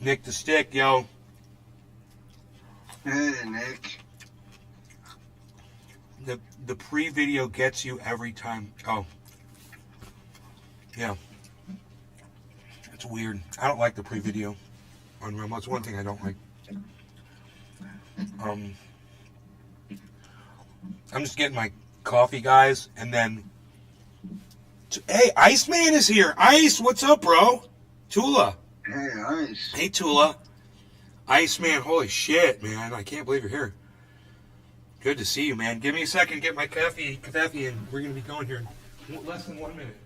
Nick the Stick, yo. Hey, Nick. The pre-video gets you every time. Oh. Yeah. It's weird. I don't like the pre-video on Rumble. It's one thing I don't like. I'm just getting my coffee, guys, and then... Hey, Iceman is here. Ice, what's up, bro? Tula. Hey, Ice. Hey, Tula. Iceman, holy shit, man. I can't believe you're here. Good to see you, man. Give me a second, get my coffee, and we're going to be going here in less than 1 minute.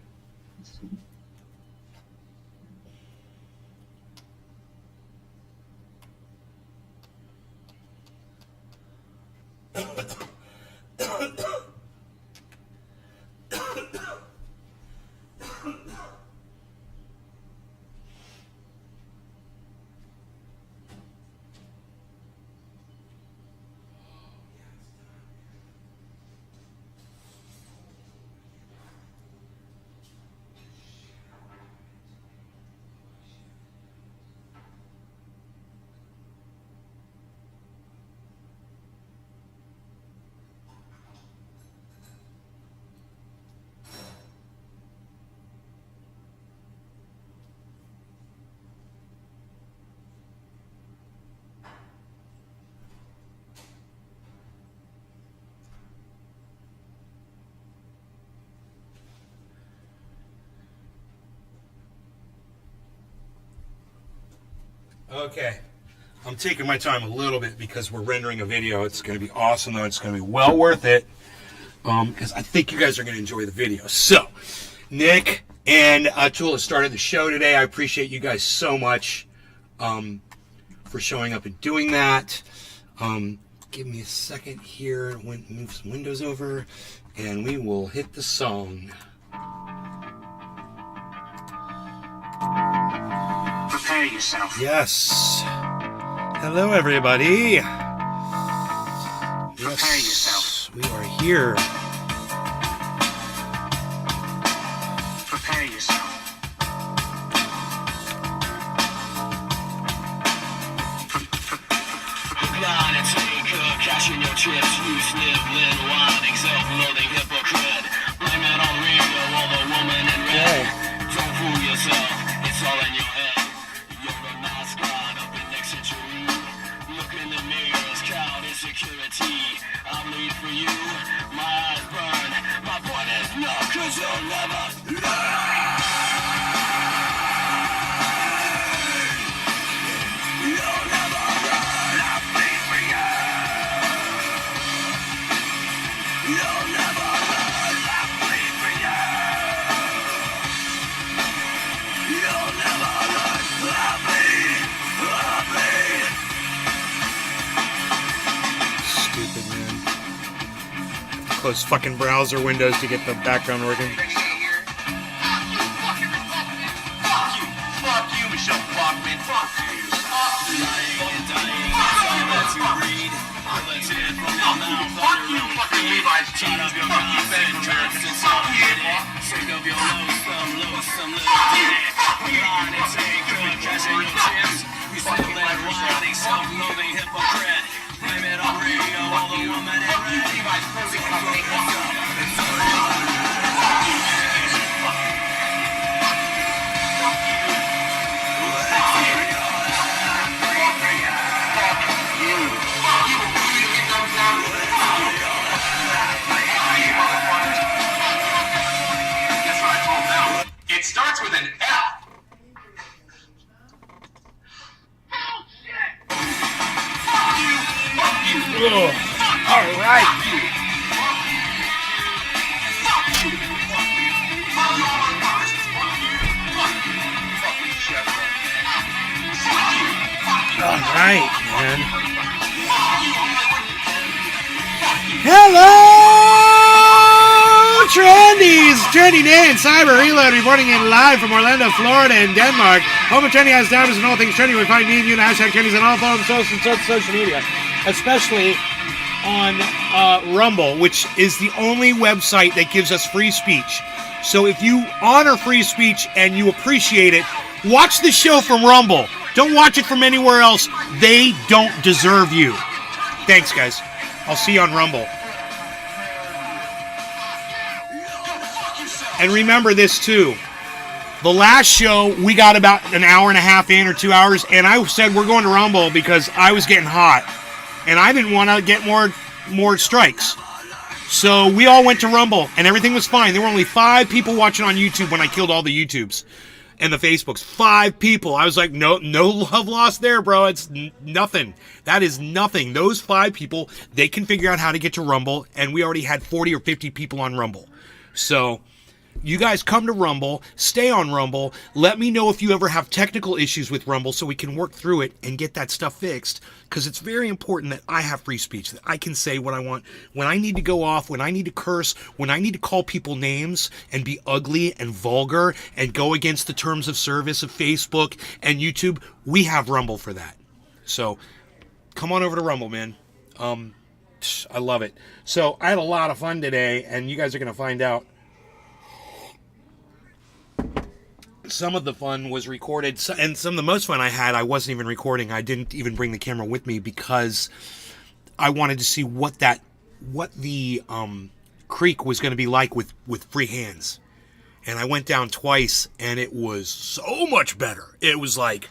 Okay, I'm taking my time a little bit because we're rendering a video. It's going to be awesome, though. It's going to be well worth it because I think you guys are going to enjoy the video. So, Nick and Tula started the show today. I appreciate you guys so much for showing up and doing that. Give me a second here. Move some windows over, and we will hit the song. Prepare yourself. Yes. Hello, everybody. Prepare yourself. We are here. Prepare yourself. Line and take cash in your chips. You sniveling, whining, self-loathing hypocrite. Blame it on Ringo or the woman in red. Don't fool yourself. It's all in your head. You're the mascot of the next century. Look in the mirrors, count insecurity. I bleed for you, my eyes burn. My point is no, 'cause you'll never learn. You'll never learn. I bleed for you. You'll never learn. I bleed for you. You'll never learn. I bleed. I bleed. Stupid, man. Close fucking browser windows to get the background working. Fuck you, Michelle Bachman. Fuck you. Dying and dying. That's you breed. Let's hear it from your mouth. Fuck you, fucking Levi's jeans. Fuck you, Ben Johnson. Fuck you. Sick of your lonesome little dick. Line and take cash in your chips. You still that whining, self-loathing hypocrite. Blame it on Rio or the woman in red. Levi's clothing company. It starts with an F. Ugh. All right. All right, man. Hello, Trendies! Trendy Day and Cyber Reload reporting in live from Orlando, Florida, and Denmark. Home of Trendy has downers and all things trendy. We find me and you and hashtag Trendies on all forms of social media, especially on Rumble, which is the only website that gives us free speech. So if you honor free speech and you appreciate it, watch the show from Rumble. Don't watch it from anywhere else. They don't deserve you. Thanks, guys. I'll see you on Rumble. And remember this, too. The last show, we got about an hour and a half in or 2 hours, and I said we're going to Rumble because I was getting hot. And I didn't want to get more strikes. So we all went to Rumble, and everything was fine. There were only 5 people watching on YouTube when I killed all the YouTubes and the Facebooks. 5 people. I was like, no love lost there, bro. It's nothing. That is nothing. Those 5 people, they can figure out how to get to Rumble, and we already had 40 or 50 people on Rumble. So you guys come to Rumble, stay on Rumble. Let me know if you ever have technical issues with Rumble so we can work through it and get that stuff fixed, because it's very important that I have free speech, that I can say what I want. When I need to go off, when I need to curse, when I need to call people names and be ugly and vulgar and go against the terms of service of Facebook and YouTube, we have Rumble for that. So come on over to Rumble, man. I love it. So I had a lot of fun today, and you guys are going to find out. Some of the fun was recorded, and some of the most fun I had, I wasn't even recording. I didn't even bring the camera with me because I wanted to see what the creek was going to be like with free hands. And I went down twice, and it was so much better. It was like,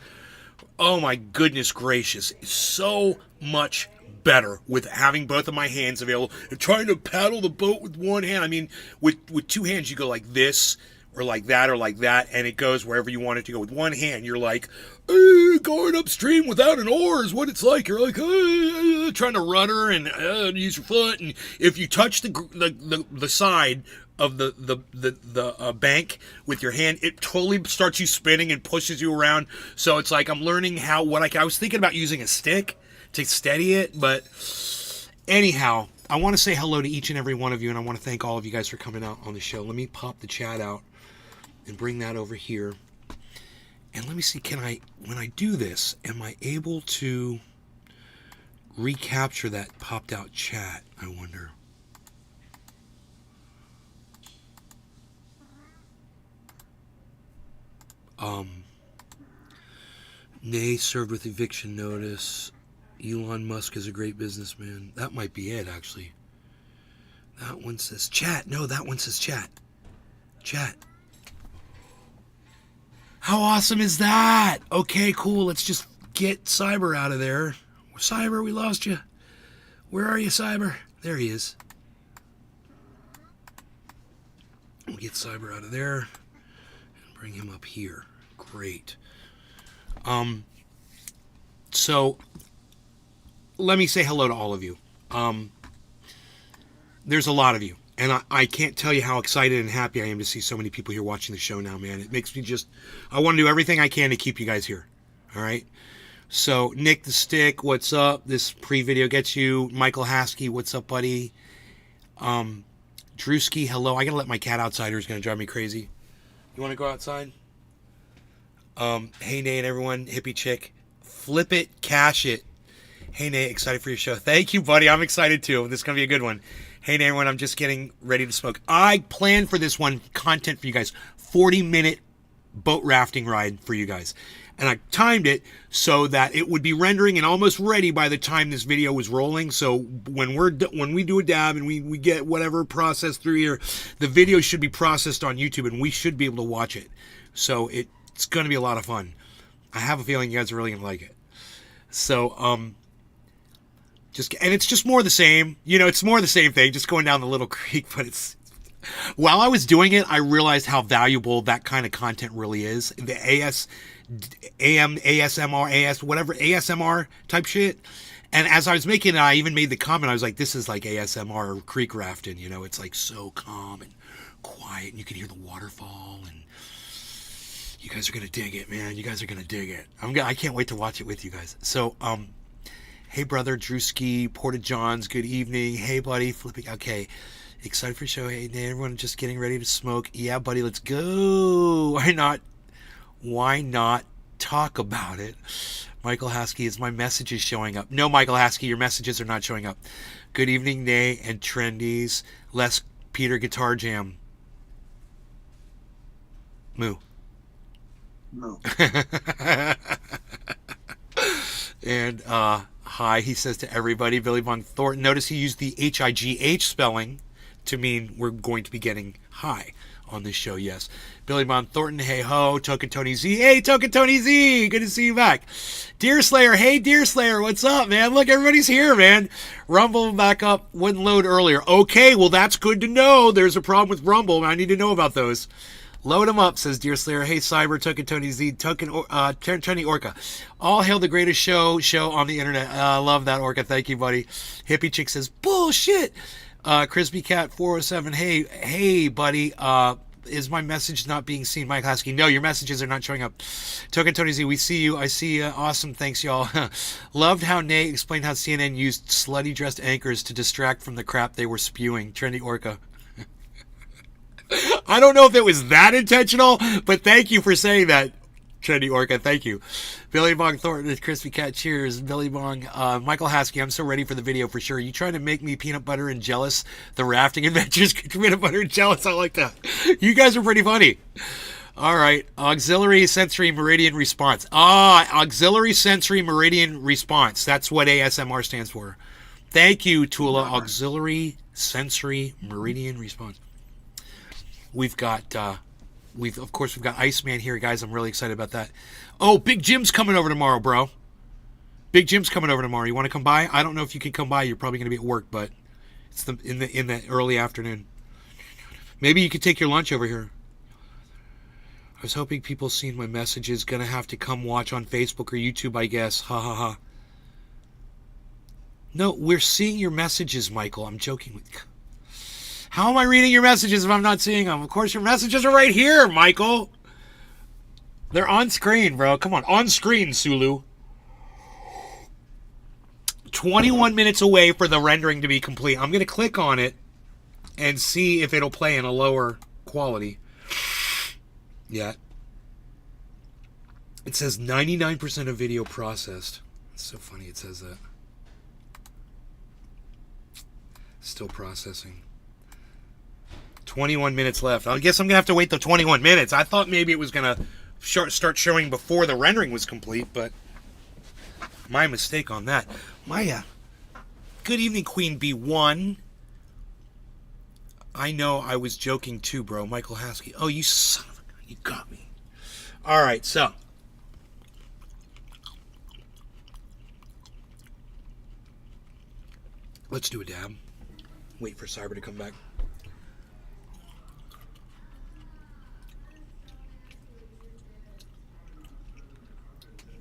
oh my goodness gracious, so much better with having both of my hands available and trying to paddle the boat with one hand. I mean, with 2 hands, you go like this, or like that, and it goes wherever you want it to go. With one hand, you're like, going upstream without an oar is what it's like. You're like, trying to rudder and use your foot, and if you touch the side of the bank with your hand, it totally starts you spinning and pushes you around. So it's like I'm learning I was thinking about using a stick to steady it, but anyhow, I want to say hello to each and every one of you, and I want to thank all of you guys for coming out on the show. Let me pop the chat out and bring that over here. And let me see, when I do this, am I able to recapture that popped out chat? I wonder. Nay served with eviction notice. Elon Musk is a great businessman. That might be it, actually. That one says chat. No, that one says chat. Chat. How awesome is that? Okay, cool. Let's just get Cyber out of there. Cyber, we lost you. Where are you, Cyber? There he is. We'll get Cyber out of there and bring him up here. Great. So let me say hello to all of you. There's a lot of you, and I can't tell you how excited and happy I am to see so many people here watching the show now, man. It makes me I want to do everything I can to keep you guys here. All right. So Nick the Stick, what's up? This pre-video gets you. Michael Haskey, what's up, buddy? Drewski, hello. I gotta let my cat outside, or it's gonna drive me crazy. You want to go outside? Hey Nate, everyone. Hippie Chick, flip it, cash it. Hey Nate, excited for your show. Thank you, buddy. I'm excited too. This is gonna be a good one. Hey Nate, everyone. I'm just getting ready to smoke. I planned for this one content for you guys. 40-minute boat rafting ride for you guys, and I timed it so that it would be rendering and almost ready by the time this video was rolling. So when we do a dab and we get whatever processed through here, the video should be processed on YouTube and we should be able to watch it. So it's going to be a lot of fun. I have a feeling you guys are really going to like it. So and it's just more of the same. You know, it's more of the same thing, just going down the little creek. But while I was doing it, I realized how valuable that kind of content really is. The ASMR type shit. And as I was making it, I even made the comment, I was like, this is like ASMR creek rafting, you know, it's like so calm and quiet, and you can hear the waterfall, and you guys are going to dig it, man. You guys are going to dig it. I can't wait to watch it with you guys. So, hey brother, Drewski, Porta Johns, good evening. Hey buddy, flipping, okay. Excited for the show. Hey, everyone just getting ready to smoke. Yeah, buddy, let's go. Why not talk about it? Michael Haskey, is my messages showing up? No, Michael Haskey, your messages are not showing up. Good evening, Nay and Trendies. Les Peter Guitar Jam. Moo. No. And hi, he says to everybody. Billy Von Thornton. Notice he used the H-I-G-H spelling to mean we're going to be getting high on this show, yes. Billy Von Thornton, hey ho. Token Tony Z, hey Token Tony Z, good to see you back. Deer Slayer, hey Deer Slayer, what's up, man? Look, everybody's here, man. Rumble back up, wouldn't load earlier. Okay, well that's good to know. There's a problem with Rumble. I need to know about those. Load them up, says Deer Slayer. Hey Cyber, Token Tony Z, Tony Orca. All hail the greatest show on the internet. I love that, Orca. Thank you, buddy. Hippie Chick says, bullshit. Crispy Cat 407, hey buddy, is my message not being seen? Mike Hlasky, no, your messages are not showing up. Token Tony Z, we see you, I see you, awesome, thanks y'all. Loved how Nate explained how CNN used slutty dressed anchors to distract from the crap they were spewing. Trendy Orca. I don't know if it was that intentional, but thank you for saying that, Trendy Orca, thank you. Billy Bong Thornton, Crispy Cat, cheers. Billy Bong, Michael Haskey, I'm so ready for the video for sure. You trying to make me peanut butter and jealous? The rafting adventures, peanut butter and jealous, I like that. You guys are pretty funny. All right, auxiliary sensory meridian response. Auxiliary sensory meridian response. That's what ASMR stands for. Thank you, Tula. Auxiliary sensory meridian response. We've got... We've got Iceman here, guys. I'm really excited about that. Oh, Big Jim's coming over tomorrow, bro. Big Jim's coming over tomorrow. You want to come by? I don't know if you can come by. You're probably going to be at work, but it's in the early afternoon. Maybe you could take your lunch over here. I was hoping people seen my messages. Gonna have to come watch on Facebook or YouTube, I guess. Ha ha ha. No, we're seeing your messages, Michael. I'm joking with you. How am I reading your messages if I'm not seeing them? Of course, your messages are right here, Michael. They're on screen, bro. Come on. On screen, Sulu. 21 minutes away for the rendering to be complete. I'm going to click on it and see if it'll play in a lower quality. Yeah. It says 99% of video processed. It's so funny it says that. Still processing. 21 minutes left. I guess I'm going to have to wait the 21 minutes. I thought maybe it was going to start showing before the rendering was complete, but my mistake on that. Maya, good evening, Queen B1. I know I was joking too, bro. Michael Haskey. Oh, you son of a gun. You got me. All right, so. Let's do a dab. Wait for Cyber to come back.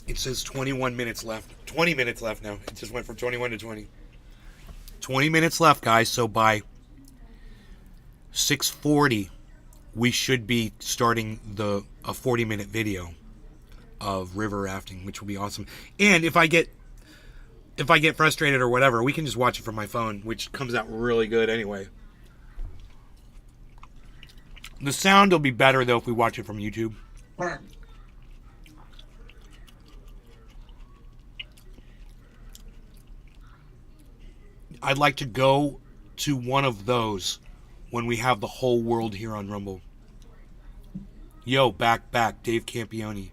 It says 21 minutes left. 20 minutes left now. It just went from 21 to 20. 20 minutes left, guys. So by 6:40, we should be starting a 40-minute video of river rafting, which will be awesome. And if I get frustrated or whatever, we can just watch it from my phone, which comes out really good anyway. The sound will be better though if we watch it from YouTube. I'd like to go to one of those when we have the whole world here on Rumble. Yo, back, Dave Campione.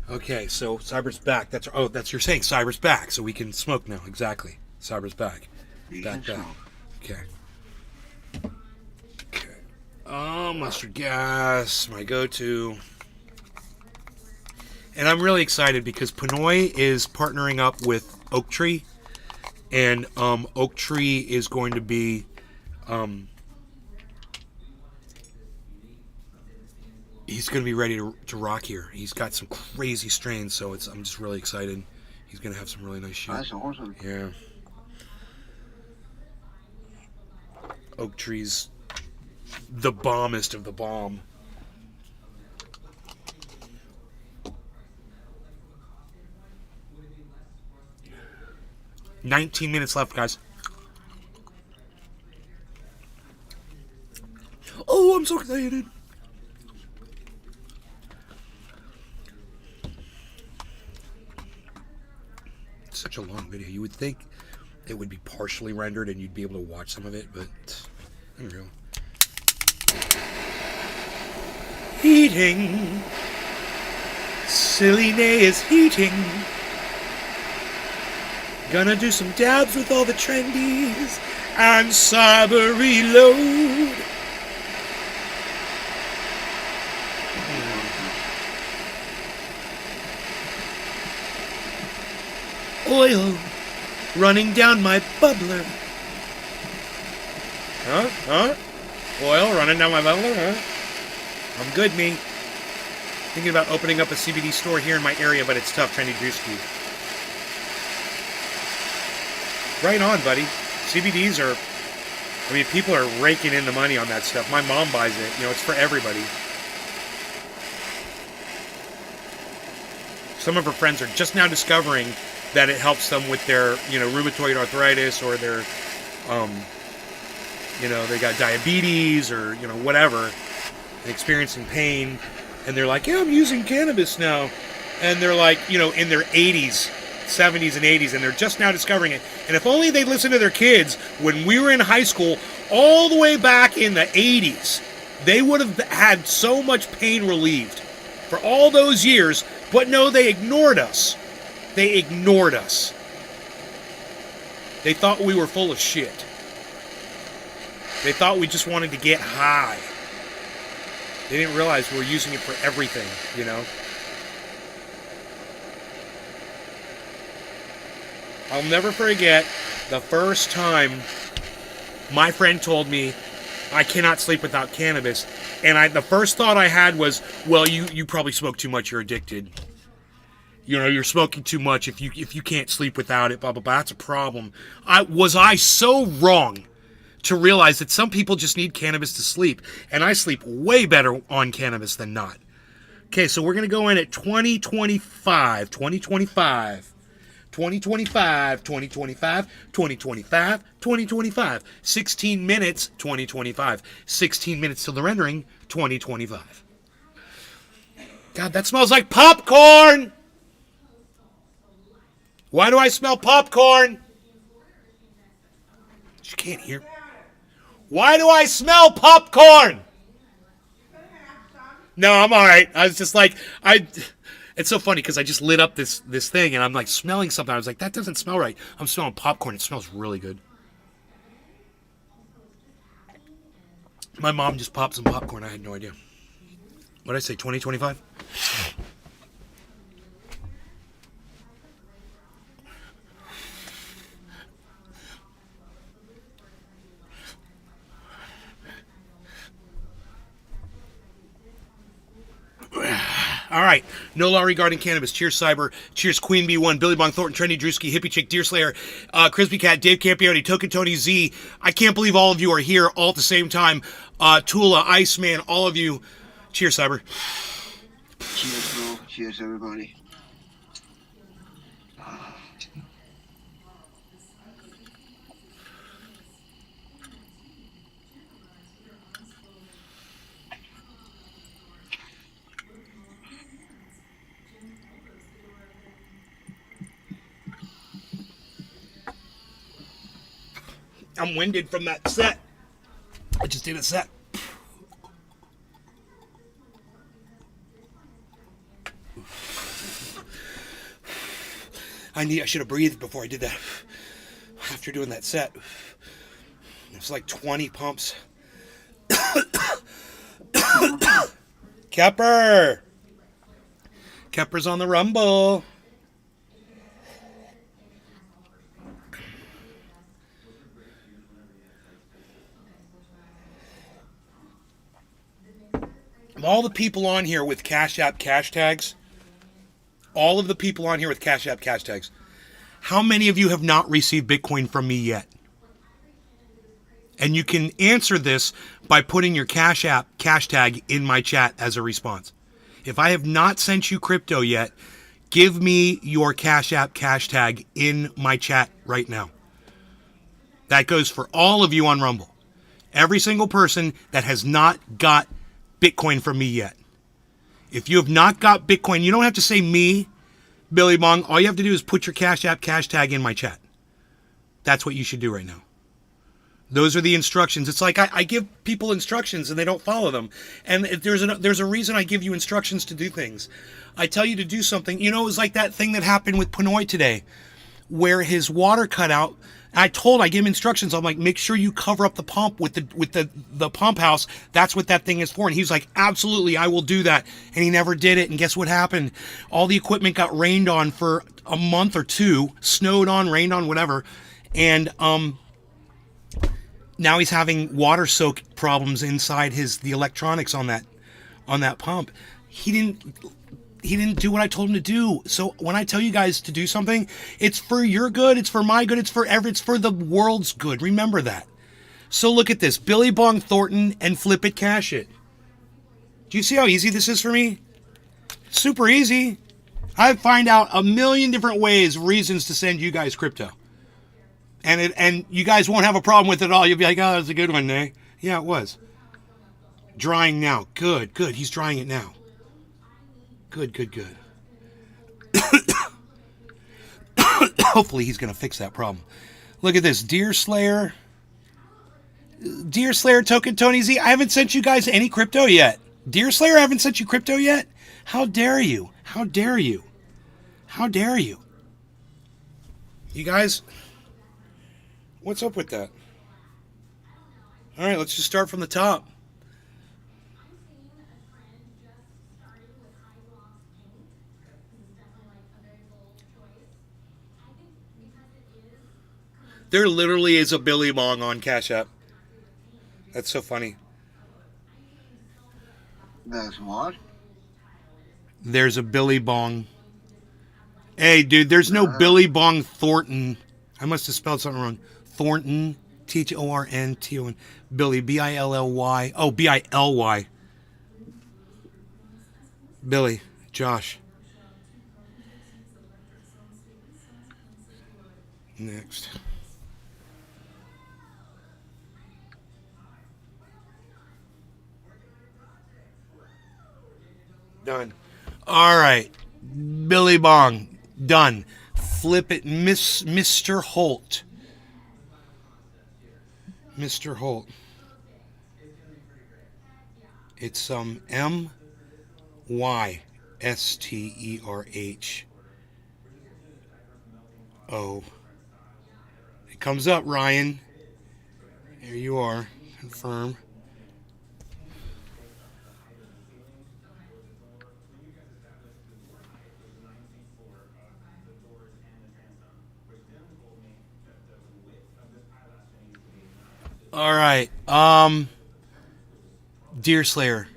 Okay, so Cyber's back. That's you're saying Cyber's back, so we can smoke now. Exactly. Cyber's back. Back. Okay. Oh, mustard gas, my go-to. And I'm really excited because Pinoy is partnering up with Oak Tree, and Oak Tree is going to be he's going to be ready to rock here. He's got some crazy strains, so I'm just really excited. He's going to have some really nice shit. That's awesome. Yeah. Oak Tree's the bombest of the bomb. $19 minutes left, guys. Oh, I'm so excited. It's such a long video. You would think it would be partially rendered and you'd be able to watch some of it, but unreal. heating. Silly Nay is heating. Gonna do some dabs with all the trendies and cyber reload. Oil running down my bubbler. Huh? Oil running down my bubbler, huh? I'm good, me. Thinking about opening up a CBD store here in my area, but it's tough, Trendy Drewski. Right on, buddy. CBDs are, I mean, people are raking in the money on that stuff. My mom buys it. You know, it's for everybody. Some of her friends are just now discovering that it helps them with their, you know, rheumatoid arthritis or their, you know, they got diabetes or, you know, whatever, and experiencing pain. And they're like, yeah, I'm using cannabis now. And they're like, you know, in their 80s, 70s and 80s, and they're just now discovering it. And if only they listened to their kids when we were in high school, all the way back in the 80s, they would have had so much pain relieved for all those years. But no, they ignored us. They ignored us. They thought we were full of shit. They thought we just wanted to get high. They didn't realize we were using it for everything, you know? I'll never forget the first time my friend told me I cannot sleep without cannabis. And the first thought I had was, well, you probably smoke too much, you're addicted. You know, you're smoking too much if you can't sleep without it, blah, blah, blah. That's a problem. Was I so wrong to realize that some people just need cannabis to sleep, and I sleep way better on cannabis than not. Okay, so we're going to go in at 2025, 2025, 2025, 2025, 2025, 2025, 16 minutes, 2025, 16 minutes till the rendering, 2025. God, that smells like popcorn! Why do I smell popcorn? You can't hear. Why do I smell popcorn? No, I'm all right. I was just like, it's so funny because I just lit up this thing and I'm like smelling something. I was like, that doesn't smell right. I'm smelling popcorn. It smells really good. My mom just popped some popcorn. I had no idea. What did I say, 2025? All right. No law regarding cannabis. Cheers, Cyber. Cheers, Queen B1, Billy Bong Thornton, Trendy Drewski, Hippie Chick, Deer Slayer, Crispy Cat, Dave Campione, Token Tony Z. I can't believe all of you are here all at the same time. Tula, Iceman, all of you. Cheers, Cyber. Cheers, bro. Cheers, everybody. I'm winded from that set. I just did a set. I should have breathed before I did that. After doing that set. It's like 20 pumps. Kepper! Kepper's on the rumble. All the people on here with Cash App cash tags, all of the people on here with Cash App cash tags, how many of you have not received Bitcoin from me yet? And you can answer this by putting your Cash App cash tag in my chat as a response. If I have not sent you crypto yet, give me your Cash App cash tag in my chat right now. That goes for all of you on Rumble. Every single person that has not got Bitcoin from me yet. If you have not got Bitcoin, you don't have to say me, Billy Bong. All you have to do is put your Cash App cash tag in my chat. That's what you should do right now. Those are the instructions. It's like I give people instructions and they don't follow them. And if there's a reason I give you instructions to do things. I tell you to do something. You know, it was like that thing that happened with Pinoy today, where his water cut out. I gave him instructions. I'm like, make sure you cover up the pump with the pump house. That's what that thing is for. And he was like, absolutely, I will do that. And he never did it. And guess what happened? All the equipment got rained on for a month or two, snowed on, rained on, whatever. And now he's having water soak problems inside the electronics on that pump. He didn't do what I told him to do. So when I tell you guys to do something, it's for your good, it's for my good, it's for the world's good. Remember that. So look at this. Billy Bong Thornton and Flip It, Cash It. Do you see how easy this is for me? Super easy. I find out a million different reasons to send you guys crypto. And you guys won't have a problem with it at all. You'll be like, oh, that's a good one, eh? Yeah, it was. Drying now. Good. He's drying it now. Good. Hopefully he's going to fix that problem. Look at this. Deer Slayer, Token Tony Z. I haven't sent you guys any crypto yet. Deer Slayer, I haven't sent you crypto yet? How dare you? How dare you? How dare you? You guys, what's up with that? All right, let's just start from the top. There literally is a Billy Bong on Cash App. That's so funny. That's what? There's a Billy Bong. Hey, dude, there's no Billy Bong Thornton. I must have spelled something wrong. Thornton, Thornton. Billy, Billy. Oh, Billy. Billy, Josh. Next. Done. All right. Billy Bong. Done. Flip it. Mr. Holt. Mr. Holt. It's MYSTERHO. It comes up, Ryan. There you are. Confirm. All right. Deer Slayer.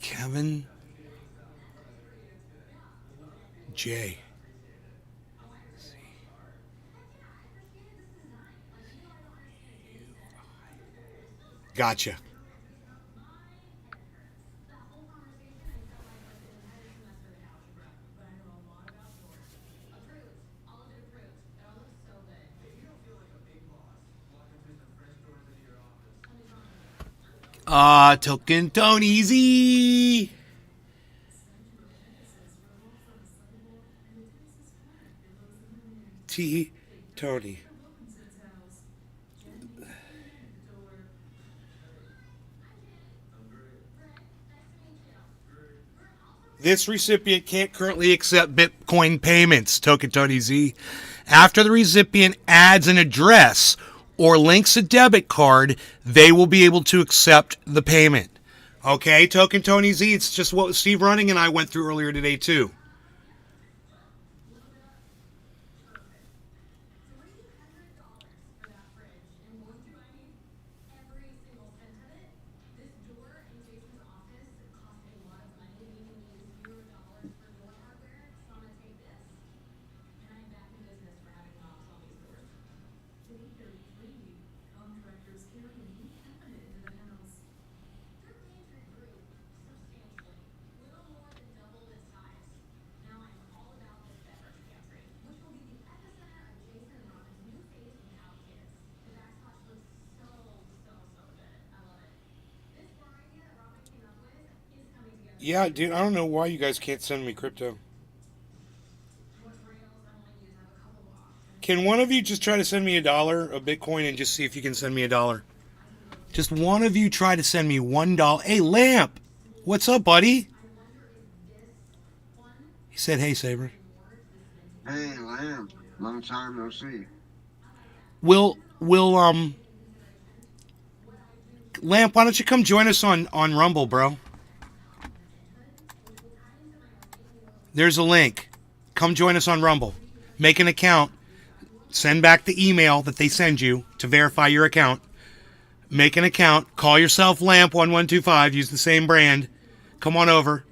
Kevin J. Gotcha. Token Tony Z. T. Tony. This recipient can't currently accept Bitcoin payments, Token Tony Z. After the recipient adds an address or links a debit card, they will be able to accept the payment. Okay, Token Tony Z, it's just what Steve Running and I went through earlier today, too. Yeah, dude, I don't know why you guys can't send me crypto. Can one of you just try to send me $1 of Bitcoin and just see if you can send me $1? Just one of you try to send me $1. Hey, Lamp, what's up, buddy? He said, "Hey, Saber." Hey, Lamb. Long time no see. Will Lamp, why don't you come join us on Rumble, bro? There's a link. Come join us on Rumble. Make an account. Send back the email that they send you to verify your account. Make an account. Call yourself Lamp1125. Use the same brand. Come on over.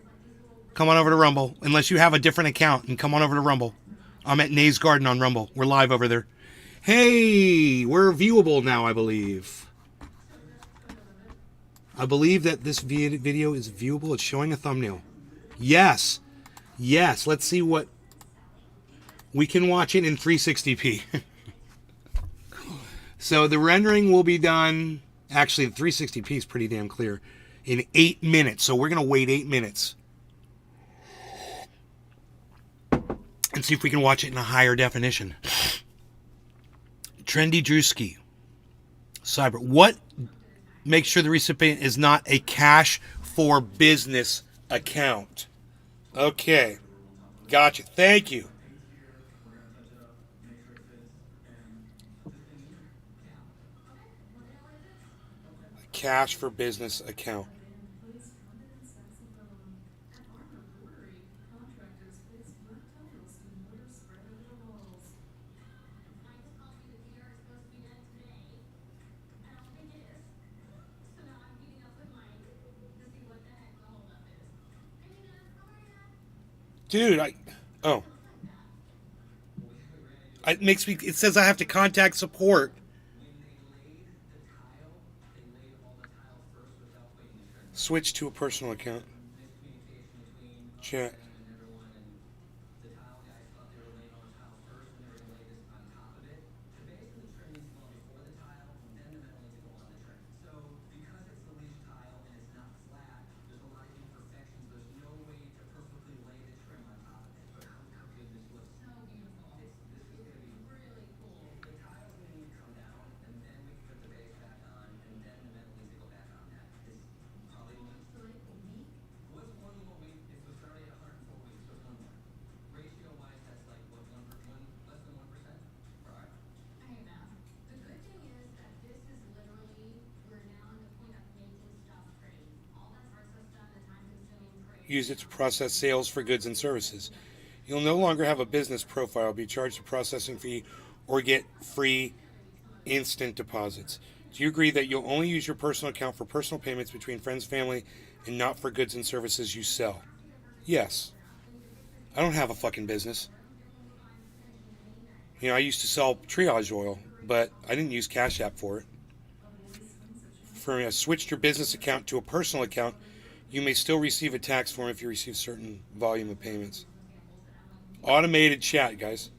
Come on over to Rumble. Unless you have a different account, and come on over to Rumble. I'm at Nays Garden on Rumble. We're live over there. Hey, we're viewable now, I believe. I believe that this video is viewable. It's showing a thumbnail. Yes. Yes. Let's see what... We can watch it in 360p. So the rendering will be done... Actually, the 360p is pretty damn clear. In 8 minutes. So we're going to wait 8 minutes. And see if we can watch it in a higher definition. Trendy Drewski. Cyber. What makes sure the recipient is not a cash for business account? Okay. Gotcha. Thank you. A cash for business account. Dude, it makes me, it says I have to contact support. Switch to a personal account. Chat. Use it to process sales for goods and services. You'll no longer have a business profile, be charged a processing fee, or get free instant deposits. Do you agree that you'll only use your personal account for personal payments between friends, family, and not for goods and services you sell? Yes. I don't have a fucking business. You know, I used to sell triage oil, but I didn't use Cash App for it. For me, I switched your business account to a personal account. You may still receive a tax form if you receive certain volume of payments. Automated chat, guys.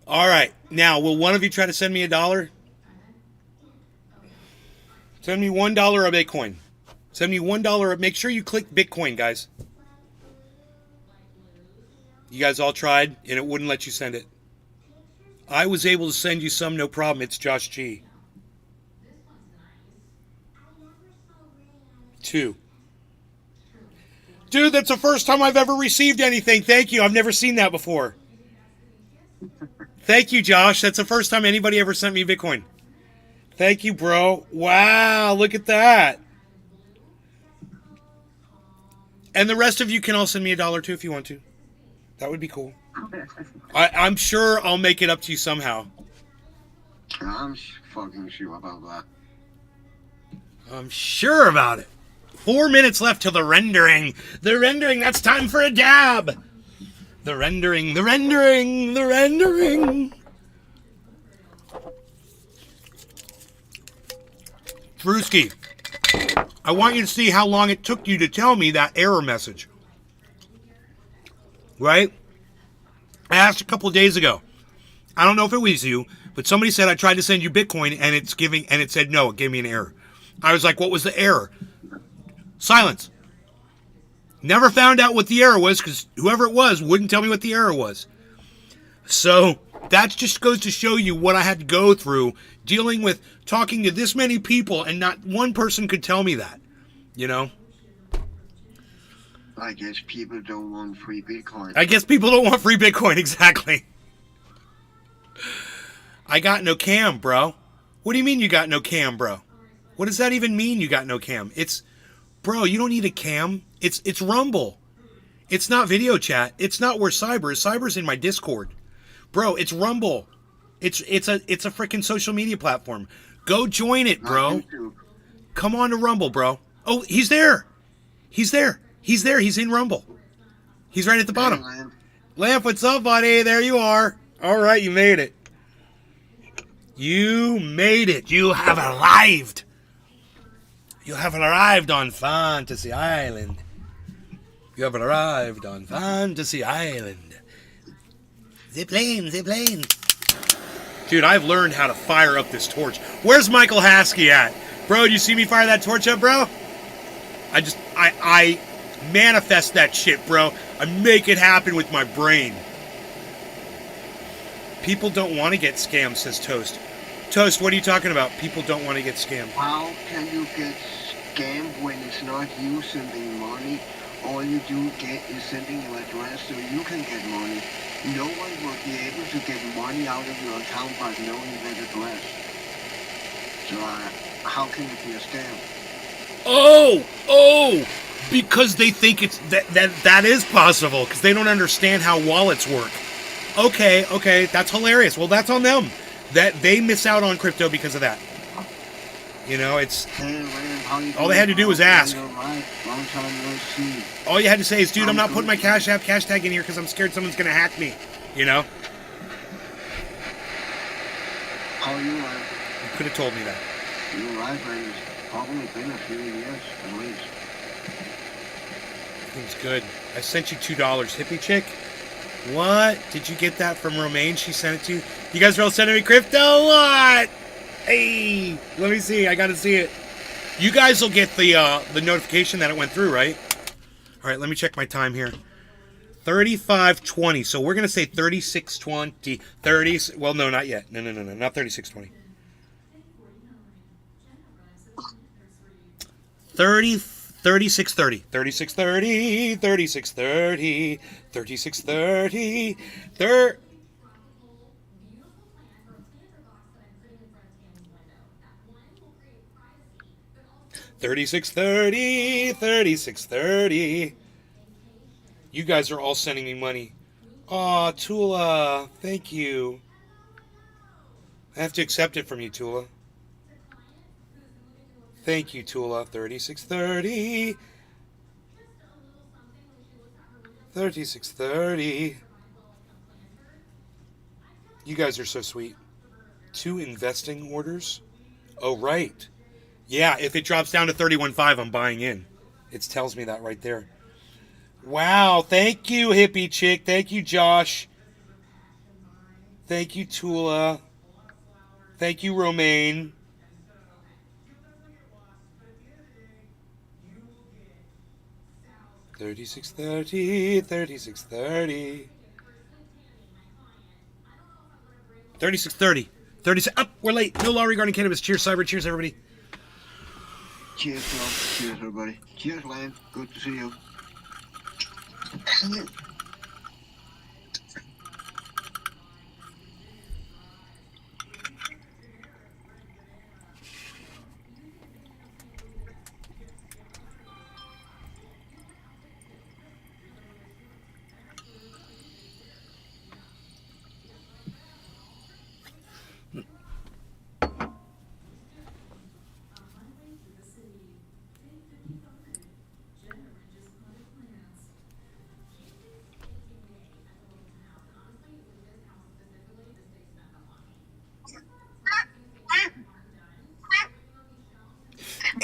All right. Now, will one of you try to send me $1? Send me $1 of Bitcoin. Send me $1. Make sure you click Bitcoin, guys. You guys all tried, and it wouldn't let you send it. I was able to send you some, no problem. It's Josh G. 2. Dude, that's the first time I've ever received anything. Thank you. I've never seen that before. Thank you, Josh. That's the first time anybody ever sent me Bitcoin. Thank you, bro. Wow, look at that. And the rest of you can all send me $1 too if you want to. That would be cool. I'm sure I'll make it up to you somehow. I'm fucking sure about that. I'm sure about it. 4 minutes left till the rendering. The rendering, that's time for a dab. The rendering, the rendering, the rendering. Drewski, I want you to see how long it took you to tell me that error message. Right? I asked a couple of days ago. I don't know if it was you, but somebody said I tried to send you Bitcoin and it said no, it gave me an error. I was like, what was the error? Silence. Never found out what the error was because whoever it was wouldn't tell me what the error was. So that just goes to show you what I had to go through dealing with talking to this many people and not one person could tell me that, you know? I guess people don't want free Bitcoin. I guess people don't want free Bitcoin, exactly. I got no cam, bro. What do you mean you got no cam, bro? What does that even mean you got no cam? Bro, you don't need a cam. It's Rumble. It's not video chat. It's not where Cyber is. Cyber's in my Discord. Bro, it's Rumble. It's a freaking social media platform. Go join it, bro. Come on to Rumble, bro. Oh, he's there. He's there. He's there. He's in Rumble. He's right at the bottom. Hey, Lamp, what's up, buddy? There you are. All right, you made it. You made it. You have arrived. You have arrived on Fantasy Island. You have arrived on Fantasy Island. Zipline, zipline. Dude, I've learned how to fire up this torch. Where's Michael Haskey at? Bro, do you see me fire that torch up, bro? I manifest that shit, bro. I make it happen with my brain. People don't want to get scammed, says Toast. Toast, what are you talking about? People don't want to get scammed. how can you get scammed when it's not you sending money? All you do get is sending your address so you can get money. No one will be able to get money out of your account by knowing that address. So how can it be a scam? Oh, because they think it's that is possible because they don't understand how wallets work. Okay, that's hilarious. Well, that's on them. That they miss out on crypto because of that. You know, it's Hey, Ram, how you all they doing? had to do was ask. All right. Long time no see. All you had to say is, dude, I'm not putting my Cash App cash tag in here because I'm scared someone's gonna hack me. You know? How are you, Ram? You could have told me that. You're right, Ram. It's probably been a few years at least. It was good. I sent you $2, hippie chick. What? Did you get that from Romaine? She sent it to you. You guys are all sending me crypto? What? Hey, let me see. I gotta see it. You guys will get the notification that it went through, right? All right, let me check my time here. 35:20. So we're gonna say 36:20. 30. Well, no, not yet. No, not 36:20. 36:30. 36:30. 36:30. 36:30. 36:30. 36:30. You guys are all sending me money. Aw, Tula, thank you. I have to accept it from you, Tula. Thank you, Tula. 36:30. 36:30. You guys are so sweet. 2 investing orders? Oh, right. Yeah, if it drops down to 31.5, I'm buying in. It tells me that right there. Wow, thank you, hippie chick. Thank you, Josh. Thank you, Tula. Thank you, Romaine. $36.30, $36.30. $36.30. 36. Up, we're late. No law regarding cannabis. Cheers, Cyber. Cheers, everybody. Cheers, love. Cheers, everybody. Cheers, Lamb. Good to see you.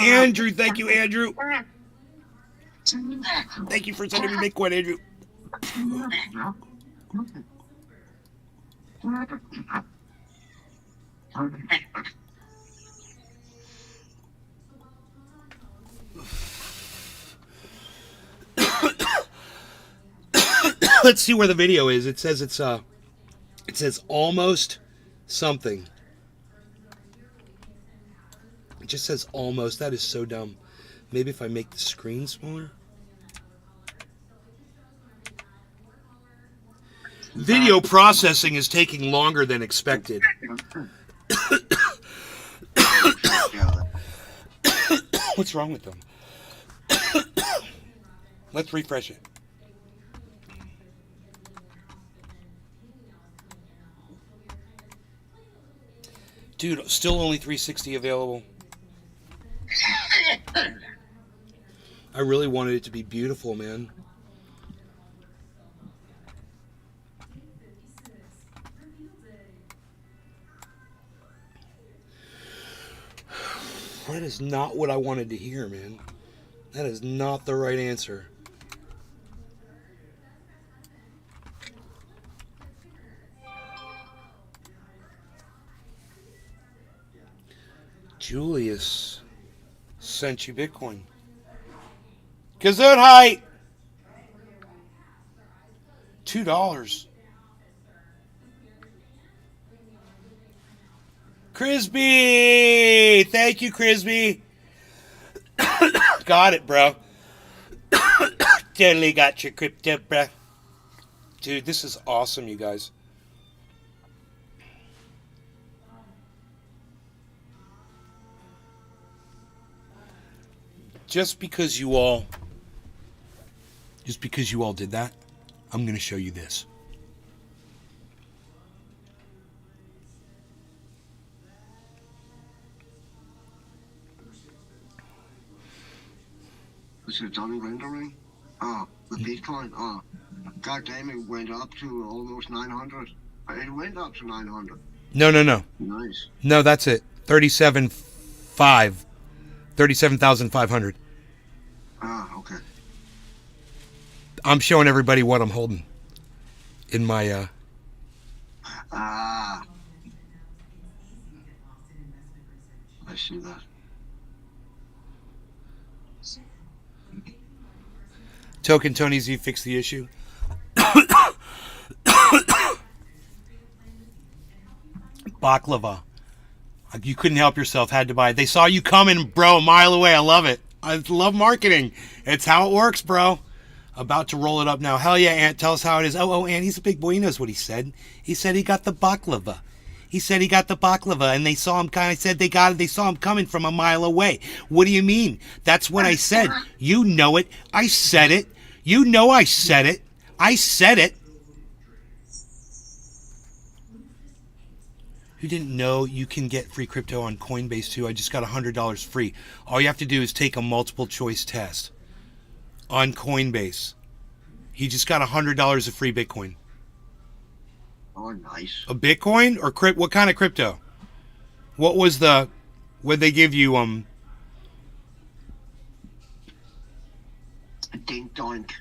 Andrew, thank you, Andrew. Thank you for sending me Bitcoin, Andrew. Let's see where the video is. It says it says almost something. It just says almost. That is so dumb. Maybe if I make the screen smaller. Video processing is taking longer than expected. What's wrong with them? Let's refresh it. Dude, still only 360 available. I really wanted it to be beautiful, man. That is not what I wanted to hear, man. That is not the right answer. Julius sent you Bitcoin. Gesundheit! $2. Crisby! Thank you, Crisby. Got it, bro. Totally got your crypto, bro. Dude, this is awesome, you guys. Just because you all did that, I'm going to show you this. Is it done rendering? Oh, the Bitcoin. Oh, god damn, it went up to almost 900. It went up to 900. No. Nice. No, that's it. 37,500. Ah, okay. I'm showing everybody what I'm holding in my Ah, I see that. Token Tony Z fixed the issue. Baklava. You couldn't help yourself, had to buy it. They saw you coming, bro, a mile away. I love it. I love marketing. It's how it works, bro. About to roll it up now. Hell yeah, Ant. Tell us how it is. Oh, Ant, he's a big boy. He knows what he said. He said he got the baklava. He said he got the baklava, and they saw him kind of said they got it. They saw him coming from a mile away. What do you mean? That's what I said. You know it. I said it. You know I said it. I said it. You didn't know you can get free crypto on Coinbase too? I just got $100 free. All you have to do is take a multiple choice test on Coinbase. He just got $100 of free Bitcoin. Oh, nice. A Bitcoin or what kind of crypto? What was the? What they give you? Dink donk.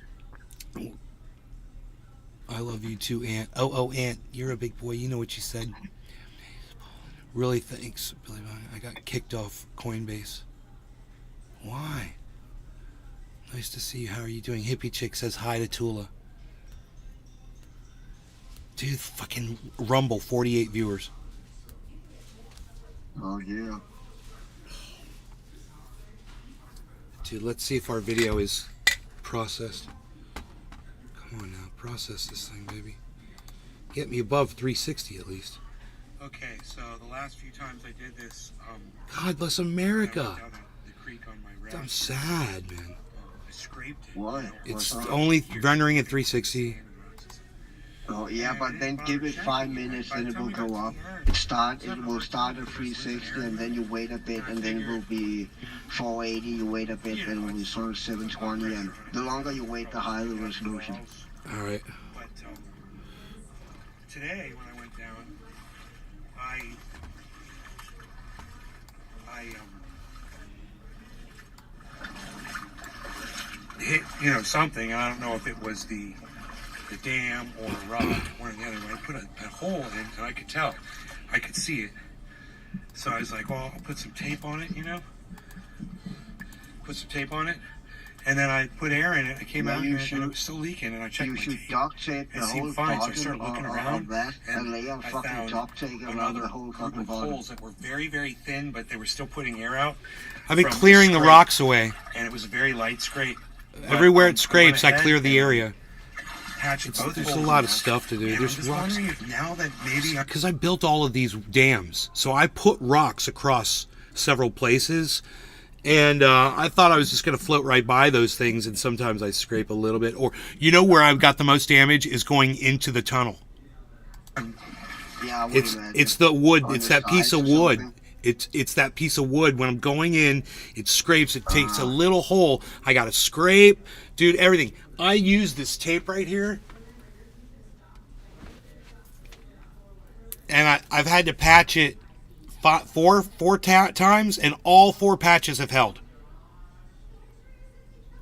I love you too, Ant. Oh, Ant, you're a big boy. You know what you said. Really, thanks, Billy. I got kicked off Coinbase. Why? Nice to see you. How are you doing? Hippie Chick says hi to Tula. Dude, fucking Rumble, 48 viewers. Oh, yeah. Dude, let's see if our video is processed. Come on now, process this thing, baby. Get me above 360 at least. Okay, so the last few times I did this, God bless America. I went down the creek on my raft. I'm sad, man. I scraped it. Why? It's What's up? only rendering at 360. Oh, yeah, but then give it 5 minutes and it will go up. It will start at 360 and then you wait a bit and then it will be 480, you wait a bit, then it will be sort of 720, and the longer you wait, the higher the resolution. Alright. But today, when I went down, I hit, you know, something. I don't know if it was the dam or a rock, one or the other. But I put a hole in, and I could tell, I could see it. So I was like, well, I'll put some tape on it, you know. Put some tape on it, and then I put air in it. I came out here and it was still leaking, and I checked You my should tape. duct tape the It seemed whole fine, so I bottom started looking of around, that and and lay a I fucking found duct tape around another the whole group fucking of bottom. holes that were very, very thin, but they were still putting air out. I've been from clearing the scrape, rocks away. and it was a very light scrape. But Everywhere I it scrapes, went I clear ahead the and area. patched both There's a holes lot in of there. stuff to do. And There's I'm just rocks. wondering if now that maybe I Because I built all of these dams, so I put rocks across several places, and I thought I was just going to float right by those things, and sometimes I scrape a little bit. Or, you know where I've got the most damage is going into the tunnel. Yeah, I would imagine. It's the wood. On It's the that piece sides of or wood. something. It's that piece of wood. When I'm going in, it scrapes. It takes a little hole. I got to scrape, dude. Everything. I use this tape right here, and I've had to patch it four times, and all 4 patches have held.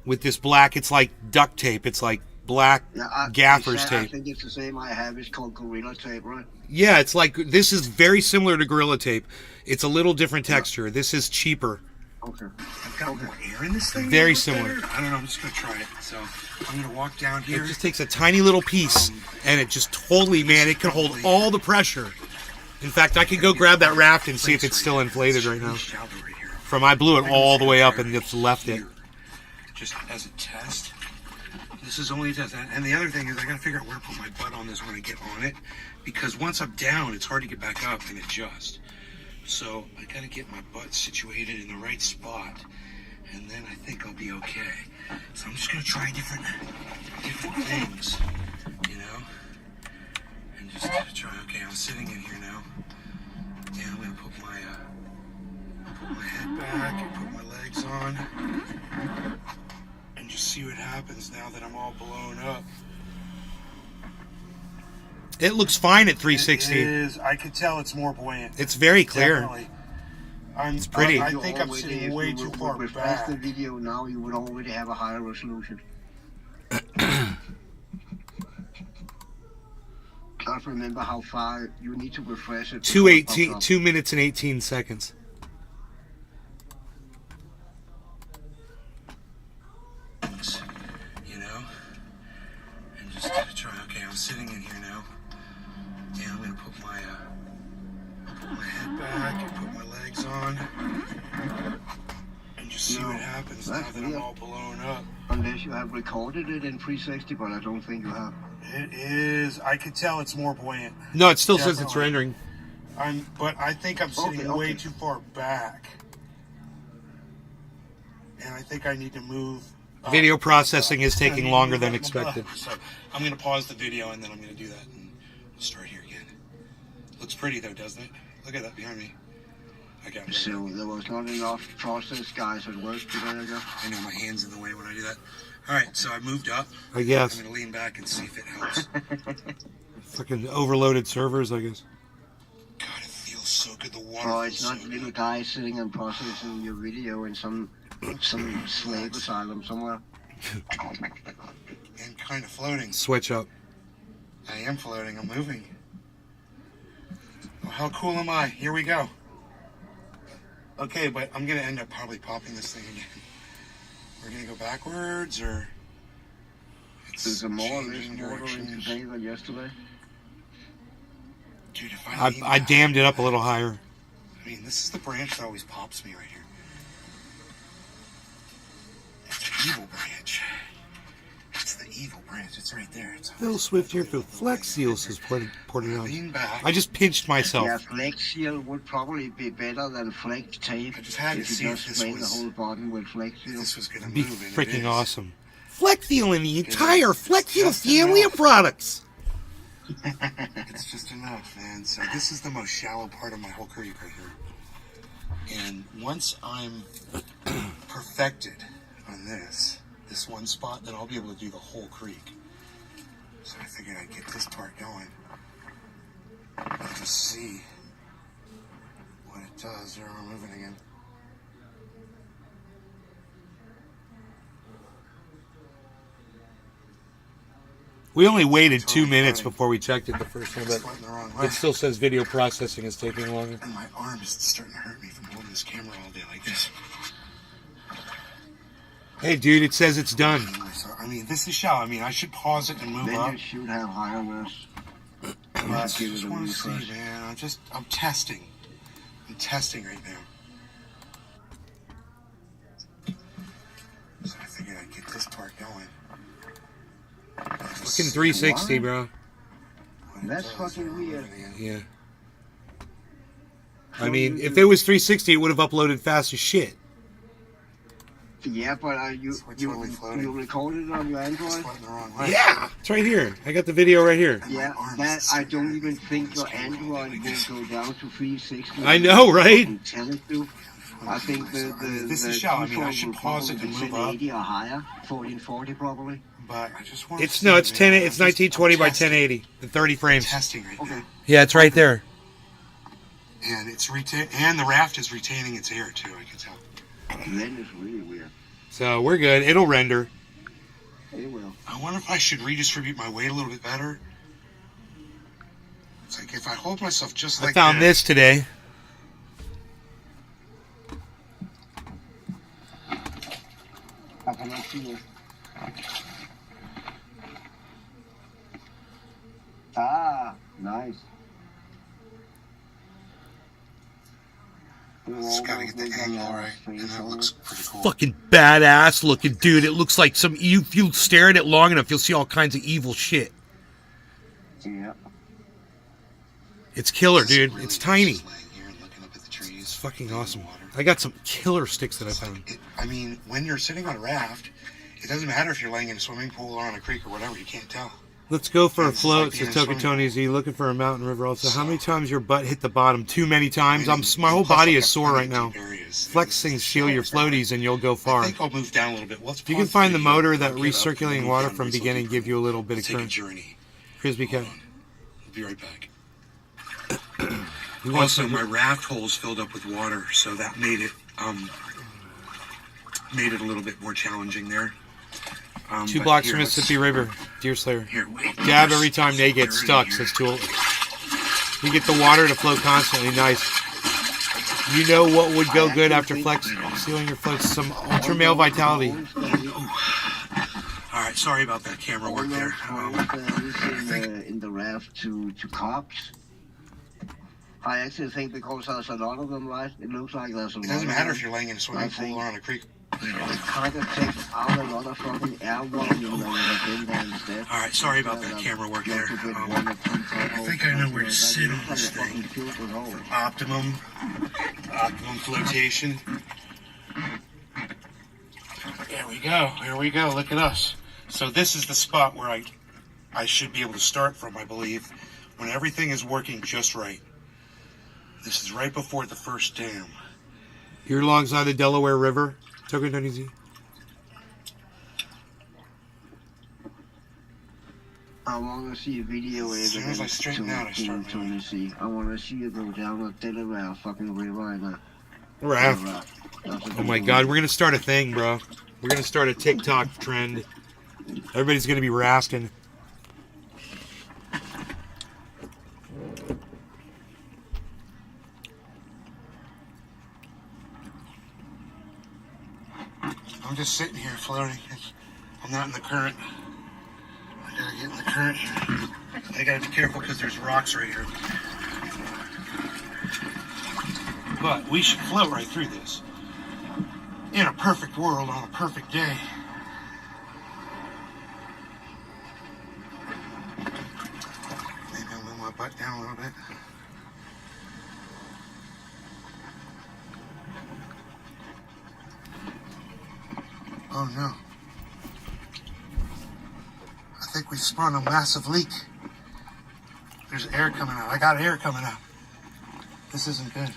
With this black, it's like duct tape. It's like black gaffer's I tape. think it's the same I have. It's called Gorilla Tape, right? Yeah, it's like, this is very similar to Gorilla Tape. It's a little different texture. This is cheaper. Okay. I've got more air in this thing. Very Look similar. better. I don't know. I'm just gonna try it. So I'm gonna walk down here. It just takes a tiny little piece, and it just totally, man, it can hold all the pressure. In fact, I could go grab that raft and see if it's still inflated right now. From I blew it all the way up and just left it. Just as a test. This is only a test. And the other thing is I gotta figure out where to put my butt on this when I get on it. Because once I'm down, it's hard to get back up and adjust. So I gotta get my butt situated in the right spot. And then I think I'll be okay. So I'm just gonna try different things, you know? And just try, okay, I'm sitting in here now. And I'm gonna put my head back and put my legs on. And just see what happens now that I'm all blown up. It looks fine at 360. It is. I could tell it's more buoyant. It's very clear. Definitely. It's pretty. I think I'm sitting way too far back. the video now, you would already have a higher resolution. Can't remember how far you need to refresh it. 2 minutes and 18 seconds. You know? And just try, okay, I'm sitting in here now. And I'm going to put my head back and put my legs on. And just see what happens now that I'm all blown up. Unless you have recorded it in 360, but I don't think you have. It is. I could tell it's more buoyant. No, it still says it's Definitely. rendering. But I think I'm sitting Okay, way okay. too far back. And I think I need to move. Video processing is taking longer than expected. So I'm going to pause the video and then I'm going to do that and we'll start here again. Looks pretty though, doesn't it? Look at that behind me. I got it. So there was not enough process guys at work today, I guess. I know my hand's in the way when I do that. All right, so I moved up. I guess. I'm going to lean back and see if it helps. Fucking overloaded servers, I guess. God, it feels so good. The water Oh, feels it's not so little good. guys sitting and processing your video in some slave asylum somewhere. And kind of floating. Switch up. I am floating. I'm moving. Well, how cool am I? Here we go. Okay, but I'm going to end up probably popping this thing again. We're going to go backwards, or... There's a more or less changing water in directions. today than yesterday. Dude, if I lean I back- dammed it up a little higher. I mean, this is the branch that always pops me right here. It's the evil branch. It's the evil branch. It's right there. It's Phil Swift here for Flex Seals is pointing out. Lean back. I just pinched myself. Yeah, Flex Seal would probably be better than Flex Tape. I just had to if you see if just this made the was- whole bottom with Flex Seal. This was going to Be move. and it freaking is. awesome. Flex Seal and the entire Flex Seal Just family enough. of products. It's just enough, man. So this is the most shallow part of my whole creek right here. And once I'm perfected on this one spot, then I'll be able to do the whole creek. So I figured I'd get this part going and just see what it does. There, we're moving again. We only waited 2 minutes before we checked it the first time, but Went the wrong way. it still says video processing is taking longer. And my arm is starting to hurt me from holding this camera all day like this. Hey, dude, it says it's done. I mean, this is shall. I mean, I should pause it and move Then up. you should have higher risk. I give it just a want to see, refresh. man. I'm testing. I'm testing right now. So I figured I'd get this part going. Fucking 360, bro. That's fucking weird. Yeah. I mean, if it was 360, it would have uploaded fast as shit. Yeah, but you totally floating. you recorded it on your Android? Went the wrong way. Yeah, it's right here. I got the video right here. Yeah, that I don't even think your Android will go down to 360. I know, right? I'm telling you. I think the This the is shall. I mean, I default should will pause it probably and be move up. 1080 or higher, 1440 probably. But I just want. It's 10. It's 1920 by 1080. The 30 frames. Testing right Okay. now, Yeah, it's right there. and it's and the raft is retaining its air too. I can tell. Then it's really weird. So we're good. It'll render. It will. I wonder if I should redistribute my weight a little bit better. It's like if I hold myself just like I found that, this today. I cannot see it. Ah, nice. Just gotta get the angle right, and that looks pretty cool. Fucking badass looking, dude. It looks like some. If you stare at it long enough, you'll see all kinds of evil shit. Yeah. It's killer, dude. Really It's just tiny. laying here and looking up at the trees. It's fucking in the awesome. water. I got some killer sticks that I It's found. like I mean, when you're sitting on a raft, it doesn't matter if you're laying in a swimming pool or on a creek or whatever. You can't tell. Let's go for a It's float, like being says in a Tokatoni Z. Looking for a mountain river. Also, how many So- times your butt hit the bottom? Too many times. And My whole plus, body like, is sore right now. deep areas. Flex things, seal your floaties, and you'll go I far. think I'll move down a little bit. Let's If you can pause find the video, motor, that I'll get up and recirculating move water down from real beginning deep. give you a little bit We'll of take a current. journey. Frisbee cat. Hold on. We'll be right back. We want Also, some- my raft holes filled up with water, so that made it a little bit more challenging there. 2 but blocks here, from let's- Mississippi River. Deer Slayer. Here, wait. Dab every time they get They're in stuck, here. says Tool. You get the water to flow constantly. Nice. You know what would go good after flex sealing your floats? Some ultra male vitality. All right, sorry about that camera work there. In the raft to cops. I actually think because there's a lot of them, right? It looks like there's a lot. It doesn't of matter them. if you're laying in a swimming pool or on a creek. It kind of takes out a lot of fucking air volume that would have been there instead. All right, sorry about that camera work there. I think I know where to sit on this thing. Optimum flotation. There we go. Here we go. Look at us. So this is the spot where I should be able to start from, I believe, when everything is working just right. This is right before the first dam. You're alongside the Delaware River. Tokatoni Z. I want to see a video As soon as I straighten out, I start moving. see. I want to see you go down the Delaware fucking river and Raft. Oh my god, we're gonna start a thing, bro. We're gonna start a TikTok trend. Everybody's gonna be rafting. I'm just sitting here floating. I'm not in the current. I gotta get in the current here. I gotta be careful because there's rocks right here. But we should float right through this. In a perfect world on a perfect day. Maybe I'll move my butt down a little bit. Oh no. I think we sprung a massive leak. There's air coming out. I got air coming out. This isn't good.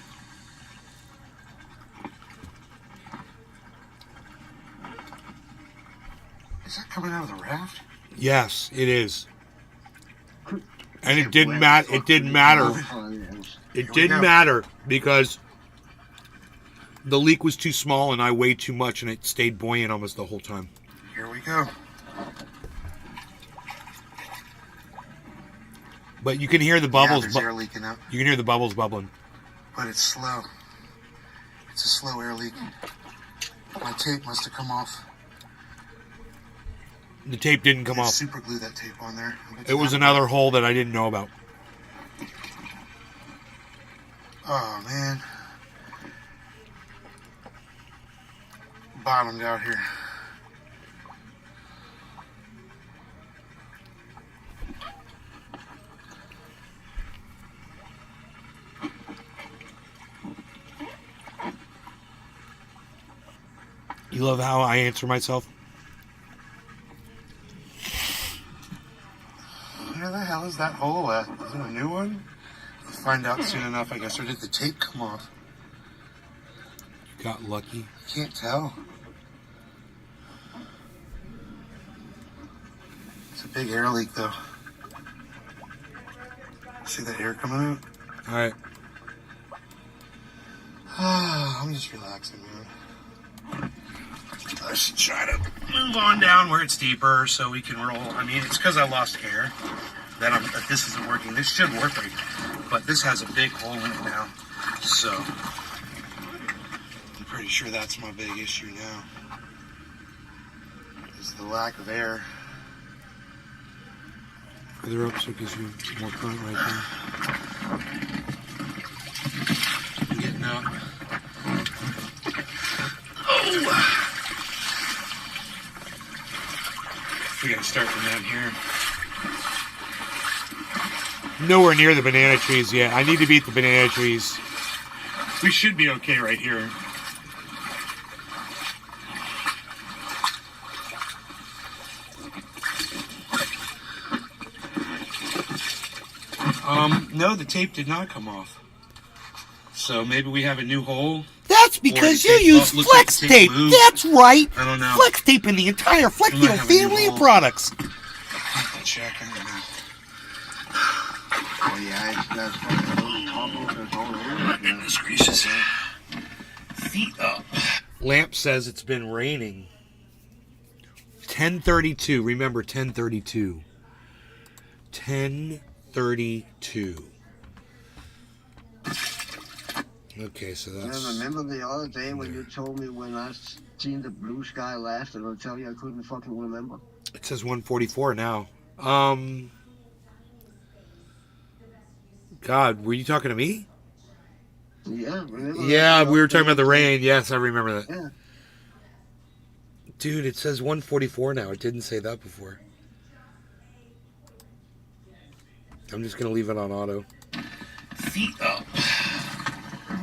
Is that coming out of the raft? Yes, it is. And it didn't matter. It didn't matter. It we didn't go. matter because the leak was too small and I weighed too much, and it stayed buoyant almost the whole time. Here we go. But you can hear the Yeah, bubbles. there's air leaking out. You can hear the bubbles bubbling. But it's slow. It's a slow air leak. My tape must have come off. The tape didn't come off. Super glue that tape on there. It was another hole that I didn't know about. Oh, man. Bottomed out here. You love how I answer myself? Where the hell is that hole at? Is it a new one? We'll find out soon enough, I guess. Or did the tape come off? You got lucky. I can't tell. It's a big air leak, though. See the air coming out? All right. I'm just relaxing, man. I should try to move on down where it's deeper so we can roll. I mean, it's because I lost hair that this isn't working. This should work right, but this has a big hole in it now. So I'm pretty sure that's my big issue now. Is the lack of air. Further up so it gives you more current right there. I'm getting out. Oh! We gotta start from down here. Nowhere near the banana trees yet. I need to beat the banana trees. We should be okay right here. No, the tape did not come off. So maybe we have a new hole. That's because you use flex tape. That's right. I don't know. Flex tape in the entire Flex We might Tape have a new family of hole. products. Check. I don't know. Oh yeah, that's fucking toppled this whole area. Goodness gracious. Feet up. Lamp says it's been raining. 10:32. Remember 10:32. 10:32. Okay, so that's. Yeah, remember the other day when you told me when I seen the blue sky last, and I'll tell you I couldn't fucking remember. It says 144 now. God, were you talking to me? Yeah, remember? Yeah, we were talking about the rain. Yes, I remember that. Yeah. Dude, it says 144 now. It didn't say that before. I'm just going to leave it on auto. Feet up.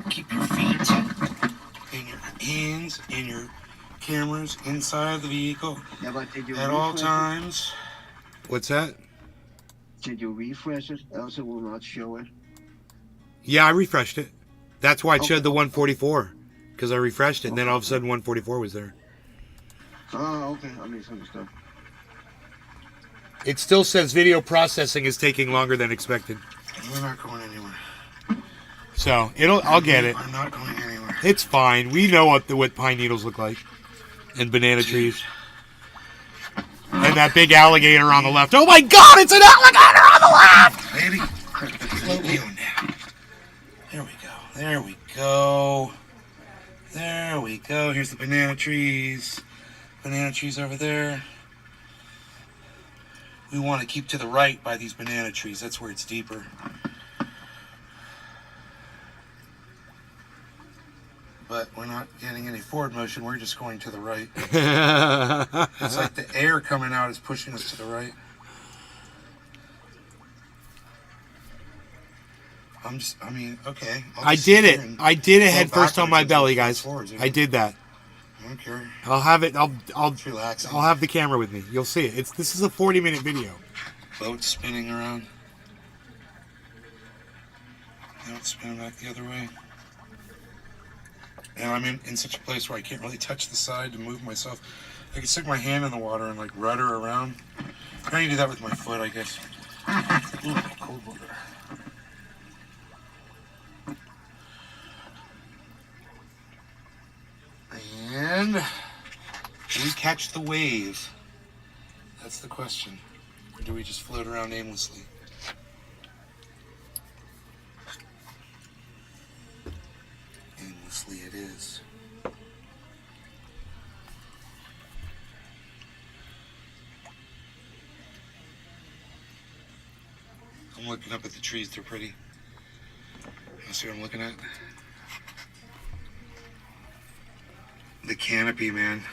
Keep your feet and your hands and your cameras inside the vehicle Yeah, but did you at all refresh it? times. What's that? Did you refresh it? Else it will not show it. Yeah, I refreshed it. That's why it showed Okay. the 144. Because I refreshed it, and then all of a sudden 144 was there. Oh, okay. I misunderstood. It still says video processing is taking longer than expected. We're not going anywhere. So, I'll get it. I'm not going anywhere. It's fine. We know what pine needles look like. And banana trees. And that big alligator on the left. Oh my god, it's an alligator on the left! Baby, slow down now. There we go. There we go. There we go. Here's the banana trees. Banana trees over there. We want to keep to the right by these banana trees. That's where it's deeper. But we're not getting any forward motion. We're just going to the right. It's like the air coming out is pushing us to the right. Okay. I did it. I did it head first on my belly, guys. I did that. I don't care. I'll have it. I'll It's relaxing. I'll have the camera with me. You'll see it. This is a 40-minute video. Boat spinning around. Now it's spinning back the other way. And I'm in such a place where I can't really touch the side to move myself. I can stick my hand in the water and like rudder around. I can do that with my foot, I guess. Ooh, cold water. And do we catch the wave? That's the question. Or do we just float around aimlessly? Hopefully it is. I'm looking up at the trees. They're pretty. You see what I'm looking at? The canopy, man.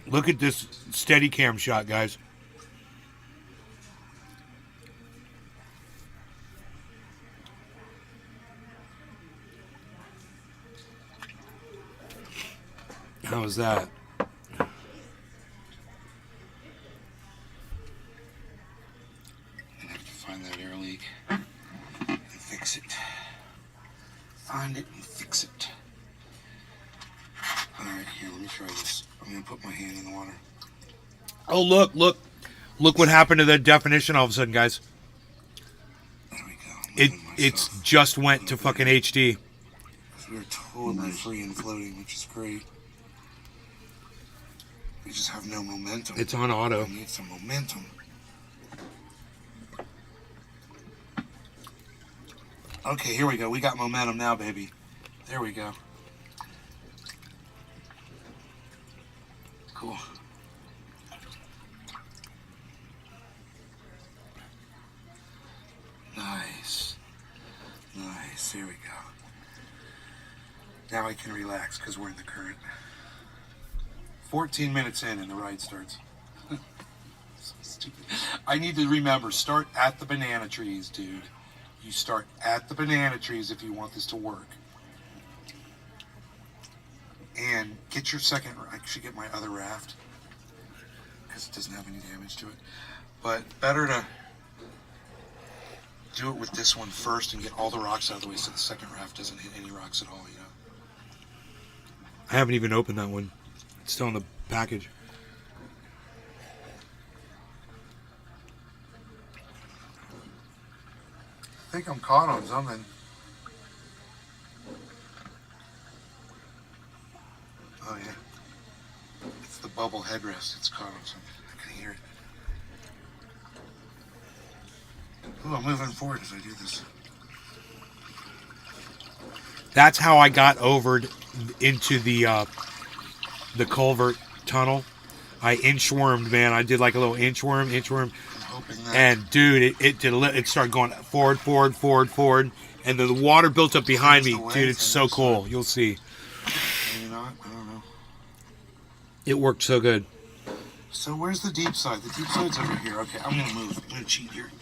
Look at this steady cam shot, guys. How was that? I have to find that air leak and fix it. Find it and fix it. Alright, here, let me try this. I'm going to put my hand in the water. Oh, look. Look what happened to the definition all of a sudden, guys. There we go. It's just went to fucking HD. We're totally free and floating, which is great. We just have no momentum. It's on auto. We need some momentum. Okay, here we go. We got momentum now, baby. There we go. Cool. Nice. Here we go. Now I can relax because we're in the current. 14 minutes in and the ride starts. So stupid. I need to remember, start at the banana trees, dude. You start at the banana trees if you want this to work. And get your second, I should get my other raft because it doesn't have any damage to it. But better to do it with this one first and get all the rocks out of the way so the second raft doesn't hit any rocks at all, you know. I haven't even opened that one. It's still in the package. I think I'm caught on something. Oh yeah. It's the bubble headrest. It's caught on something. I can hear it. Ooh, I'm moving forward as I do this. That's how I got over into the Culvert tunnel. I inchwormed, man. I did like a little inchworm, and dude, it started going forward, and the water built up behind me, dude. It's so cool. You'll see. Maybe not. I don't know. It worked so good. So where's the deep side? The deep side's over here. Okay, I'm gonna move. I'm gonna cheat here.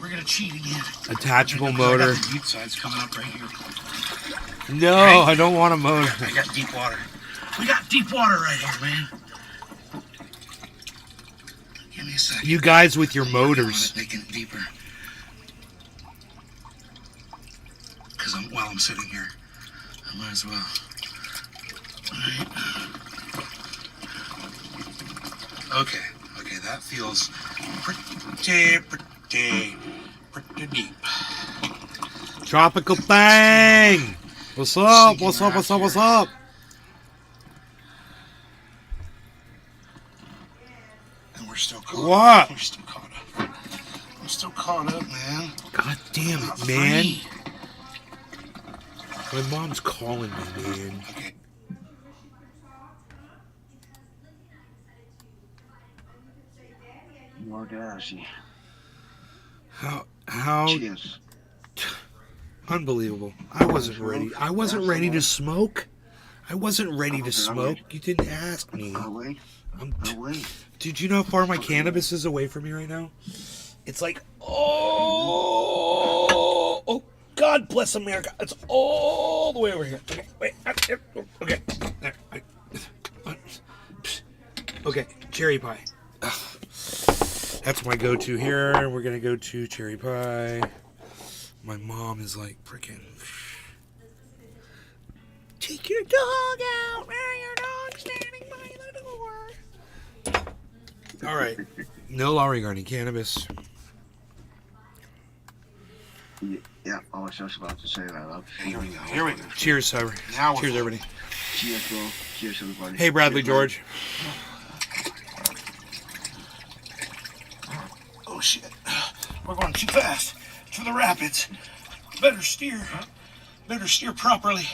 We're gonna cheat again. Attachable motor. The deep side's coming up right here. No, right? I don't want a motor. I got deep water. We got deep water right here, man. Give me a second. You guys with your motors. Making it deeper. Because while I'm sitting here, I might as well. Alright. Okay, that feels pretty deep. Tropical bang! What's up? What's up? And we're still caught up. What? We're still caught up. I'm still caught up, man. God damn it, man. My mom's calling me, man. Okay. More gassy. How? Cheers. Unbelievable. I wasn't ready. I wasn't ready to smoke. You didn't ask me. I'll wait. Dude, you know how far my cannabis is away from me right now? It's like, oh, God bless America. It's all the way over here. Okay, wait. Okay. Okay, cherry pie. That's my go-to here. We're going to go to cherry pie. My mom is like freaking. Take your dog out. Where your dog standing by the door. All right. No law regarding cannabis. Yeah, I was just about to say that. Here we go. Cheers, Cyber. Cheers, everybody. Cheers, bro. Cheers, everybody. Hey, Bradley George. Oh, shit. We're going too fast for the rapids. Better steer properly,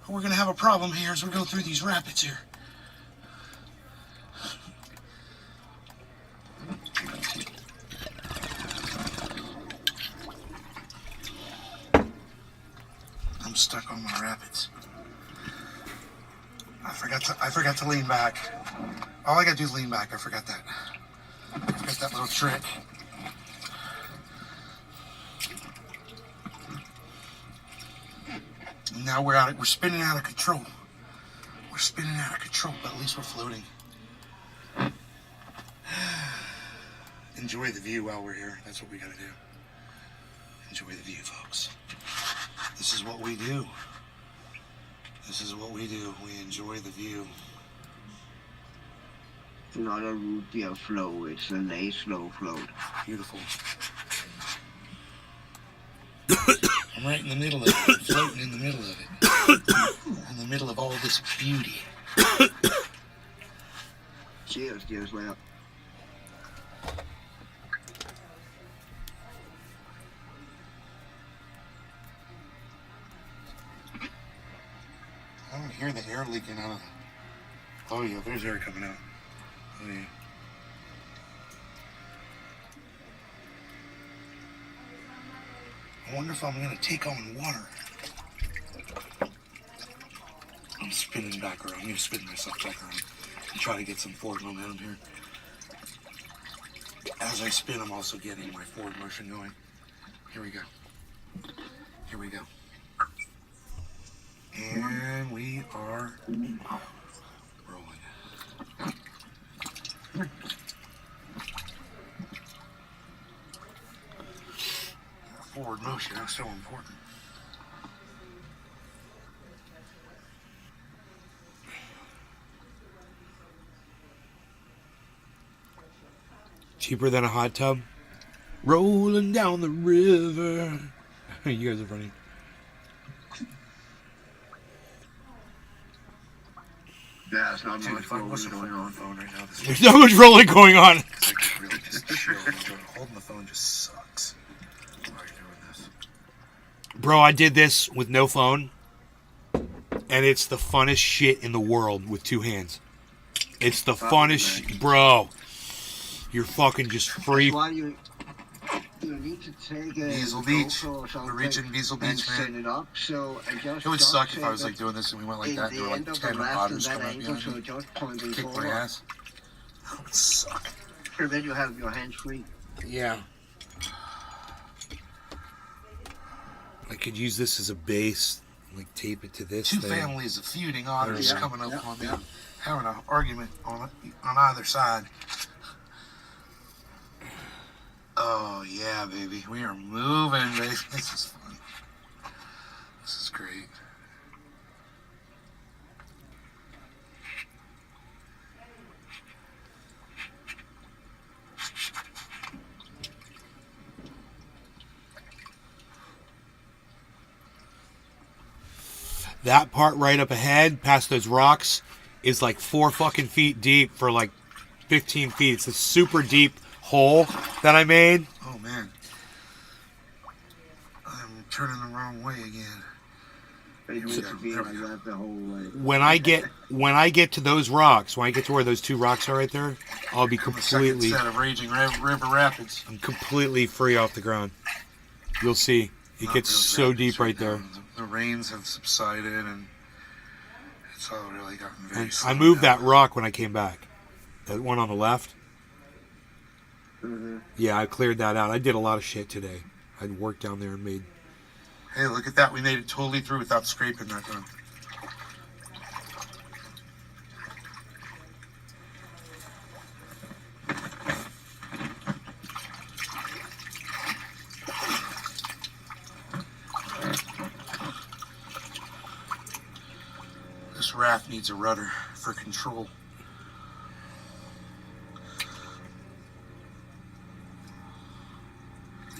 or we're gonna have a problem here as we go through these rapids here. I'm stuck on my rapids. I forgot to lean back. All I gotta do is lean back. I forgot that. I forgot that little trick. And now we're spinning out of control. We're spinning out of control, but at least we're floating. Enjoy the view while we're here. That's what we gotta do. Enjoy the view, folks. This is what we do. This is what we do. We enjoy the view. It's not a root beer flow, it's an A slow float. Beautiful. I'm right in the middle of it, floating in the middle of it. In the middle of all this beauty. Cheers, cheers, well. I don't hear the air leaking out of it. Oh yeah, there's air coming out. Oh yeah. I wonder if I'm gonna take on water. I'm spinning back around. I'm gonna spin myself back around and try to get some forward momentum here. As I spin, I'm also getting my forward motion going. Here we go. Here we go. And we are rolling. Forward motion is so important. Cheaper than a hot tub? Rolling down the river. You guys are funny. Yeah, it's not much Phone, what's rolling the going on. phone right now? This There's not much rolling going on. it's like really just chill. Holding the phone just sucks. Why are you doing this? Bro, I did this with no phone, and it's the funnest shit in the world with two hands. It's the funnest, bro. You're fucking just free. That's why you need to take a Diesel Beach. GoPro or something We're reaching Diesel and Beach, set man. it up. So and just It would don't suck if say I was that like doing this and we went like in that. There the were end like of the 10 left otters and that coming up angle, behind so me. just pointing Kick my forward. ass. That would suck. And then you have your hands free. Yeah. I could use this as a base, like tape it to this Two thing. families of feuding otters Yeah, coming up yeah, on me, yeah. having an argument on either side. Oh yeah, baby, we are moving, baby. This is fun. This is great. That part right up ahead, past those rocks, is like 4 fucking feet deep for like 15 feet. It's a super deep hole that I made. Oh man, I'm turning the wrong way again. It we used go, to be there we like go. that the whole way. When I get to those rocks, when I get to where those 2 rocks are right there, I'll be Come a second completely, set of raging river rapids. I'm completely free off the ground. You'll see. It Not gets those so rapids deep right there. now. The rains have subsided and it's all really gotten very And slow I moved down. that rock when I came back. That one on the left. Mm-hmm. Yeah, I cleared that out. I did a lot of shit today. I'd worked down there and made. Hey, look at that. We made it totally through without scraping that gun. This raft needs a rudder for control.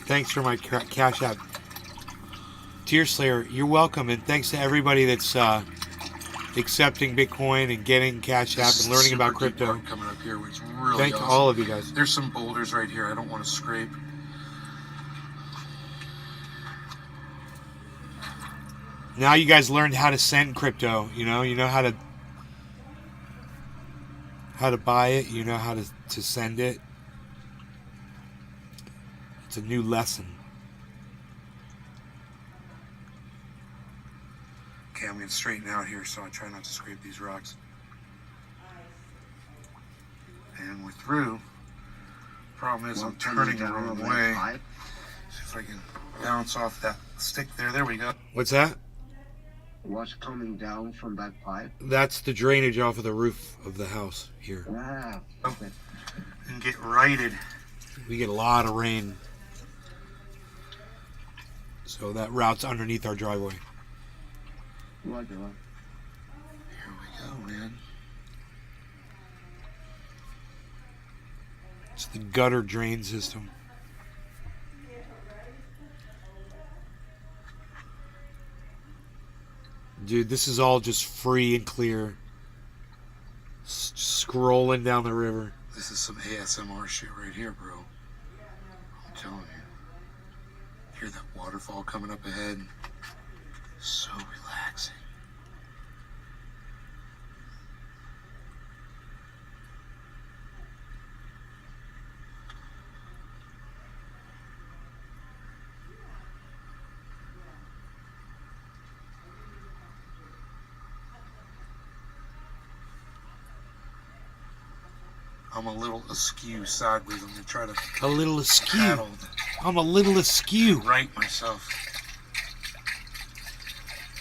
Thanks for my cash app. Tear Slayer, you're welcome, and thanks to everybody that's accepting Bitcoin and getting Cash App This is and learning super about deep crypto. part coming up here, which is really Thank awesome. all of you guys. There's some boulders right here. I don't want to scrape. Now you guys learned how to send crypto. You know how to buy it. You know how to send it. It's a new lesson. Okay, I'm going to straighten out here so I try not to scrape these rocks. And we're through. Problem is I'm turning the wrong way. See if I can bounce off that stick there. There we go. What's that? What's coming down from that pipe? That's the drainage off of the roof of the house here. Ah, okay. And get righted. We get a lot of rain. So that route's underneath our driveway. What? Here we go, man. It's the gutter drain system. Dude, this is all just free and clear. Scrolling down the river. This is some ASMR shit right here, bro. I'm telling you. Hear that waterfall coming up ahead? So relaxing. I'm a little askew sideways. I'm gonna try to a little askew. I'm a little askew. Right myself.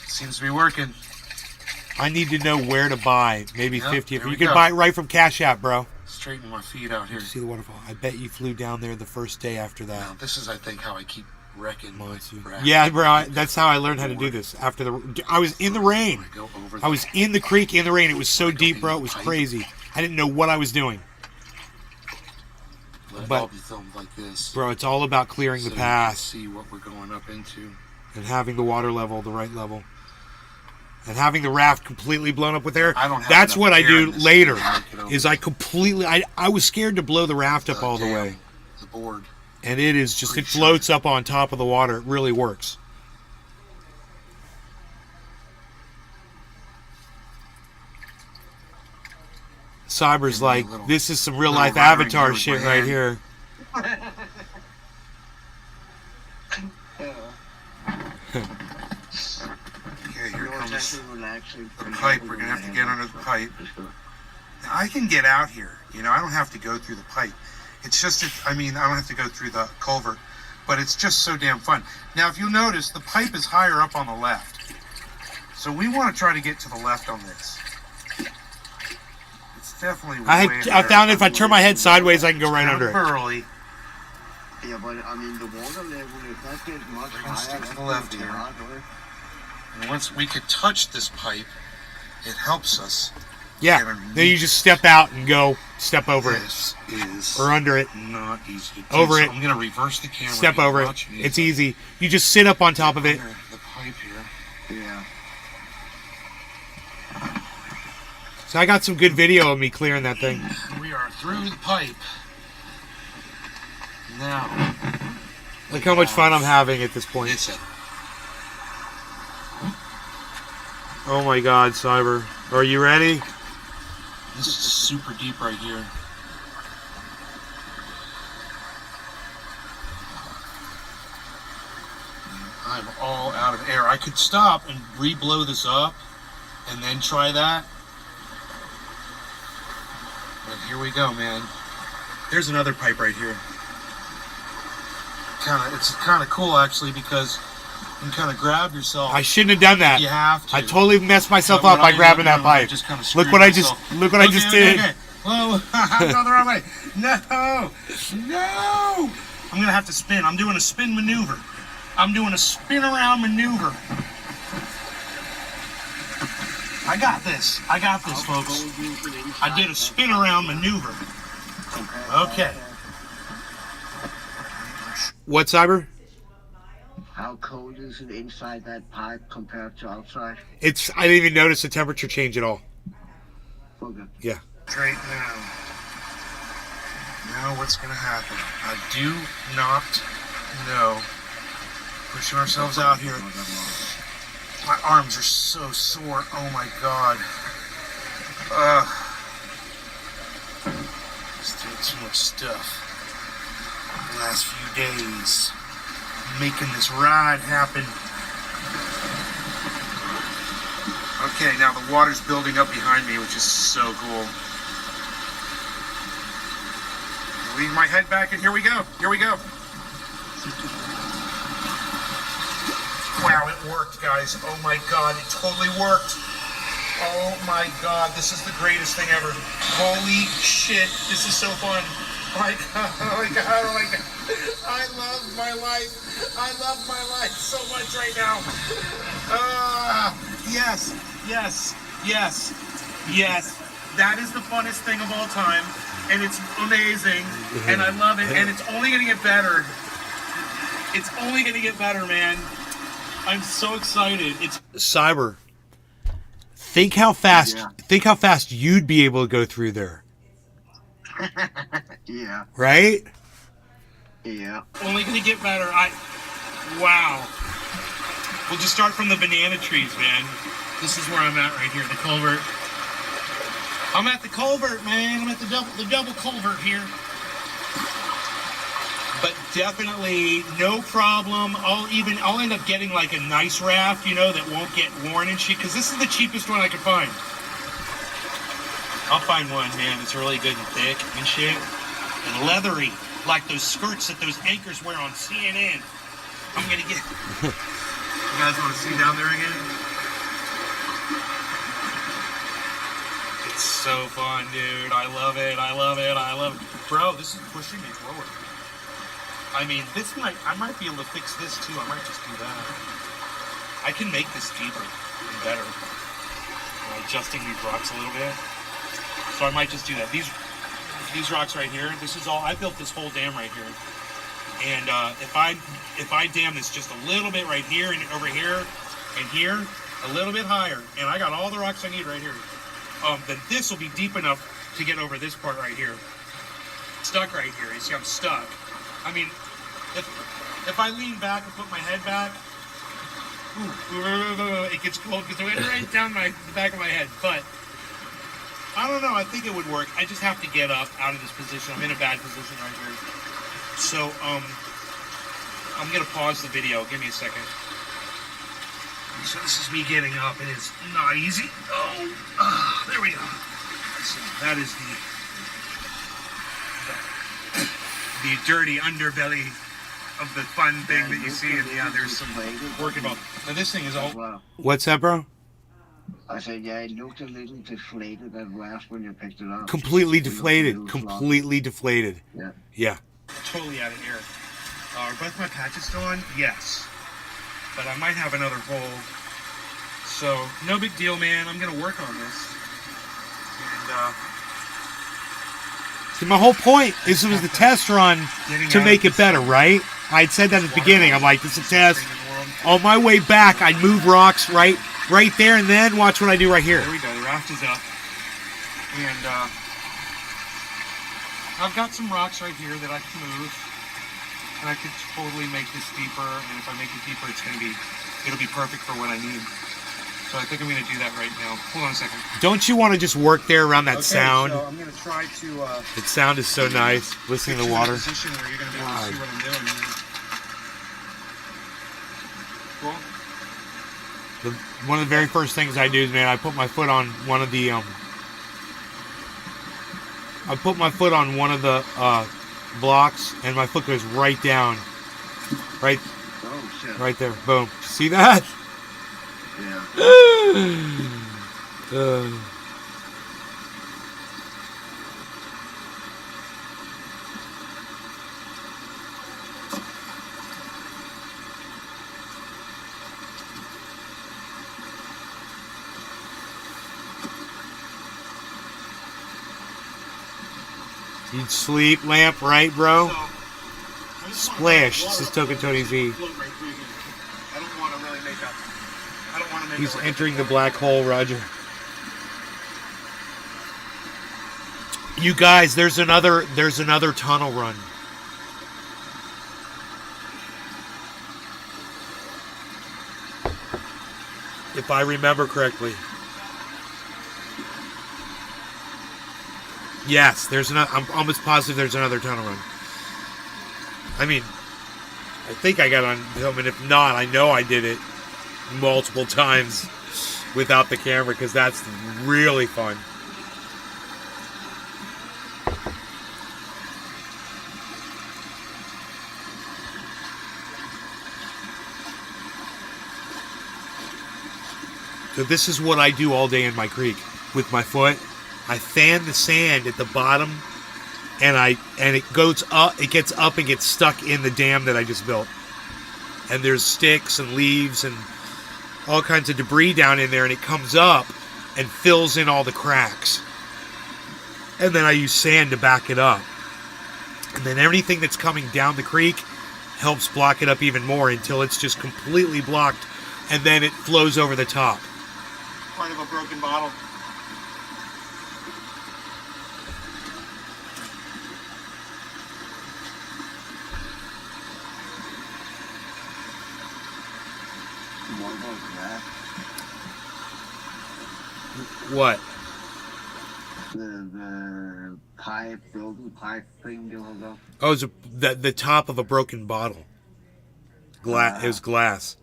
Seems to be working. I need to know where to buy. Maybe 50. If you can buy it right from Cash App, bro. Straighten my feet out here. See the waterfall. I bet you flew down there the first day after that. Now, this is, I think, how I keep wrecking my breath. Yeah, bro. That's how I learned how to do this. After I was in the rain. I was in the creek in the rain. It was so deep, bro. It was crazy. I didn't know what I was doing. Let it all be filmed like this, bro. It's all about clearing the path. See what we're going up into, and having the water level the right level, and having the raft completely blown up with air. That's what I do later. Is I completely I was scared to blow the raft up all the way. The board, and it is just it floats up on top of the water. It really works. Cyber's like, this is some real life Avatar shit right here. Okay, here comes the pipe. We're going to have to get under the pipe. Now, I can get out here. You know, I don't have to go through the pipe. It's just, I don't have to go through the culvert. But it's just so damn fun. Now, if you'll notice, the pipe is higher up on the left. So we want to try to get to the left on this. Definitely. I found if I turn my head sideways, I can go right under it. Early. Yeah, but the water level, if that gets much higher, stick to the left here. And once we could touch this pipe, it helps us. Yeah. Then you just step out and go step over it. Or under it. Not easy. Over it. I'm gonna reverse the camera. Step over it. It's easy. You just sit up on top of it. The pipe here. Yeah. So I got some good video of me clearing that thing. We are through the pipe. Now, look how much fun I'm having at this point. Oh my God, Cyber. Are you ready? This is super deep right here. I'm all out of air. I could stop and re-blow this up and then try that. But here we go, man. There's another pipe right here. It's kind of cool actually because you can kind of grab yourself. I shouldn't have done that. You have to. I totally messed myself up by grabbing that pipe. Look what I just did. Okay. Whoa! I'm going the wrong way. No! I'm gonna have to spin. I'm doing a spin maneuver. I'm doing a spin around maneuver. I got this, folks. I did a spin around maneuver. Okay. What, Cyber? How cold is it inside that pipe compared to outside? I didn't even notice the temperature change at all. Okay. Yeah. Right now what's going to happen? I do not know. Pushing ourselves out here. My arms are so sore. Oh my god. Just doing too much stuff the last few days. Making this ride happen. Okay, now the water's building up behind me, which is so cool. Lean my head back and here we go. Here we go. Wow, it worked, guys. Oh my god, it totally worked. Oh my god, this is the greatest thing ever. Holy shit, this is so fun. Oh my god, oh my god, oh my god. I love my life. I love my life so much right now. Yes, yes, yes, yes. That is the funnest thing of all time. And it's amazing. And I love it. And it's only going to get better. It's only going to get better, man. I'm so excited. It's Cyber. Think how fast. Yeah. Think how fast you'd be able to go through there. Yeah. Right? Yeah. Only gonna get better. Wow. We'll just start from the banana trees, man. This is where I'm at right here, the culvert. I'm at the culvert, man. I'm at the double culvert here. But definitely no problem. I'll end up getting like a nice raft, you know, that won't get worn and shit, because this is the cheapest one I could find. I'll find one, man, that's really good and thick and shit. And leathery, like those skirts that those anchors wear on CNN. I'm gonna get... You guys want to see down there again? It's so fun, dude. I love it. I love it. I love it. Bro, this is pushing me forward. I mean, I might be able to fix this too. I might just do that. I can make this deeper and better. Adjusting these rocks a little bit. So I might just do that. These rocks right here, this is all, I built this whole dam right here. And if I dam this just a little bit right here and over here and here, a little bit higher, and I got all the rocks I need right here, then this will be deep enough to get over this part right here. Stuck right here. You see, I'm stuck. I mean, if I lean back and put my head back, it gets cold because it went right down the back of my head. But I don't know. I think it would work. I just have to get up out of this position. I'm in a bad position right here. So I'm gonna pause the video. Give me a second. So this is me getting up. It is not easy. Oh, there we go. So that is the dirty underbelly of the fun thing that you see. And yeah, there's some work involved. Now this thing is all. Wow. What's that, bro? I said, yeah, it looked a little deflated at last when you picked it up. Completely It looked a deflated. little Completely deflated. Yeah. Yeah. Totally out of air. Are both my patches still on? Yes. But I might have another hole. So, no big deal, man. I'm going to work on this. And, See, my whole point is it was the test run to make it better, right? I'd said that at the beginning. I'm like, this is a test. On my way back, I'd move rocks right there, and then watch what I do right here. There we go. The raft is up. And, I've got some rocks right here that I can move. And I could totally make this deeper. And if I make it deeper, it'll be perfect for what I need. So I think I'm going to do that right now. Hold on a second. Don't you want to just work there around that sound? So I'm going to try to... The sound is so nice. Listening to the water. Position where you're going to be able to see what I'm doing. Cool. One of the very first things I do is, man, I put my foot on one of the blocks, and my foot goes right down, right there. Boom. See that? Yeah. You'd sleep lamp, right, bro? So, I just wanna Splash. let This is water Token Tony Z. float right through here. I don't want to really make up. I don't want to make He's it like entering a- the black hole, Roger. You guys, there's another tunnel run. if I remember correctly. Yes, there's another. I'm almost positive there's another tunnel run. I mean, I think I got on film, and if not, I know I did it multiple times without the camera because that's really fun. So this is what I do all day in my creek with my foot. I fan the sand at the bottom, and it goes up. It gets up and gets stuck in the dam that I just built. And there's sticks and leaves and all kinds of debris down in there, and it comes up and fills in all the cracks. And then I use sand to back it up. And then everything that's coming down the creek helps block it up even more until it's just completely blocked, and then it flows over the top. Part of a broken bottle. What about that? What? The pipe, broken pipe thing you hold up. Oh, it was the top of a broken bottle. It was glass.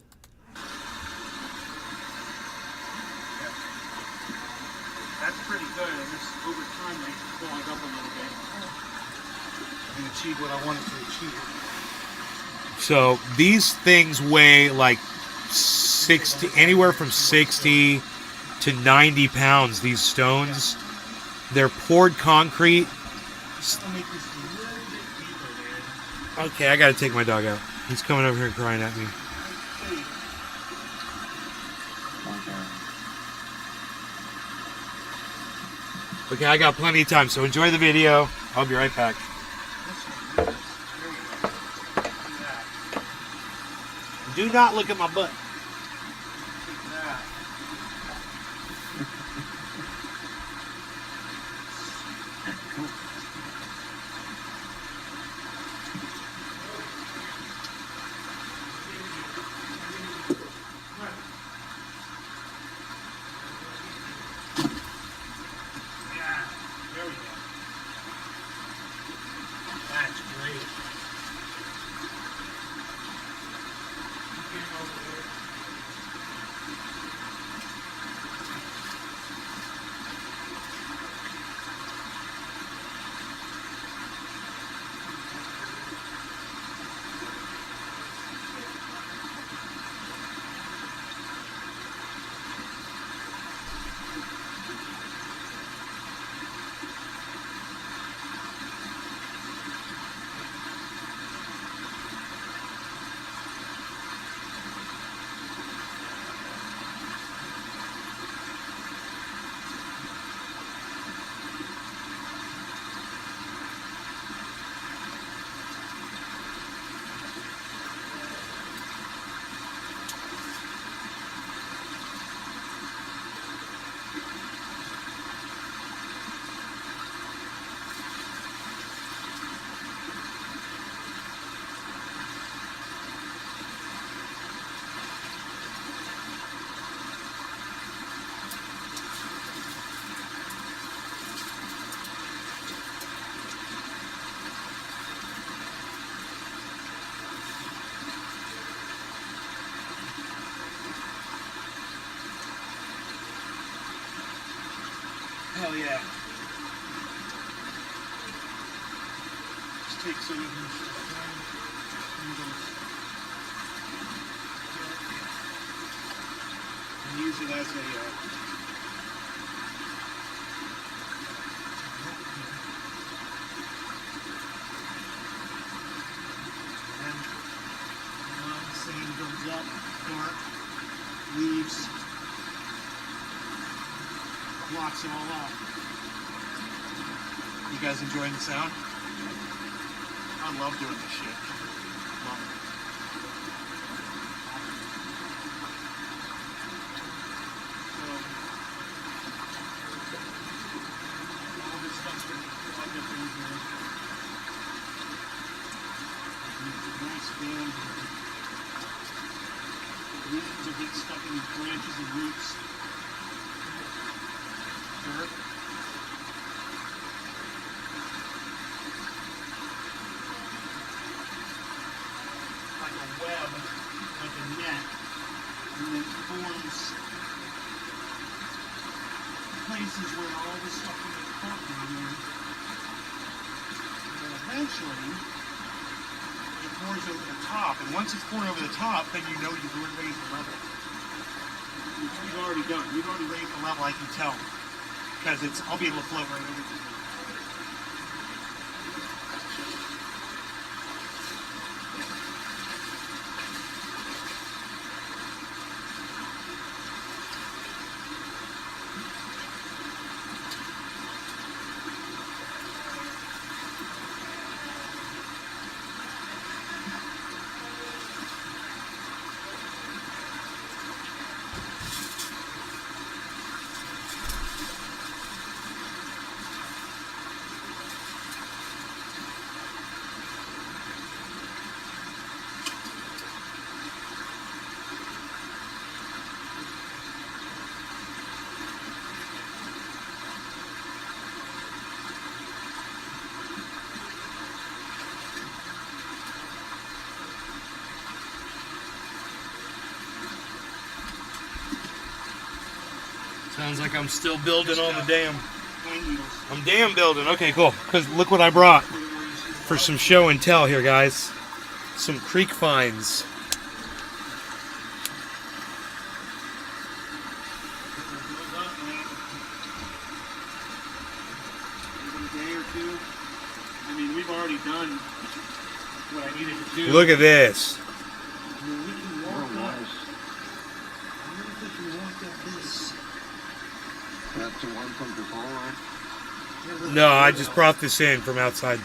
That's pretty good. And this over time they clog up a little bit and achieve what I wanted to achieve. So these things weigh like 60, anywhere from 60 to 90 pounds. These stones, they're poured concrete. I'll make this a little bit deeper, man. Okay, I gotta take my dog out. He's coming over here and crying at me. Okay, I got plenty of time, so enjoy the video. I'll be right back. Do not look at my butt. There we go. That's great. Hell yeah. Just take some of these and use it as a sand builds up, dark, leaves, blocks it all out. You guys enjoying the sound? I love doing this shit. Love it. So, all this stuff's been plugged up in here. Nice band. Leaves are get stuck in branches and roots. Dirt. Like a web, like a net, and then forms places where all this stuff can get caught down there. And then eventually, it pours over the top. And once it's poured over the top, then you know you've raised the level. Which we've already done. We've already raised the level, I can tell. Because I'll be able to float right over to it. Sounds like I'm still building on the dam. Pine needles. I'm dam building. Okay, cool. Because look what I brought for some show and tell here, guys. Some creek finds. A day or two. I mean, we've already done what I needed to do. Look at this. I mean, we can walk Oh, up. nice. I wonder if we can walk up this. That's the one from before, right? No, I just brought this in from outside.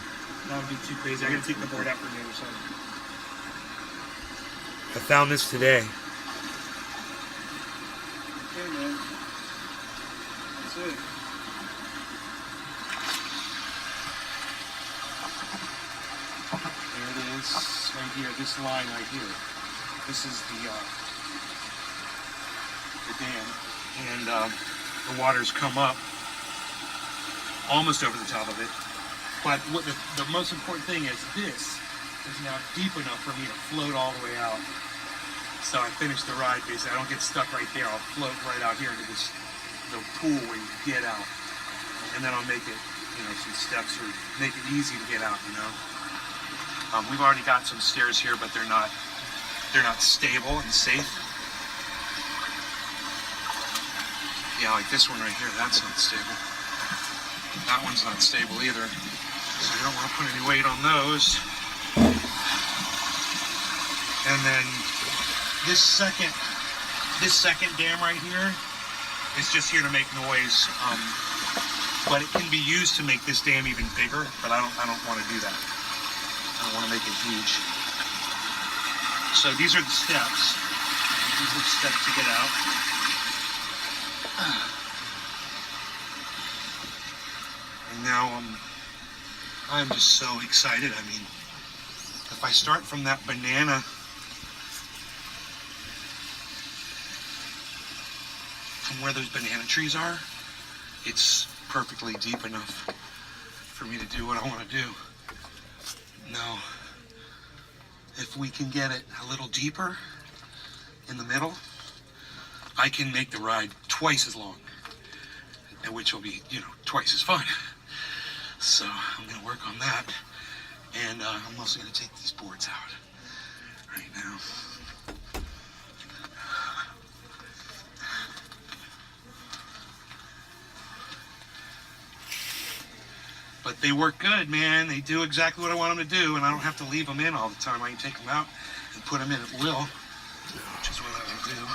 That would be too crazy. I gotta take the board out from the other side. I found this today. Okay, man. That's it. There it is, right here. This line right here. This is the dam, and the water's come up almost over the top of it. But what the most important thing is, this is now deep enough for me to float all the way out. So I finished the ride basically. I don't get stuck right there. I'll float right out here into this the pool where you get out, and then I'll make it, some steps or make it easy to get out. We've already got some stairs here, but they're not stable and safe. Yeah, like this one right here, that's not stable. That one's not stable either. So you don't want to put any weight on those. And then this second dam right here is just here to make noise. But it can be used to make this dam even bigger, but I don't want to do that. I don't want to make it huge. So these are the steps. These are the steps to get out. And now I'm just so excited. I mean, if I start from that banana from where those banana trees are, it's perfectly deep enough for me to do what I want to do. Now, if we can get it a little deeper in the middle, I can make the ride twice as long, which will be, twice as fun. So I'm going to work on that, and I'm also going to take these boards out right now. But they work good, man. They do exactly what I want them to do, and I don't have to leave them in all the time. I can take them out and put them in at will, which is what I will do.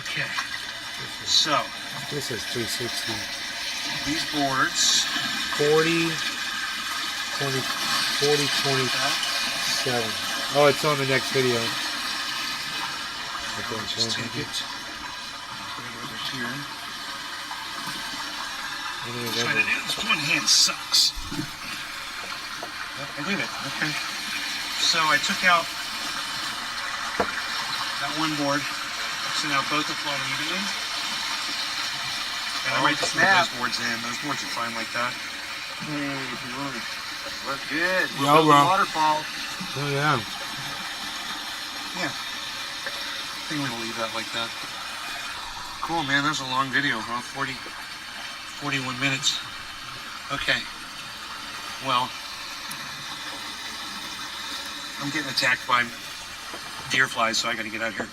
Okay, so This is 360. these boards, 40, 20, 40, 27. Oh, it's on the next video. Okay, just take it, put it over here. Try to do this. One hand sucks. Yep, I did it. Okay. So I took out that one board, so now both are flowing evenly. And I might just move those boards in. Those boards are fine like that. Looks good. Yeah, bro. Waterfall. Oh, yeah. Yeah. I think we're gonna leave that like that. Cool, man. That was a long video, huh? 41 minutes. Okay. Well, I'm getting attacked by deer flies, so I gotta get out of here.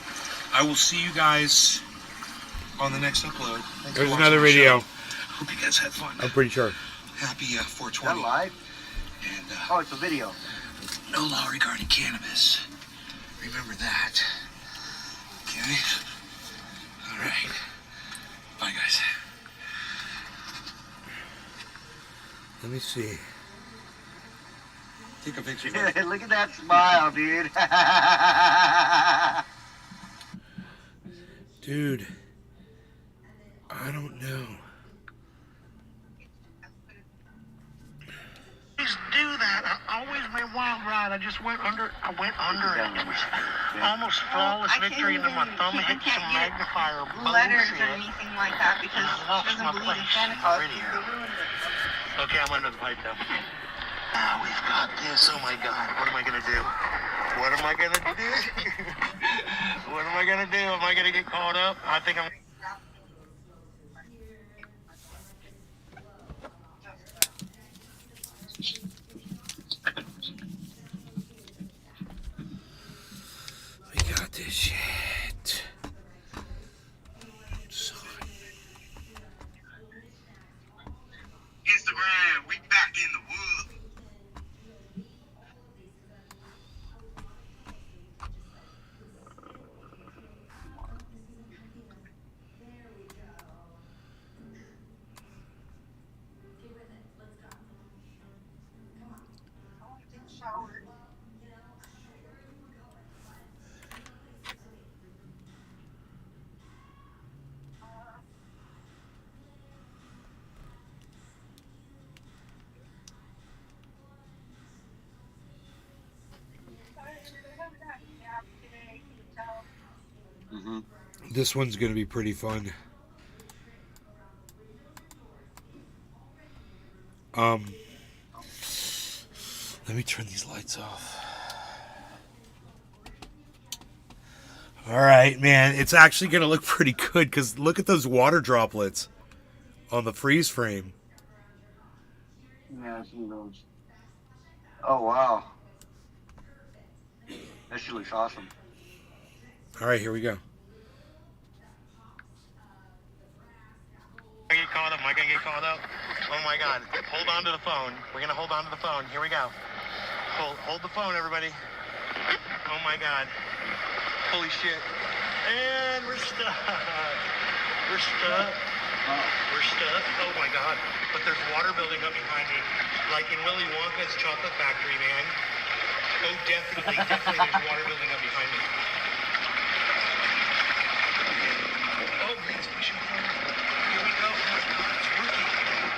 I will see you guys on the next upload. Thanks for There's watching another the show. video. Hope you guys had fun. I'm pretty sure. Happy Is that 420. live? And Oh, it's a video. no law regarding cannabis. Remember that. Okay? All right. Bye, guys. Let me see. Take a picture. Look at that smile, dude. Dude, I don't know. Always do that. I always my wild ride. I just went under. I went under it. It was almost flawless victory, and then my thumb hit some magnifier letters or bullshit. anything like that because I she lost doesn't my believe in place Santa Claus. already. They ruined it. Okay, I'm under the pipe now. Ah, we've got this. Oh my God. What am I gonna do? What am I gonna do? What am I gonna do? Am I gonna get caught up? I think I'm. We got this shit. Son. Instagram, we back in the wood. This one's gonna be pretty fun. Let me turn these lights off. All right, man. It's actually gonna look pretty good because look at those water droplets on the freeze frame. Yeah, I've seen those. Oh, wow. That shit looks awesome. All right, here we go. I get caught up. Am I gonna get caught up? Oh my God. Hold on to the phone. We're gonna hold on to the phone. Here we go. Hold the phone, everybody. Oh my God. Holy shit. And we're stuck. We're stuck. We're stuck. Oh my God. But there's water building up behind me. Like in Willy Wonka's chocolate factory, man. Oh, definitely there's water building up behind me. Oh, man, it's pushing forward. Here we go. Oh my God, it's working.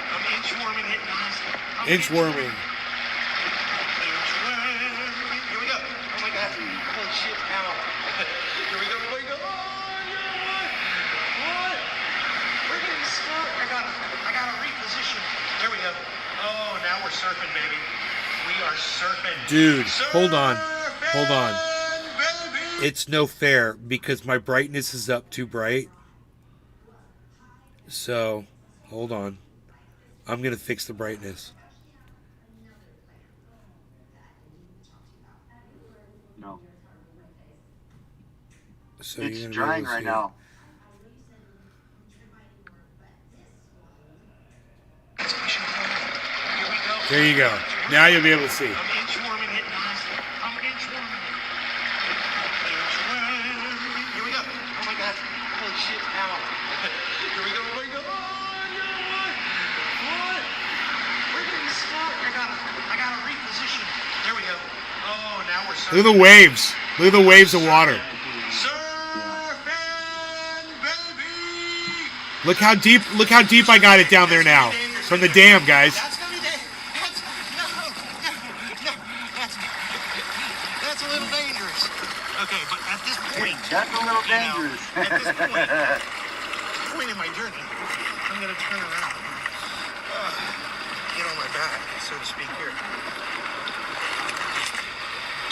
I'm inchworming it, guys. Inchworming. Inchworming. Here we go. Oh my God. Holy shit. Ow. Here we go. Oh my God. What? We're getting stuck. I gotta reposition. There we go. Oh, now we're surfing, baby. We are surfing. Dude, hold on. Hold on. Baby. It's no fair because my brightness is up too bright. So, hold on. I'm going to fix the brightness. No. So It's you're gonna be drying able to right see now. It's pushing forward. Here we go. it. There you go. Now you'll be able to see. I'm inchworming it, guys. I'm inchworming it. Inchworming. Here we go. Oh my God. Holy shit. Ow. Here we go. Oh my God. What? We're getting stuck. I gotta reposition. There we go. Oh, now we're surfing. Look at the waves. Look at the waves of water. Surfing, baby. Look how deep I got it down there now. From the dam, guys. That's gonna be that's At this point in my journey, I'm going to turn around. Get on my back, so to speak, here.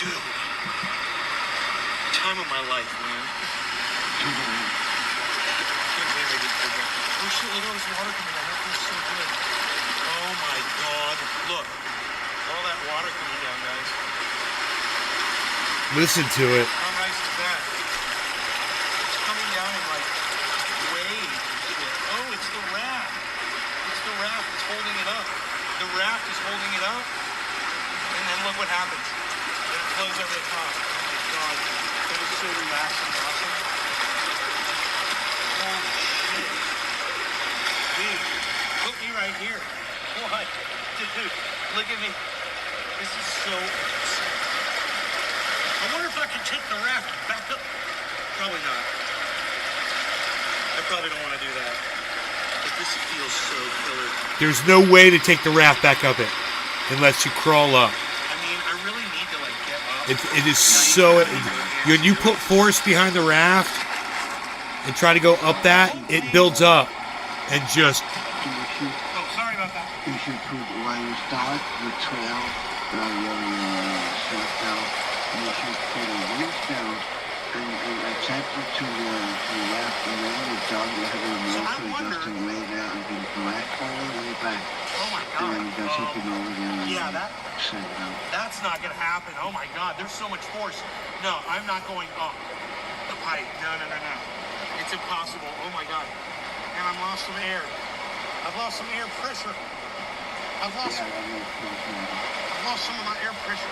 Dude. Time of my life, man. Can't believe I did that. Oh shit, look at all this water coming down. That feels so good. Oh my god. Look. All that water coming down, guys. Listen to it. How nice is that? It's coming down in like waves and shit. Oh, it's the raft. It's the raft. It's holding it up. The raft is holding it up. And then look what happens. Then it flows over the top. Oh my god. That is so relaxing and awesome. Holy shit. Dude, put me right here. What? Dude, look at me. This is so awesome. I wonder if I can take the raft back up. Probably not. I probably don't want to do that. But this feels so killer. There's no way to take the raft back up it unless you crawl up. I mean, I really need to like get up. It is so. When you put force behind the raft and try to go up that, it builds up and just. Oh, sorry about that. You should put, when you start the trail, your surf down, you should put a wings down and attach it to the raft, and then when you're done, you have a motor just to lay there and then drag all the way back. Oh my And god. then you just hit it over there and Yeah, set it out. that's not gonna happen. Oh my god, there's so much force. No, I'm not going up the pipe. No. It's impossible. Oh my god. And I've lost some air. I've lost some air pressure. I've lost some of my air pressure.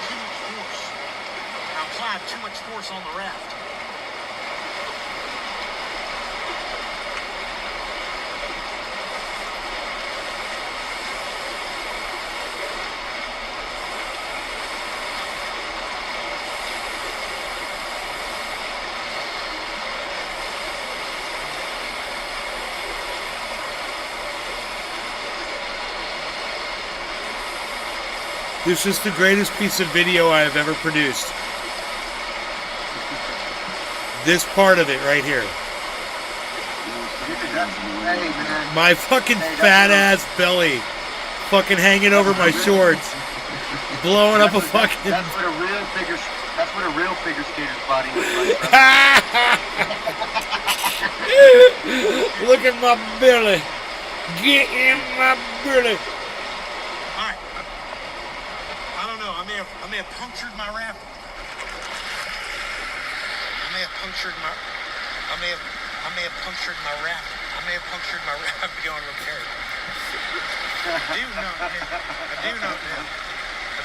Too much force. I'm applying too much force on the raft. This is the greatest piece of video I have ever produced. This part of it right here. Hey, man. My fucking fat ass belly fucking hanging over my shorts. Blowing up a fucking. That's what a real figure skater's body looks like. Look at my belly. Get in my belly. Alright. I don't know. I may have punctured my raft. I may have punctured my raft beyond repair. I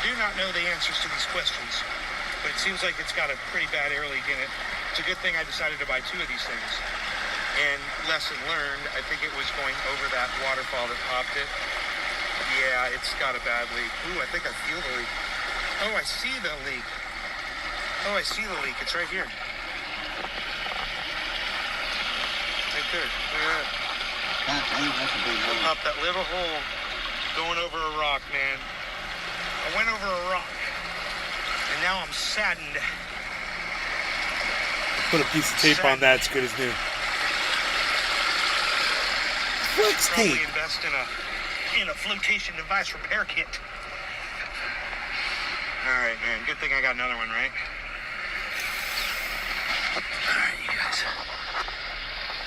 do not know the answers to these questions, but it seems like it's got a pretty bad air leak in it. It's a good thing I decided to buy 2 of these things. And lesson learned, I think it was going over that waterfall that popped it. Yeah, it's got a bad leak. Ooh, I think I feel the leak. Oh, I see the leak. It's right here. Right there. Look at that. That's a big hole. Pop that little hole going over a rock, man. I went over a rock, and now I'm saddened. Put a piece of tape on that, it's good as new. Flex Probably tape. invest in a flotation device repair kit. All right, man. Good thing I got another one, right? All right, you guys.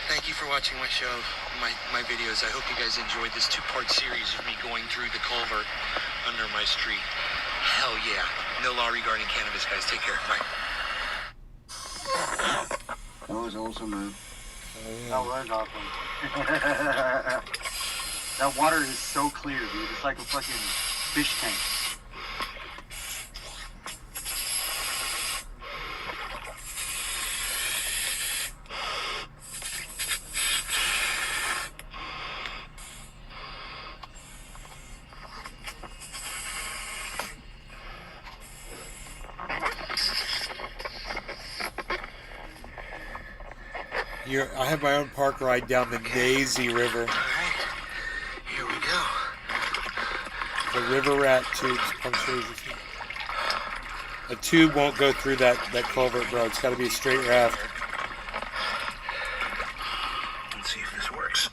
Thank you for watching my show, my videos. I hope you guys enjoyed this 2-part series of me going through the culvert under my street. Hell yeah. No law regarding cannabis, guys. Take care. Bye. That was awesome, man. That was awesome. That water is so clear, dude. It's like a fucking fish tank. I have my own park ride down the Nazy River. All right. Here we go. The river rat tubes punctures. A tube won't go through that culvert, bro. It's got to be a straight raft. Let's see if this works.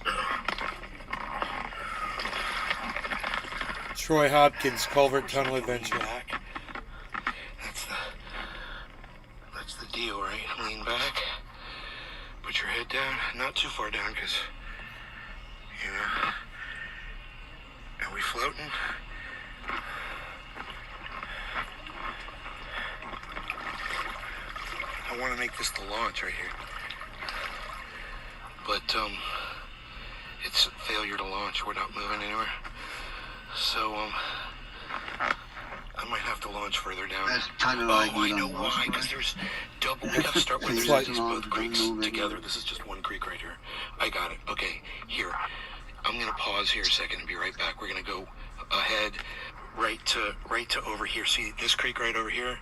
Troy Hopkins Culvert Tunnel Adventure. Back. That's the deal, right? Lean back. Put your head down. Not too far down, because, you know. Are we floating? I want to make this the launch right here. But, it's a failure to launch. We're not moving anywhere. So, I might have to launch further down. That's kind of like I know why, because there's double. We gotta start with like- both creeks together. This is just one creek right here. I got it. Okay, here. I'm gonna pause here a second and be right back. We're gonna go ahead, right to over here. See this creek right over here?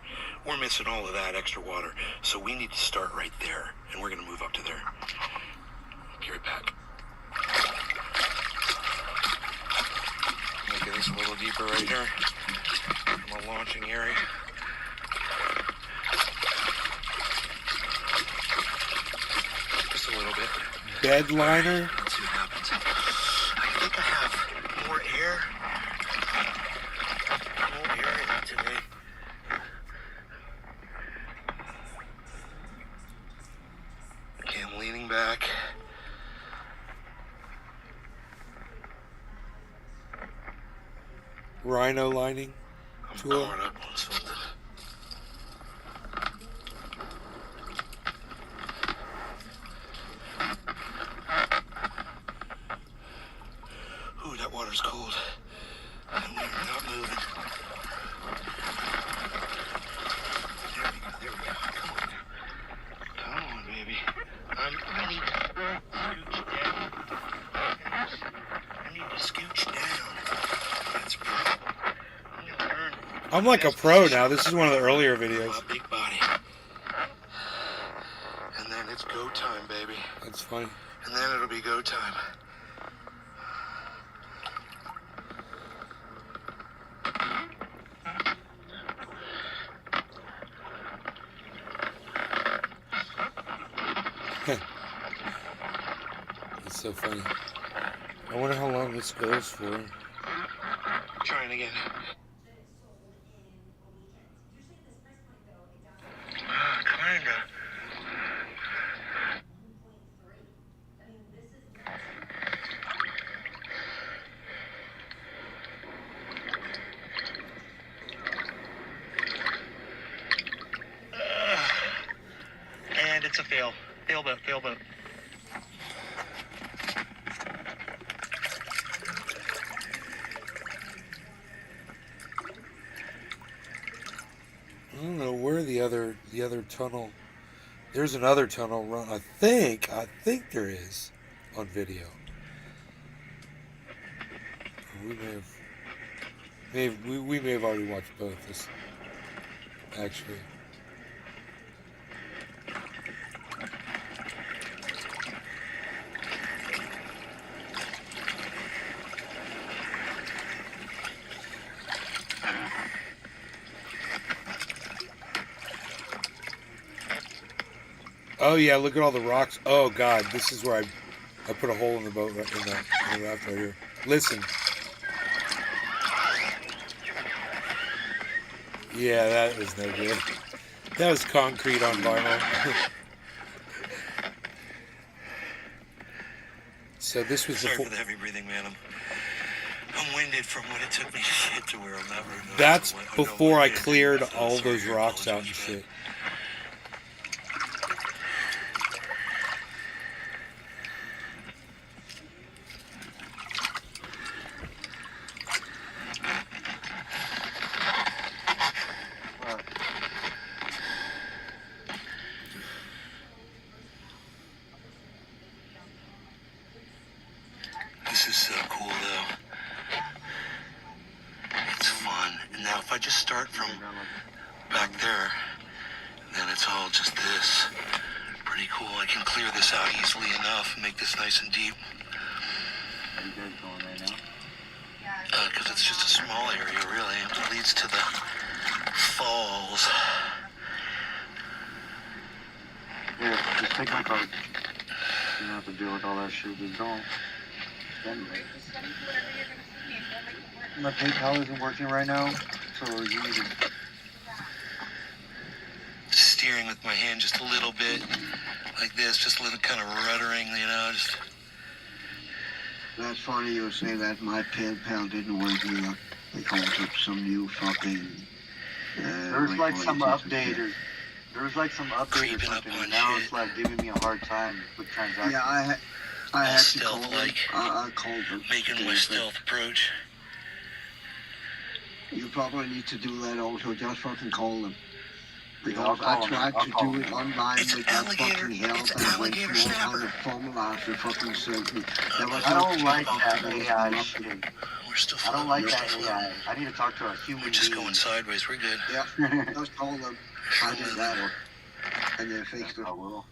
We're missing all of that extra water, so we need to start right there, and we're gonna move up to there. Be right back. Make this a little deeper right here. My launching area. Just a little bit. Bed liner. Let's see what happens. I think I have more air. More air today. Okay, I'm leaning back. Rhino lining. I'm Tool. caught up on something. Ooh, that water's cold. And we're not moving. There we go. Come on now. Come on, baby. I need to scooch down. I need to scooch down. That's right. I'm gonna learn. I'm like a pro now. This is one of the earlier videos. My big body. And then it's go time, baby. That's funny. And then it'll be go time. It's so funny. I wonder how long this goes for. Trying again. Kinda. And it's a fail. Fail boat, fail boat. I don't know where the other tunnel. There's another tunnel run. I think there is on video. We may have already watched both. This actually. Oh yeah, look at all the rocks. Oh god, this is where I put a hole in the boat right in the raft right here. Listen. Yeah, that was no good. That was concrete on vinyl. So this was Sorry before. for the heavy breathing, man. I'm winded from when it took me to get to where I'm at right now. That's I know before what I it is. cleared So all sorry, those I rocks out and apologize, man. shit. This is so cool, though. It's fun. And now if I just start from back there, then it's all just this. Pretty cool. I can clear this out easily enough and make this nice and deep. Are you guys going right now? Because it's just a small area, really. It leads to the Falls. Yeah, just take my card. You don't have to deal with all that shit. Just don't. Spend it. My PayPal isn't working right now, so you need to. Steering with my hand just a little bit, like this, just a little kind of ruddering, you know, just. That's funny you say that. My PayPal didn't work either. They called up some new fucking. There's like some update or. There was like some update or Creeping up something, on and now shit. it's like giving me a hard time with transactions. Yeah, I had to call them. Stealth-like. I called them. Making my They said, stealth approach. You probably need to do that also. Just fucking call them. Yeah, I'll Because call I tried them. to I'll do it call them. online It's with an that alligator- fucking help it's an and went alligator through all snapper. kind of formulas to fucking save me. There was I no don't like check that out AI there. shit. We're still I don't floating. like We're that still AI. floating. I need to talk to a human We're just being. going sideways. We're good. Yeah, just call them. I did that. And they fixed it. I will.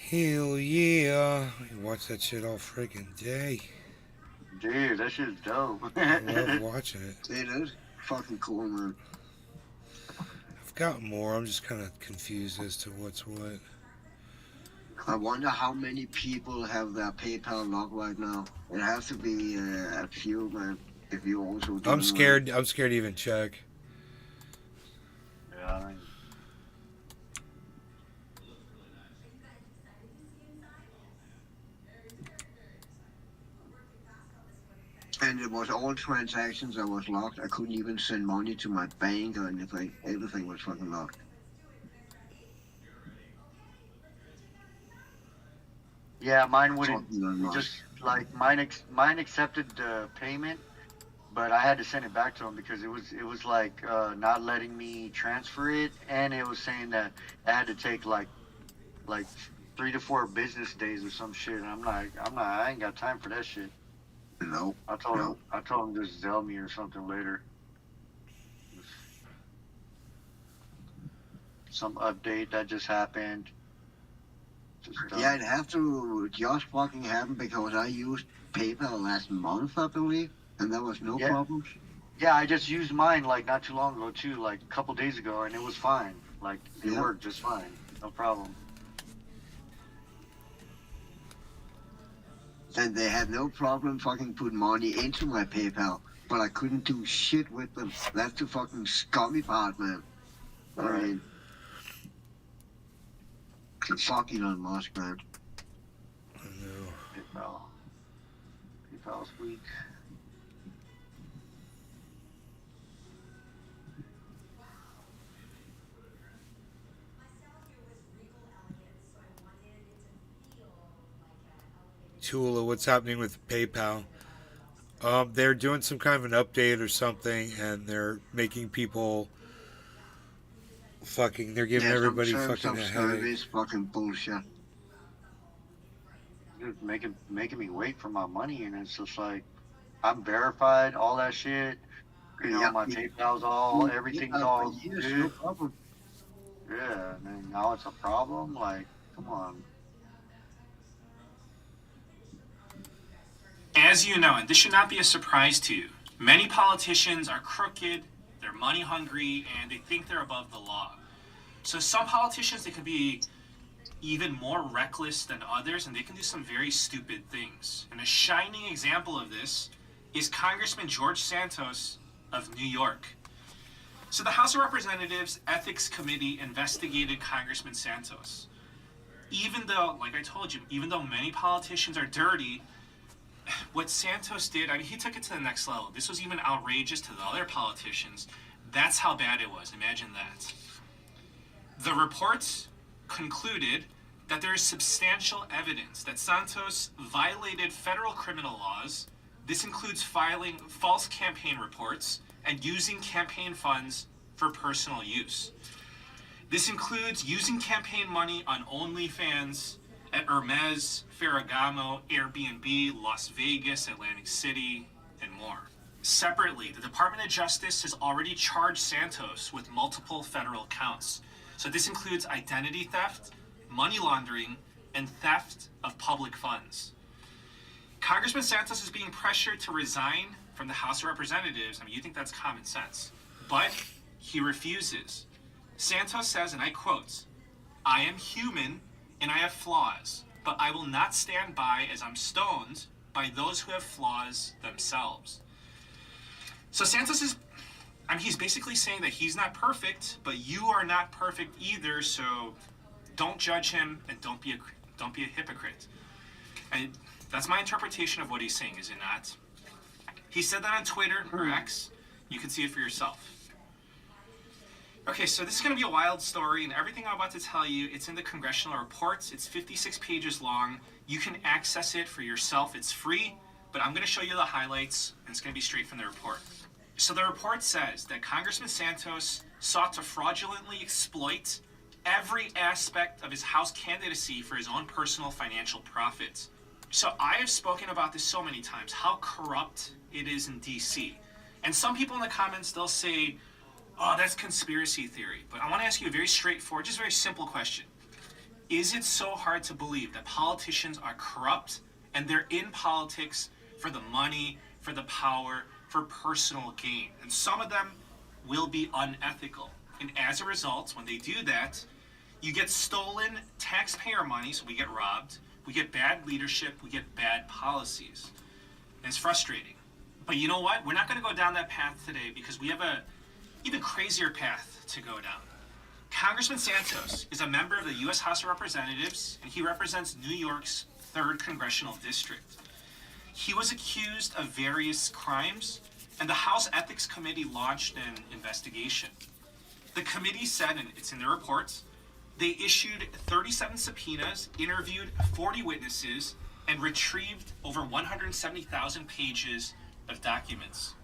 Hell yeah. I watch that shit all freaking day. Dude, that shit's dope. I love watching it. It is fucking cool, man. I've got more. I'm just kind of confused as to what's what. I wonder how many people have their PayPal locked right now. It has to be a few, man. If you also do I'm scared. I'm scared to even check. Yeah, I mean, And it was all transactions that was locked. I couldn't even send money to my bank or anything. Everything was fucking locked. yeah, mine wouldn't. Fucking unlocked. Just like mine accepted the payment, but I had to send it back to him because it was like not letting me transfer it, and it was saying that I had to take like 3 to 4 business days or some shit. And I ain't got time for that shit. Nope. I told him just Zelle me or something later. Some update that just happened. Just, Yeah, it have to just fucking happen because I used PayPal last month, I believe, and there was no Yeah. problems. Yeah, I just used mine like not too long ago too, like a couple days ago, and it was fine. Like it Yeah. worked just fine, no problem. And they had no problem fucking putting money into my PayPal, but I couldn't do shit with them. That's the fucking scummy part, man. I Right. mean, fucking Elon Musk, man. I know. PayPal's weak. Tula, what's happening with PayPal? They're doing some kind of an update or something, and they're making people fucking. They're giving everybody some fucking a headache. service fucking bullshit. Dude, making me wait for my money, and it's just like I'm verified, all that shit. You know, Yeah. my PayPal's all, everything's Yeah, all for years, good. no problem. Yeah, and then now it's a problem. Like, come on. As you know, and this should not be a surprise to you, many politicians are crooked, they're money hungry, and they think they're above the law. So some politicians, they could be even more reckless than others, and they can do some very stupid things. And a shining example of this is Congressman George Santos of New York. So the House of Representatives Ethics Committee investigated Congressman Santos. Even though, like I told you, even though many politicians are dirty, what Santos did, I mean, he took it to the next level. This was even outrageous to the other politicians. That's how bad it was. Imagine that. The reports concluded that there is substantial evidence that Santos violated federal criminal laws. This includes filing false campaign reports and using campaign funds for personal use. This includes using campaign money on OnlyFans, at Hermes, Ferragamo, Airbnb, Las Vegas, Atlantic City, and more. Separately, the Department of Justice has already charged Santos with multiple federal counts. So this includes identity theft, money laundering, and theft of public funds. Congressman Santos is being pressured to resign from the House of Representatives. I mean, you think that's common sense. But he refuses. Santos says, and I quote, "I am human and I have flaws, but I will not stand by as I'm stoned by those who have flaws themselves." So Santos is, I mean, he's basically saying that he's not perfect, but you are not perfect either, so don't judge him and don't be a hypocrite. And that's my interpretation of what he's saying, is it not? He said that on Twitter or X. You can see it for yourself. Okay, so this is going to be a wild story, and everything I'm about to tell you, it's in the congressional reports. It's 56 pages long. You can access it for yourself. It's free, but I'm going to show you the highlights, and it's going to be straight from the report. So the report says that Congressman Santos sought to fraudulently exploit every aspect of his House candidacy for his own personal financial profits. So I have spoken about this so many times, how corrupt it is in DC. And some people in the comments, they'll say, "Oh, that's conspiracy theory." But I want to ask you a very straightforward, just very simple question. Is it so hard to believe that politicians are corrupt and they're in politics for the money, for the power, for personal gain? And some of them will be unethical. And as a result, when they do that, you get stolen taxpayer money, so we get robbed, we get bad leadership, we get bad policies. And it's frustrating. But you know what? We're not going to go down that path today because we have a even crazier path to go down. Congressman Santos is a member of the U.S. House of Representatives, and he represents New York's 3rd Congressional District. He was accused of various crimes, and the House Ethics Committee launched an investigation. The committee said, and it's in the reports, they issued 37 subpoenas, interviewed 40 witnesses, and retrieved over 170,000 pages of documents.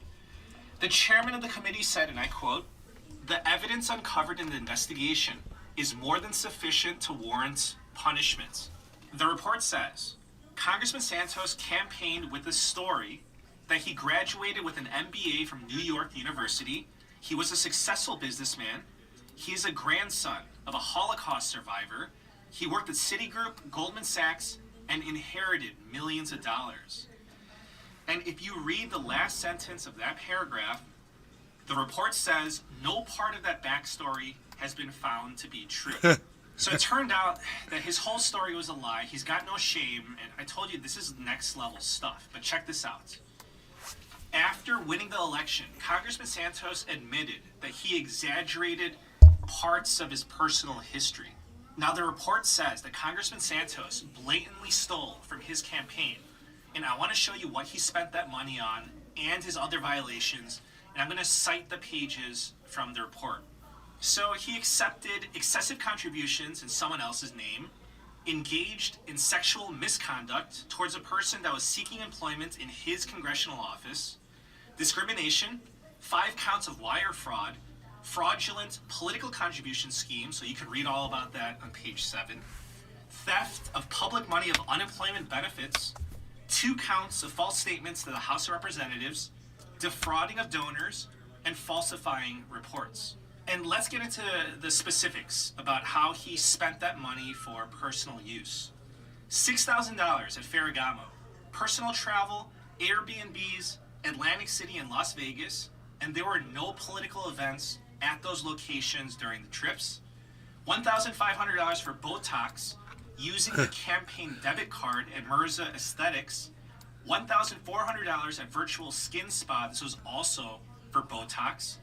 The chairman of the committee said, and I quote, "The evidence uncovered in the investigation is more than sufficient to warrant punishment." The report says, Congressman Santos campaigned with the story that he graduated with an MBA from New York University. He was a successful businessman. He is a grandson of a Holocaust survivor. He worked at Citigroup, Goldman Sachs, and inherited millions of dollars. And if you read the last sentence of that paragraph, the report says no part of that backstory has been found to be true. So it turned out that his whole story was a lie. He's got no shame. And I told you this is next level stuff. But check this out. After winning the election, Congressman Santos admitted that he exaggerated parts of his personal history. Now the report says that Congressman Santos blatantly stole from his campaign. And I want to show you what he spent that money on and his other violations. And I'm going to cite the pages from the report. So he accepted excessive contributions in someone else's name, engaged in sexual misconduct towards a person that was seeking employment in his congressional office, discrimination, 5 counts of wire fraud, fraudulent political contribution scheme, so you can read all about that on page 7, theft of public money of unemployment benefits, 2 counts of false statements to the House of Representatives, defrauding of donors, and falsifying reports. And let's get into the specifics about how he spent that money for personal use. $6,000 at Ferragamo, personal travel, Airbnbs, Atlantic City and Las Vegas, and there were no political events at those locations during the trips. $1,500 for Botox, using the campaign debit card at Mirza Aesthetics. $1,400 at Virtual Skin Spa, this was also for Botox.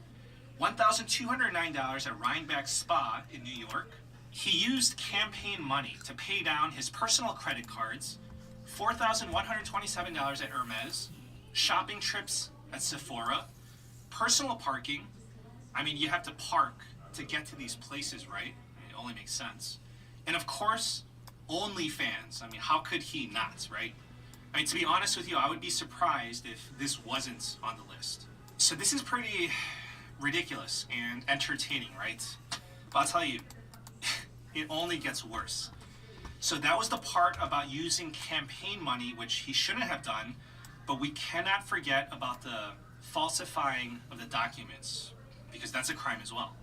$1,209 at Rhinebeck Spa in New York. He used campaign money to pay down his personal credit cards. $4,127 at Hermes. Shopping trips at Sephora. Personal parking. I mean, you have to park to get to these places, right? It only makes sense. And of course, OnlyFans. I mean, how could he not, right? I mean, to be honest with you, I would be surprised if this wasn't on the list. So this is pretty ridiculous and entertaining, right? But I'll tell you, it only gets worse. So that was the part about using campaign money, which he shouldn't have done, but we cannot forget about the falsifying of the documents, because that's a crime as well.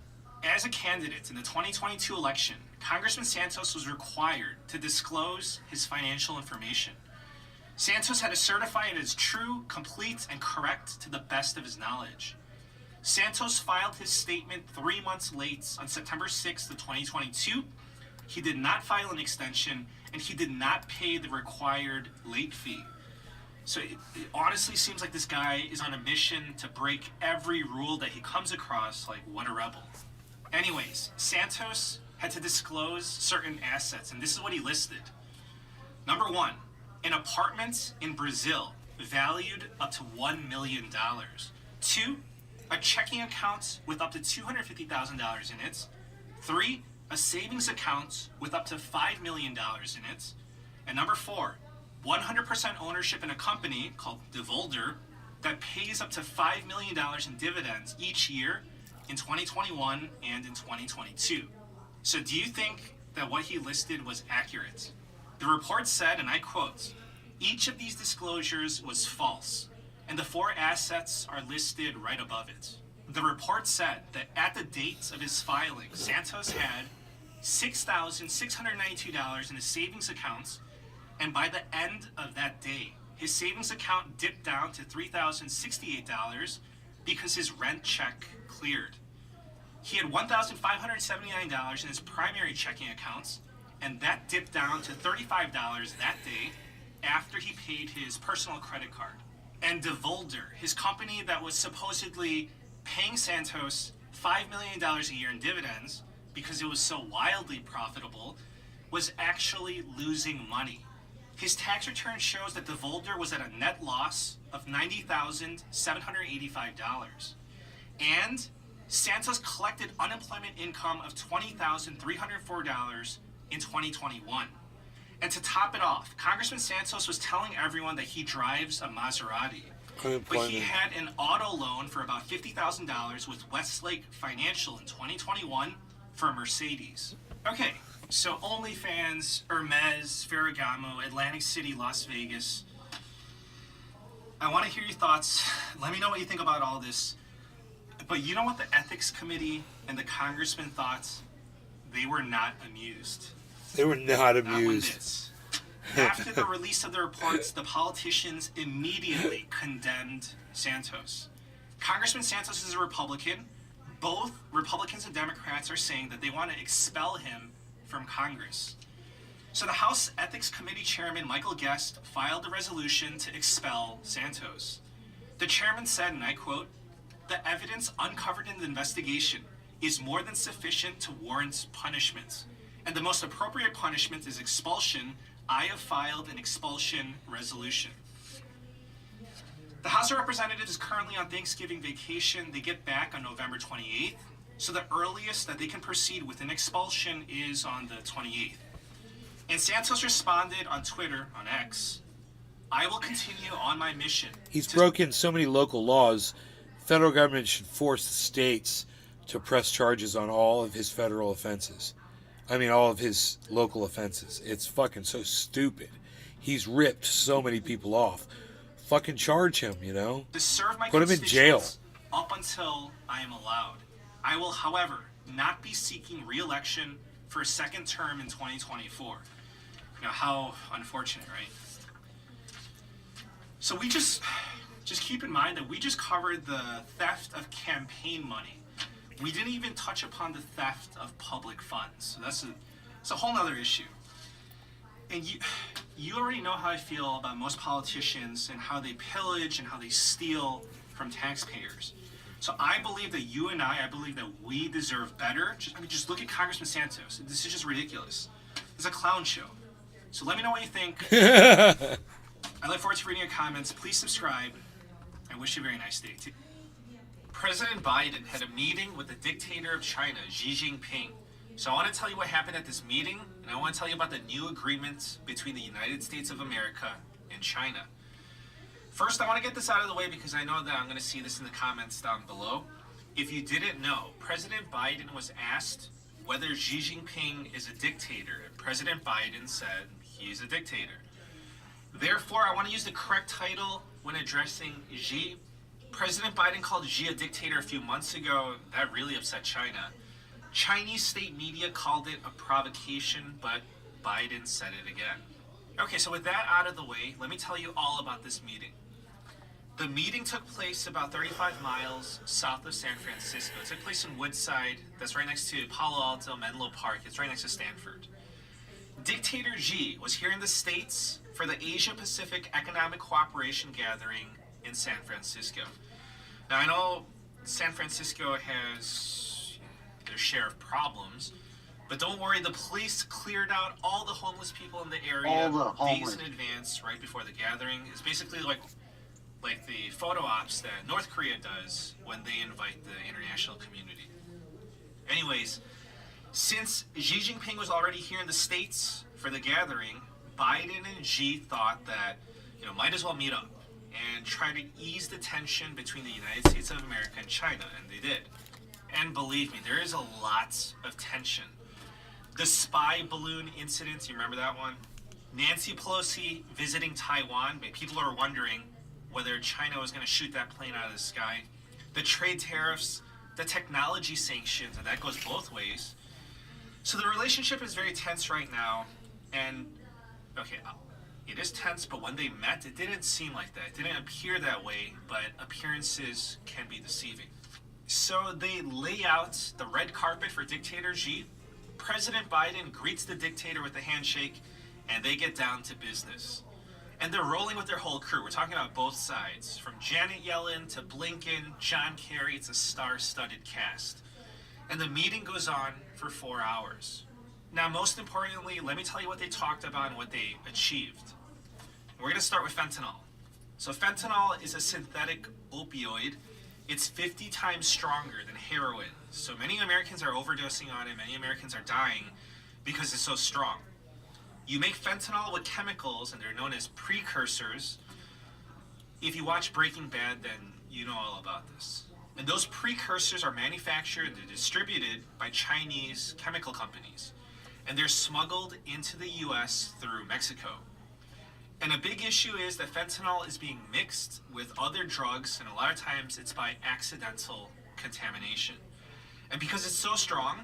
As a candidate in the 2022 election, Congressman Santos was required to disclose his financial information. Santos had to certify it as true, complete, and correct to the best of his knowledge. Santos filed his statement 3 months late on September 6th of 2022. He did not file an extension, and he did not pay the required late fee. So it honestly seems like this guy is on a mission to break every rule that he comes across. Like, what a rebel. Anyways, Santos had to disclose certain assets, and this is what he listed. Number 1, an apartment in Brazil valued up to $1 million. 2, a checking account with up to $250,000 in it. 3, a savings account with up to $5 million in it. And number 4, 100% ownership in a company called Devolder that pays up to $5 million in dividends each year in 2021 and in 2022. So do you think that what he listed was accurate? The report said, and I quote, "Each of these disclosures was false, and the 4 assets are listed right above it." The report said that at the date of his filing, Santos had $6,692 in his savings accounts, and by the end of that day, his savings account dipped down to $3,068 because his rent check cleared. He had $1,579 in his primary checking accounts, and that dipped down to $35 that day after he paid his personal credit card. And Devolder, his company that was supposedly paying Santos $5 million a year in dividends because it was so wildly profitable, was actually losing money. His tax return shows that Devolder was at a net loss of $90,785. And Santos collected unemployment income of $20,304 in 2021. And to top it off, Congressman Santos was telling everyone that he drives a Maserati. But he had an auto loan for about $50,000 with Westlake Financial in 2021 for a Mercedes. Okay, so OnlyFans, Hermes, Ferragamo, Atlantic City, Las Vegas. I want to hear your thoughts. Let me know what you think about all this. But you know what the ethics committee and the congressman thought? They were not amused. They were not Not one amused. bit. After the release of the reports, the politicians immediately condemned Santos. Congressman Santos is a Republican. Both Republicans and Democrats are saying that they want to expel him from Congress. So the House Ethics Committee Chairman Michael Guest filed a resolution to expel Santos. The chairman said, and I quote, "The evidence uncovered in the investigation is more than sufficient to warrant punishment, and the most appropriate punishment is expulsion. I have filed an expulsion resolution." The House of Representatives is currently on Thanksgiving vacation. They get back on November 28th, so the earliest that they can proceed with an expulsion is on the 28th. And Santos responded on Twitter, on X, "I will continue on my mission." He's broken so many local laws. Federal government should force the states to press charges on all of his federal offenses. I mean, all of his local offenses. It's fucking so stupid. He's ripped so many people off. Fucking charge him, you know? To serve my Put him in jail. constituents up until I am allowed. I will, however, not be seeking re-election for a second term in 2024. You know, how unfortunate, right? So we just keep in mind that we just covered the theft of campaign money. We didn't even touch upon the theft of public funds. So it's a whole nother issue. And you already know how I feel about most politicians and how they pillage and how they steal from taxpayers. So I believe that you and I believe that we deserve better. Just look at Congressman Santos. This is just ridiculous. It's a clown show. So let me know what you think. I look forward to reading your comments. Please subscribe. I wish you a very nice day. President Biden had a meeting with the dictator of China, Xi Jinping. So I want to tell you what happened at this meeting, and I want to tell you about the new agreement between the United States of America and China. First, I want to get this out of the way because I know that I'm going to see this in the comments down below. If you didn't know, President Biden was asked whether Xi Jinping is a dictator, and President Biden said he's a dictator. Therefore, I want to use the correct title when addressing Xi. President Biden called Xi a dictator a few months ago. That really upset China. Chinese state media called it a provocation, but Biden said it again. Okay, so with that out of the way, let me tell you all about this meeting. The meeting took place about 35 miles south of San Francisco. It took place in Woodside, that's right next to Palo Alto, Menlo Park. It's right next to Stanford. Dictator Xi was here in the States for the Asia-Pacific Economic Cooperation Gathering in San Francisco. Now, I know San Francisco has their share of problems, but don't worry, the police cleared out all the homeless people in the area All the days homeless. in advance, right before the gathering. It's basically like the photo ops that North Korea does when they invite the international community. Anyways, since Xi Jinping was already here in the States for the gathering, Biden and Xi thought that, might as well meet up and try to ease the tension between the United States of America and China, and they did. And believe me, there is a lot of tension. The spy balloon incident, you remember that one? Nancy Pelosi visiting Taiwan, people are wondering whether China was going to shoot that plane out of the sky. The trade tariffs, the technology sanctions, and that goes both ways. So the relationship is very tense right now, and okay, it is tense, but when they met, it didn't seem like that. It didn't appear that way, but appearances can be deceiving. So they lay out the red carpet for Dictator Xi. President Biden greets the dictator with a handshake, and they get down to business. And they're rolling with their whole crew. We're talking about both sides. From Janet Yellen to Blinken, John Kerry, it's a star-studded cast. And the meeting goes on for 4 hours. Now, most importantly, let me tell you what they talked about and what they achieved. We're going to start with fentanyl. So fentanyl is a synthetic opioid. It's 50 times stronger than heroin. So many Americans are overdosing on it. Many Americans are dying because it's so strong. You make fentanyl with chemicals, and they're known as precursors. If you watch Breaking Bad, then you know all about this. And those precursors are manufactured and distributed by Chinese chemical companies. And they're smuggled into the US through Mexico. And a big issue is that fentanyl is being mixed with other drugs, and a lot of times it's by accidental contamination. And because it's so strong,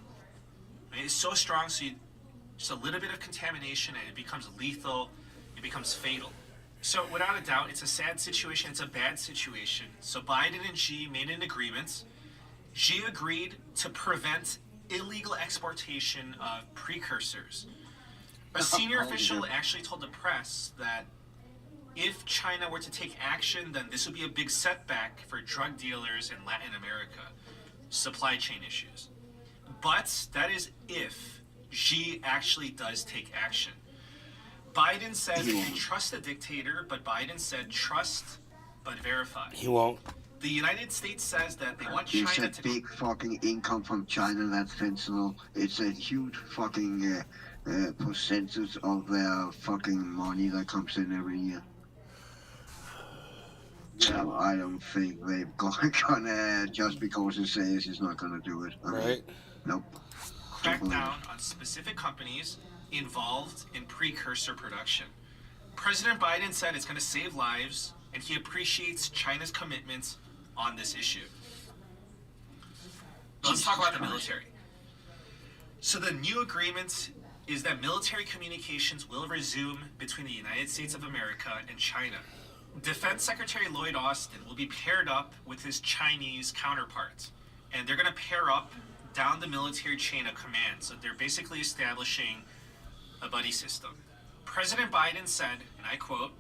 so just a little bit of contamination and it becomes lethal, it becomes fatal. So without a doubt, it's a sad situation, it's a bad situation. So Biden and Xi made an agreement. Xi agreed to prevent illegal exportation of precursors. A senior official actually told the press that if China were to take action, then this would be a big setback for drug dealers in Latin America. Supply chain issues. But that is if Xi actually does take action. Biden said they trust the dictator, but Biden said trust but verify. He won't. The United States says that they want They China said to big fucking income from China, that's fentanyl. It's a huge fucking percentage of their fucking money that comes in every year. So I don't think they're gonna, just because it says it's not gonna do it. I mean, Right. nope. crack down on specific companies involved in precursor production. President Biden said it's going to save lives, and he appreciates China's commitment on this issue. Let's talk about the military. So the new agreement is that military communications will resume between the United States of America and China. Defense Secretary Lloyd Austin will be paired up with his Chinese counterpart, and they're going to pair up down the military chain of command. So they're basically establishing a buddy system. President Biden said, and I quote,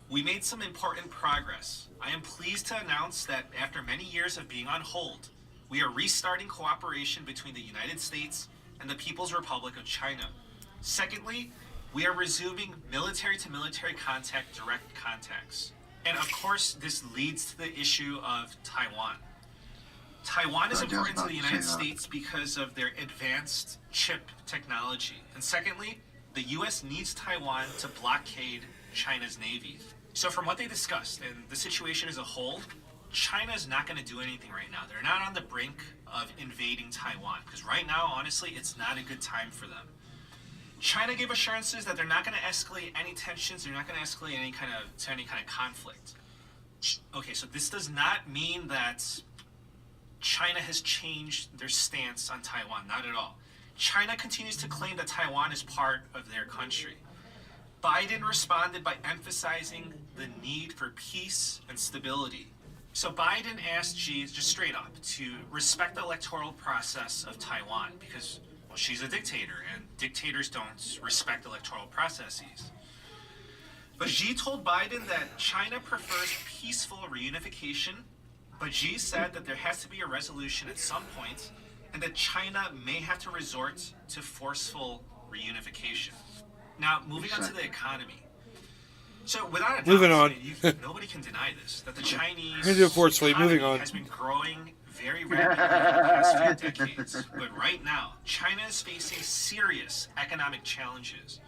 "We made some important progress. I am pleased to announce that after many years of being on hold, we are restarting cooperation between the United States and the People's Republic of China. Secondly, we are resuming military-to-military contact, direct contacts." And of course, this leads to the issue of Taiwan. Taiwan is important to the United States because of their advanced chip technology. And secondly, the U.S. needs Taiwan to blockade China's navy. So from what they discussed and the situation as a whole, China is not going to do anything right now. They're not on the brink of invading Taiwan because right now, honestly, it's not a good time for them. China gave assurances that they're not going to escalate any tensions. They're not going to escalate any kind of conflict. Okay, so this does not mean that China has changed their stance on Taiwan. Not at all. China continues to claim that Taiwan is part of their country. Biden responded by emphasizing the need for peace and stability. So Biden asked Xi, just straight up, to respect the electoral process of Taiwan because, well, she's a dictator and dictators don't respect electoral processes. But Xi told Biden that China prefers peaceful reunification, but Xi said that there has to be a resolution at some point and that China may have to resort to forceful reunification. Now, moving on to the economy. So, without a doubt, Moving on. Nobody can deny this, that the Chinese Unfortunately, moving economy on. has been growing very rapidly in the past few decades. But right now, China is facing serious economic challenges.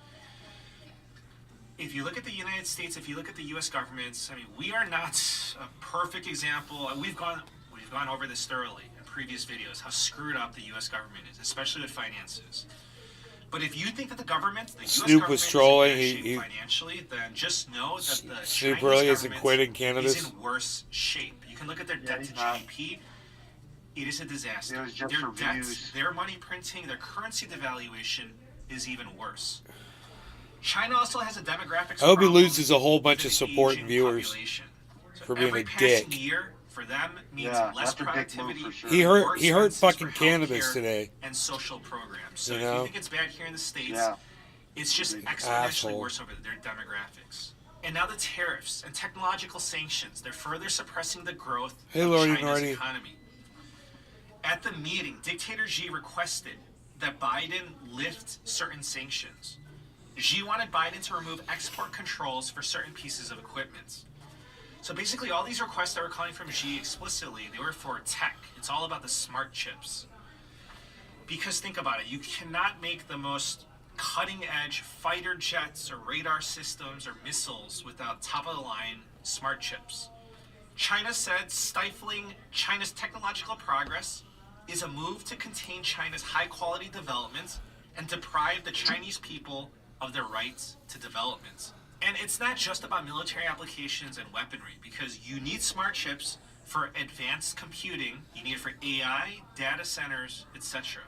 If you look at the United States, if you look at the U.S. governments, I mean, we are not a perfect example. We've gone over this thoroughly in previous videos, how screwed up the U.S. government is, especially with finances. But if you think that the government, the U.S. Snoop government was trolling. is in bad He shape financially, then just know that the Snoop Chinese really isn't government quitting cannabis. is in worse shape. You can look at their debt to GDP. It is a disaster. It was just Their for debts, views. their money printing, their currency devaluation is even worse. China also has a demographics I hope he problem loses a whole bunch with of an support aging and viewers population. So for being every a passing dick. year for them means Yeah, less that's a dick move productivity. for sure. He more hurt expenses fucking for cannabis healthcare today. and social programs. So You if know? you think it's bad here in the States, Yeah. it's just exponentially Asshole. worse over their demographics. And now the tariffs and technological sanctions, they're further suppressing the growth Hey, of Lordy China's Nordy. economy. At the meeting, dictator Xi requested that Biden lift certain sanctions. Xi wanted Biden to remove export controls for certain pieces of equipment. So basically, all these requests that were coming from Xi explicitly, they were for tech. It's all about the smart chips. Because think about it, you cannot make the most cutting-edge fighter jets or radar systems or missiles without top-of-the-line smart chips. China said stifling China's technological progress is a move to contain China's high-quality development and deprive the Chinese people of their rights to development. And it's not just about military applications and weaponry, because you need smart chips for advanced computing, you need it for AI, data centers, etc.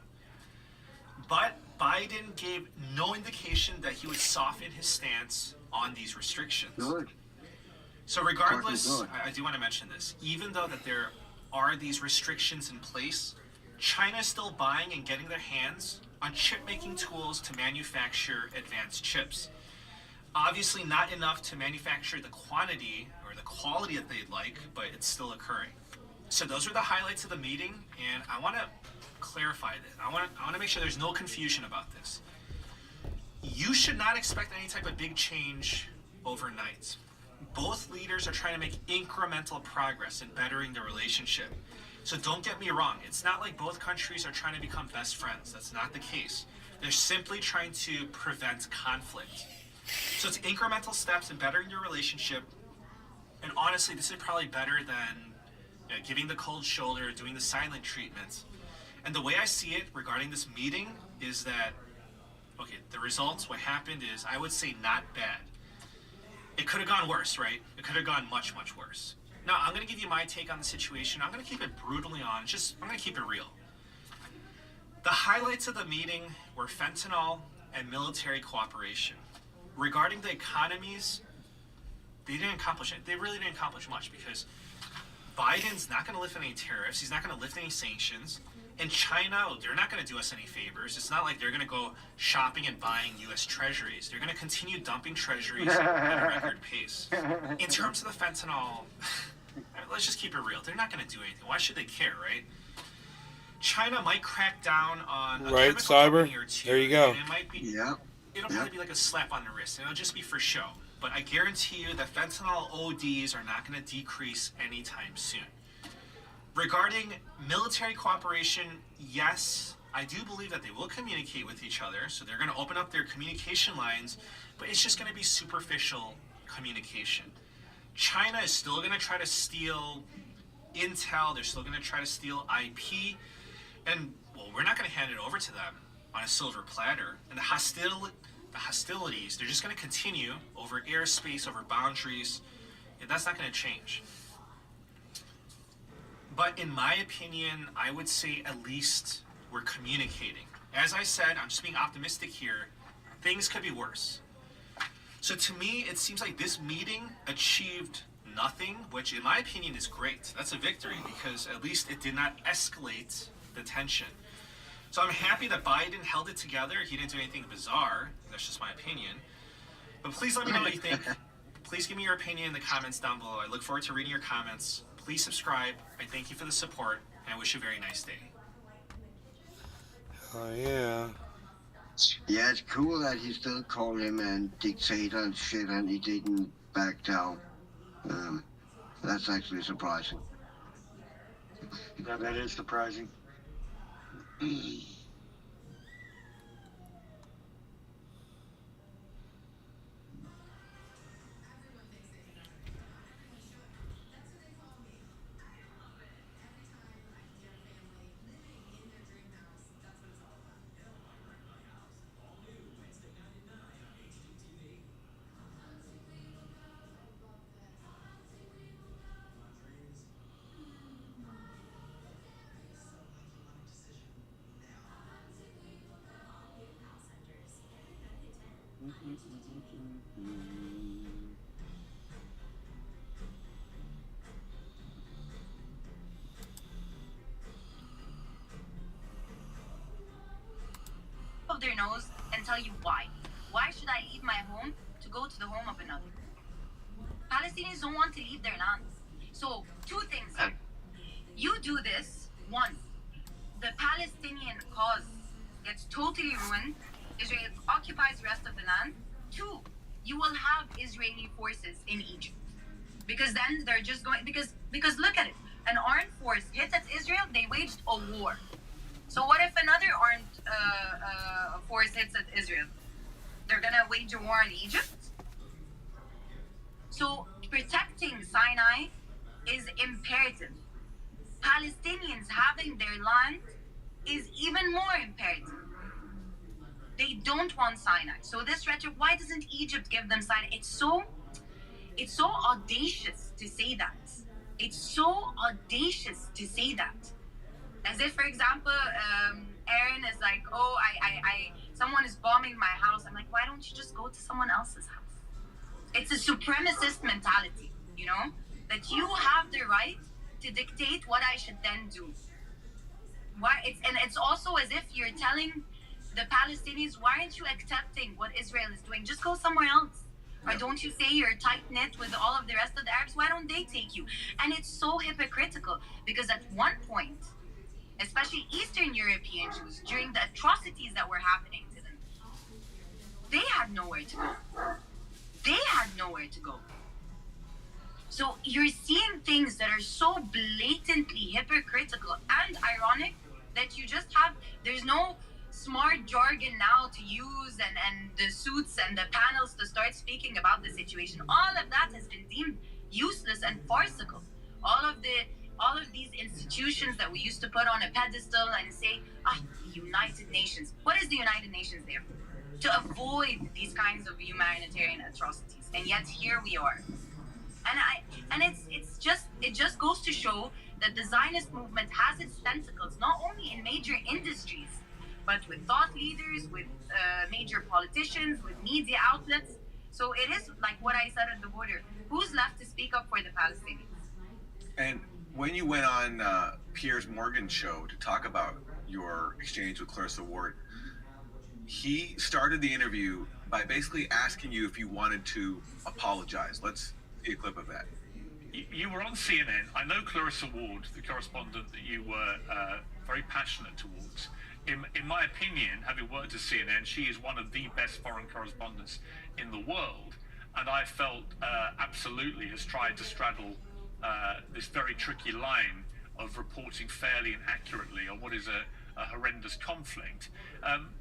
But Biden gave no indication that he would soften his stance on these restrictions. Good. So regardless, Fucking good. I do want to mention this. Even though that there are these restrictions in place, China is still buying and getting their hands on chip-making tools to manufacture advanced chips. Obviously not enough to manufacture the quantity or the quality that they'd like, but it's still occurring. So those are the highlights of the meeting, and I want to clarify that. I want to make sure there's no confusion about this. You should not expect any type of big change overnight. Both leaders are trying to make incremental progress in bettering the relationship. So don't get me wrong, it's not like both countries are trying to become best friends. That's not the case. They're simply trying to prevent conflict. So it's incremental steps in bettering your relationship. And honestly, this is probably better than giving the cold shoulder, doing the silent treatment. And the way I see it regarding this meeting is that, okay, the results, what happened is, I would say not bad. It could have gone worse, right? It could have gone much, much worse. Now, I'm going to give you my take on the situation. I'm going to keep it brutally honest. I'm going to keep it real. The highlights of the meeting were fentanyl and military cooperation. Regarding the economies, they didn't accomplish it. They really didn't accomplish much because Biden's not going to lift any tariffs. He's not going to lift any sanctions. And China, they're not going to do us any favors. It's not like they're going to go shopping and buying U.S. treasuries. They're going to continue dumping treasuries at a record pace. In terms of the fentanyl, let's just keep it real. They're not going to do anything. Why should they care, right? China might crack down on a Right, chemical Cyber? company or two. There you go. And it might be, Yeah. it'll probably be like a slap on the wrist. And it'll just be for show. But I guarantee you that fentanyl ODs are not going to decrease anytime soon. Regarding military cooperation, yes, I do believe that they will communicate with each other. So they're going to open up their communication lines, but it's just going to be superficial communication. China is still going to try to steal intel. They're still going to try to steal IP. And, well, we're not going to hand it over to them on a silver platter. And the hostilities, they're just going to continue over airspace, over boundaries. And that's not going to change. But in my opinion, I would say at least we're communicating. As I said, I'm just being optimistic here. Things could be worse. So to me, it seems like this meeting achieved nothing, which in my opinion is great. That's a victory because at least it did not escalate the tension. So I'm happy that Biden held it together. He didn't do anything bizarre. That's just my opinion. But please let me know what you think. Please give me your opinion in the comments down below. I look forward to reading your comments. Please subscribe. I thank you for the support, and I wish you a very nice day. Oh, yeah. Yeah, it's cool that he still called him a dictator and shit, and he didn't back down. That's actually surprising. Yeah, that is surprising. Of their nose and tell you why. Why should I leave my home to go to the home of another? Palestinians don't want to leave their land. So, two things here. You do this, one, the Palestinian cause gets totally ruined. Israel occupies the rest of the land. Two, you will have Israeli forces in Egypt. Because then they're just going, because look at it. An armed force hits at Israel, they waged a war. So what if another armed force hits at Israel? They're gonna wage a war on Egypt? So protecting Sinai is imperative. Palestinians having their land is even more imperative. They don't want Sinai. So this rhetoric, why doesn't Egypt give them Sinai? It's so audacious to say that. It's so audacious to say that. As if, for example, Aaron is like, oh, someone is bombing my house. I'm like, why don't you just go to someone else's house? It's a supremacist mentality, you know? That you have the right to dictate what I should then do. It's also as if you're telling the Palestinians, why aren't you accepting what Israel is doing? Just go somewhere else. Or don't you say you're tight-knit with all of the rest of the Arabs? Why don't they take you? And it's so hypocritical because at one point, especially Eastern European Jews, during the atrocities that were happening to them, they had nowhere to go. They had nowhere to go. So you're seeing things that are so blatantly hypocritical and ironic that you just have, there's no smart jargon now to use and the suits and the panels to start speaking about the situation. All of that has been deemed useless and farcical. All of these institutions that we used to put on a pedestal and say, the United Nations. What is the United Nations there for? To avoid these kinds of humanitarian atrocities. And yet here we are. And it just goes to show that the Zionist movement has its tentacles not only in major industries, but with thought leaders, with major politicians, with media outlets. So it is like what I said at the border. Who's left to speak up for the Palestinians? And when you went on Piers Morgan's show to talk about your exchange with Clarissa Ward, he started the interview by basically asking you if you wanted to apologize. Let's see a clip of that. You were on CNN. I know Clarissa Ward, the correspondent that you were very passionate towards. In my opinion, having worked at CNN, she is one of the best foreign correspondents in the world. And I felt absolutely has tried to straddle this very tricky line of reporting fairly and accurately on what is a horrendous conflict.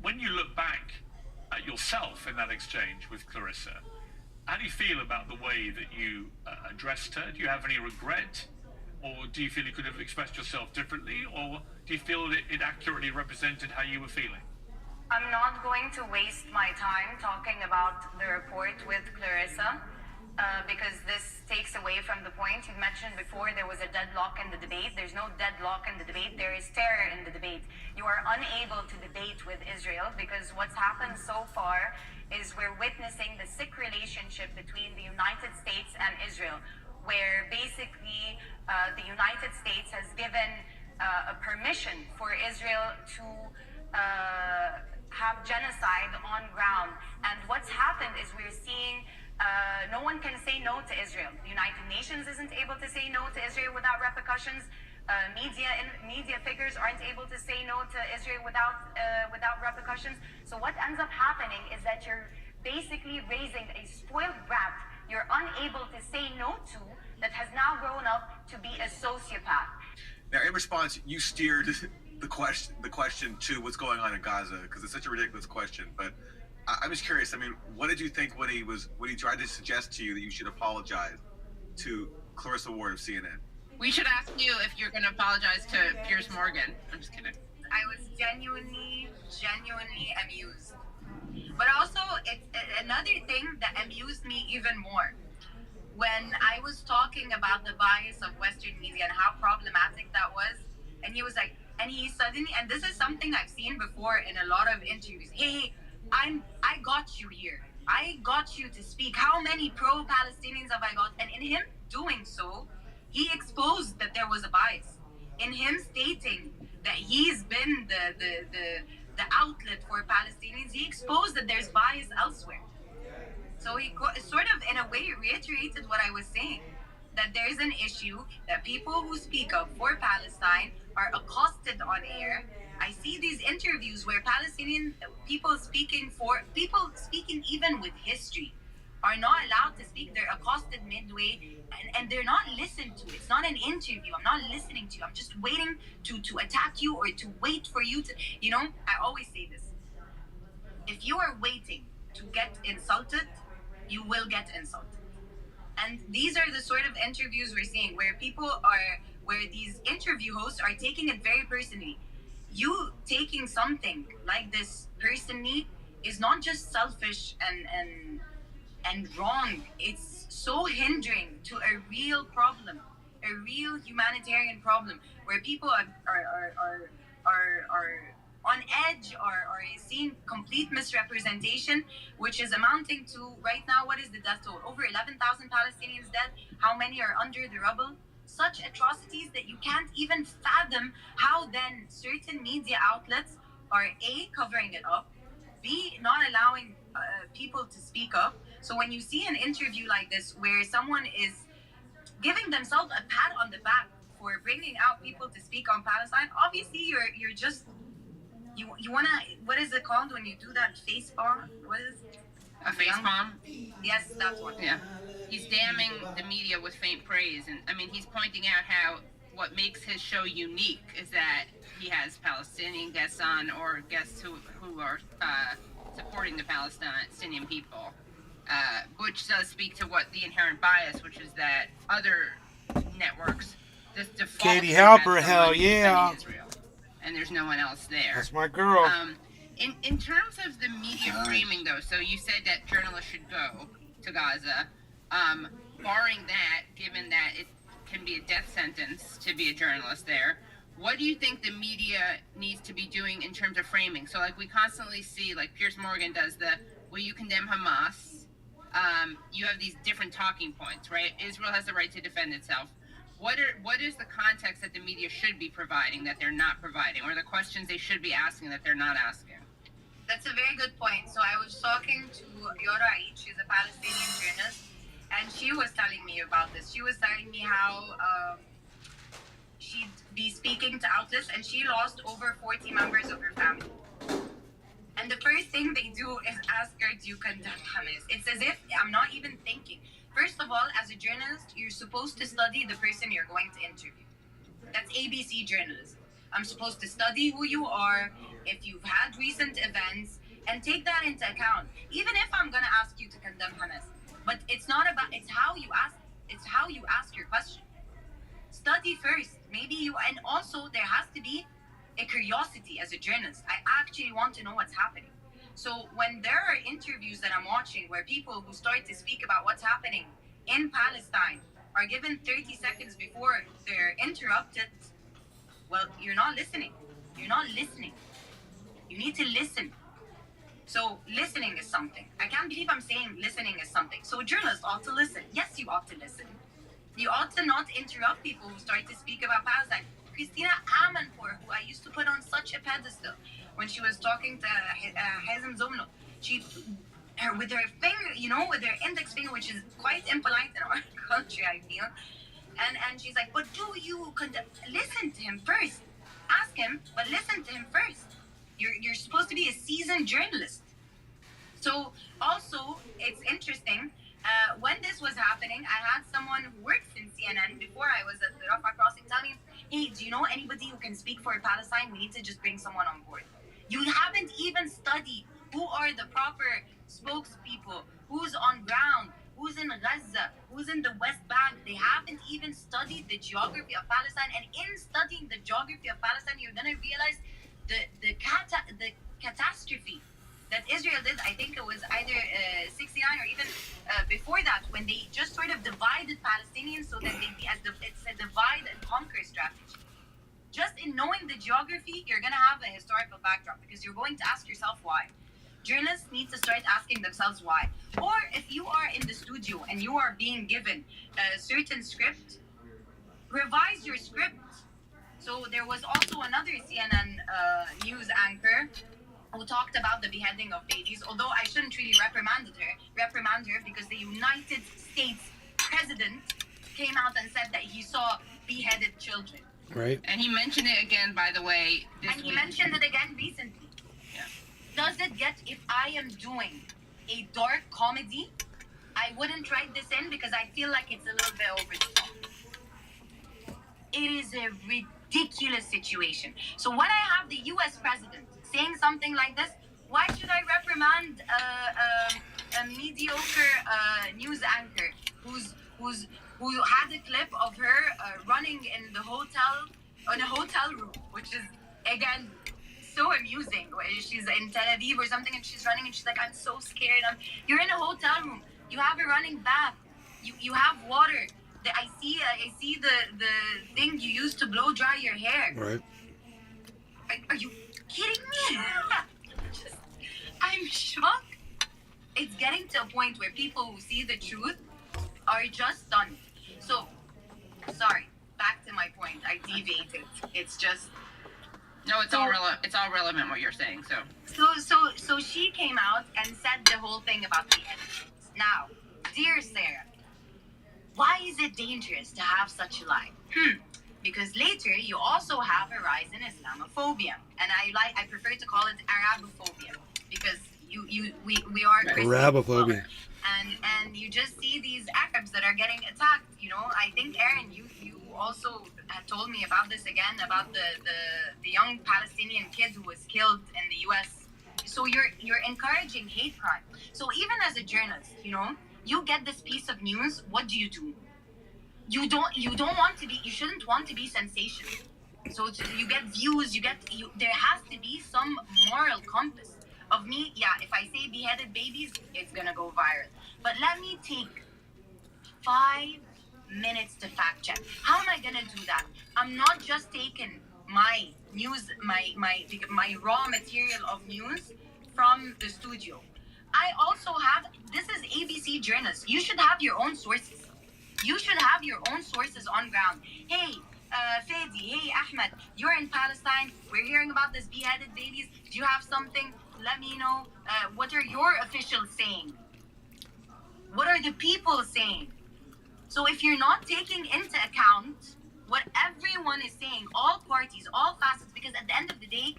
When you look back at yourself in that exchange with Clarissa, how do you feel about the way that you addressed her? Do you have any regret? Or do you feel you could have expressed yourself differently? Or do you feel that it accurately represented how you were feeling? I'm not going to waste my time talking about the report with Clarissa. because this takes away from the point. You mentioned before there was a deadlock in the debate. There's no deadlock in the debate. There is terror in the debate. You are unable to debate with Israel because what's happened so far is we're witnessing the sick relationship between the United States and Israel, where basically the United States has given a permission for Israel to have genocide on ground. And what's happened is we're seeing no one can say no to Israel. The United Nations isn't able to say no to Israel without repercussions. Media figures aren't able to say no to Israel without repercussions. So what ends up happening is that you're basically raising a spoiled brat you're unable to say no to, that has now grown up to be a sociopath. Now, in response, you steered the question to what's going on in Gaza because it's such a ridiculous question. But I'm just curious. I mean, what did you think when he tried to suggest to you that you should apologize to Clarissa Ward of CNN? We should ask you if you're going to apologize to Piers Morgan. I'm just kidding. I was genuinely amused. But also, it's another thing that amused me even more. When I was talking about the bias of Western media and how problematic that was, and he was like, and he suddenly, and this is something I've seen before in a lot of interviews. Hey, I got you here. I got you to speak. How many pro-Palestinians have I got? And in him doing so, he exposed that there was a bias. In him stating that he's been the outlet for Palestinians, he exposed that there's bias elsewhere. So he sort of, in a way, reiterated what I was saying, that there is an issue that people who speak up for Palestine are accosted on air. I see these interviews where Palestinian people speaking even with history are not allowed to speak. They're accosted midway, and they're not listened to. It's not an interview. I'm not listening to you. I'm just waiting to attack you or to wait for you to, I always say this. If you are waiting to get insulted, you will get insulted. And these are the sort of interviews we're seeing where these interview hosts are taking it very personally. You taking something like this personally is not just selfish and wrong. It's so hindering to a real problem, a real humanitarian problem, where people are on edge or seeing complete misrepresentation, which is amounting to, right now, what is the death toll? Over 11,000 Palestinians dead. How many are under the rubble? Such atrocities that you can't even fathom how then certain media outlets are A, covering it up, B, not allowing people to speak up. So when you see an interview like this where someone is giving themselves a pat on the back for bringing out people to speak on Palestine, obviously you're just you wanna, what is it called when you do that face palm? What is it? A face palm? Yes, that's one. Yeah. He's damning the media with faint praise, and I mean he's pointing out how what makes his show unique is that he has Palestinian guests on, or guests who are supporting the Palestinian people, which does speak to what the inherent bias, which is that other networks just default Katie to Halper, have hell someone yeah. defending Israel, and there's no one else there. That's my girl. In terms of the media framing, though, so you said that journalists should go to Gaza. Barring that, given that it can be a death sentence to be a journalist there, what do you think the media needs to be doing in terms of framing? So, like, we constantly see, like, Piers Morgan does will you condemn Hamas? You have these different talking points, right? Israel has the right to defend itself. What is the context that the media should be providing that they're not providing, or the questions they should be asking that they're not asking? That's a very good point. So I was talking to Yora Eid, she's a Palestinian journalist, and she was telling me about this. She was telling me how she'd be speaking to outlets, and she lost over 40 members of her family. And the first thing they do is ask her, do you condemn Hamas? It's as if I'm not even thinking. First of all, as a journalist, you're supposed to study the person you're going to interview. That's ABC journalism. I'm supposed to study who you are, if you've had recent events, and take that into account. Even if I'm gonna ask you to condemn Hamas, but it's how you ask your question. Study first. And also there has to be a curiosity as a journalist. I actually want to know what's happening. So when there are interviews that I'm watching where people who start to speak about what's happening in Palestine are given 30 seconds before they're interrupted, well, you're not listening. You're not listening. You need to listen. So listening is something. I can't believe I'm saying listening is something. So journalists ought to listen. Yes, you ought to listen. You ought to not interrupt people who start to speak about Palestine. Christina Amanpour, who I used to put on such a pedestal when she was talking to Hazem Zomno, with her finger, with her index finger, which is quite impolite in our country, I feel. And she's like, but do you listen to him first? Ask him, but listen to him first. You're supposed to be a seasoned journalist. So also, it's interesting. When this was happening, I had someone who works in CNN before I was at the Rafah crossing tell me, hey, do you know anybody who can speak for Palestine? We need to just bring someone on board. You haven't even studied who are the proper spokespeople, who's on ground, who's in Gaza, who's in the West Bank. They haven't even studied the geography of Palestine. And in studying the geography of Palestine, you're going to realize the catastrophe that Israel did. I think it was either 69 or even before that, when they just sort of divided Palestinians so that it's a divide and conquer strategy. Just in knowing the geography, you're going to have a historical backdrop because you're going to ask yourself why. Journalists need to start asking themselves why. Or if you are in the studio and you are being given a certain script, revise your script. So there was also another CNN news anchor who talked about the beheading of babies, although I shouldn't really reprimand her because the United States president came out and said that he saw beheaded children. Right. And he mentioned it again, by the way, this And he week. mentioned it again recently. Yeah. Does it get, if I am doing a dark comedy, I wouldn't write this in because I feel like it's a little bit over the top. It is a ridiculous situation. So when I have the U.S. president saying something like this, why should I reprimand a mediocre news anchor who had a clip of her running in a hotel room, which is again so amusing. She's in Tel Aviv or something, and she's running, and she's like, "I'm so scared." You're in a hotel room. You have a running bath. You have water. I see the thing you use to blow dry your hair. Right. Are you kidding me? I'm shocked. It's getting to a point where people who see the truth are just stunned. So, sorry. Back to my point. I deviated. It's just. No, it's all relevant what you're saying. So she came out and said the whole thing about the editions. Now, dear Sarah, why is it dangerous to have such a lie? Because later you also have a rise in Islamophobia, and I prefer to call it Arabophobia because we are Christian. Arabophobia. And you just see these Arabs that are getting attacked. I think Aaron, you also had told me about this again, about the young Palestinian kid who was killed in the U.S. So you're encouraging hate crime. So even as a journalist, you get this piece of news. What do? You shouldn't want to be sensational. So you get views. There has to be some moral compass of me. Yeah, if I say beheaded babies, it's gonna go viral. But let me take 5 minutes to fact check. How am I gonna do that? I'm not just taking my news, my raw material of news from the studio. I also have, this is ABC journalists. You should have your own sources. You should have your own sources on ground. Hey, Fadi, hey, Ahmed, you're in Palestine. We're hearing about this beheaded babies. Do you have something? Let me know. What are your officials saying? What are the people saying? So if you're not taking into account what everyone is saying, all parties, all facets, because at the end of the day,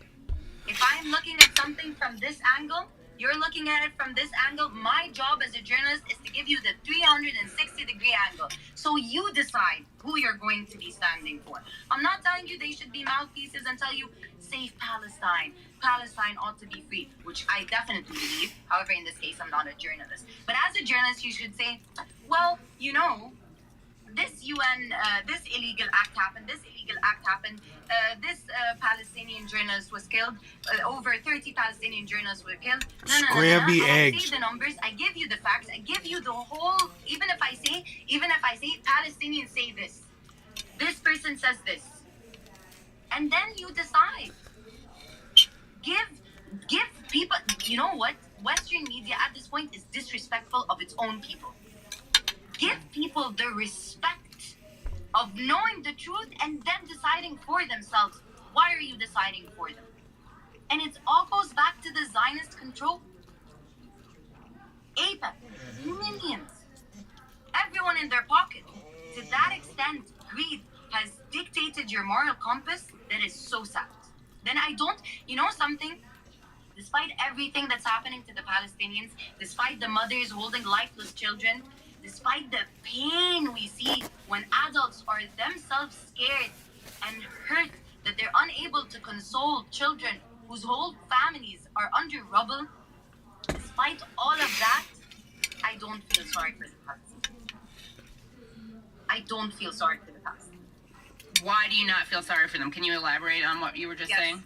if I'm looking at something from this angle, you're looking at it from this angle. My job as a journalist is to give you the 360-degree angle. So you decide who you're going to be standing for. I'm not telling you they should be mouthpieces and tell you, save Palestine. Palestine ought to be free, which I definitely believe. However, in this case, I'm not a journalist. But as a journalist, you should say, well, this UN, this illegal act happened, this illegal illegal act happened. This Palestinian journalist was killed. Over 30 Palestinian journalists were killed. Scramby And I eggs. say the numbers. I give you the facts. I give you the whole. Even if I say Palestinians say this, this person says this, and then you decide. Give people. You know what? Western media at this point is disrespectful of its own people. Give people the respect of knowing the truth and then deciding for themselves. Why are you deciding for them? And it all goes back to the Zionist control. APEC, millions, everyone in their pocket. To that extent, greed has dictated your moral compass. That is so sad. Then I don't, you know something? Despite everything that's happening to the Palestinians, despite the mothers holding lifeless children, despite the pain we see when adults are themselves scared and hurt that they're unable to console children whose whole families are under rubble, despite all of that, I don't feel sorry for the Palestinians. I don't feel sorry for the Palestinians. Why do you not feel sorry for them? Can you elaborate on what you were just saying?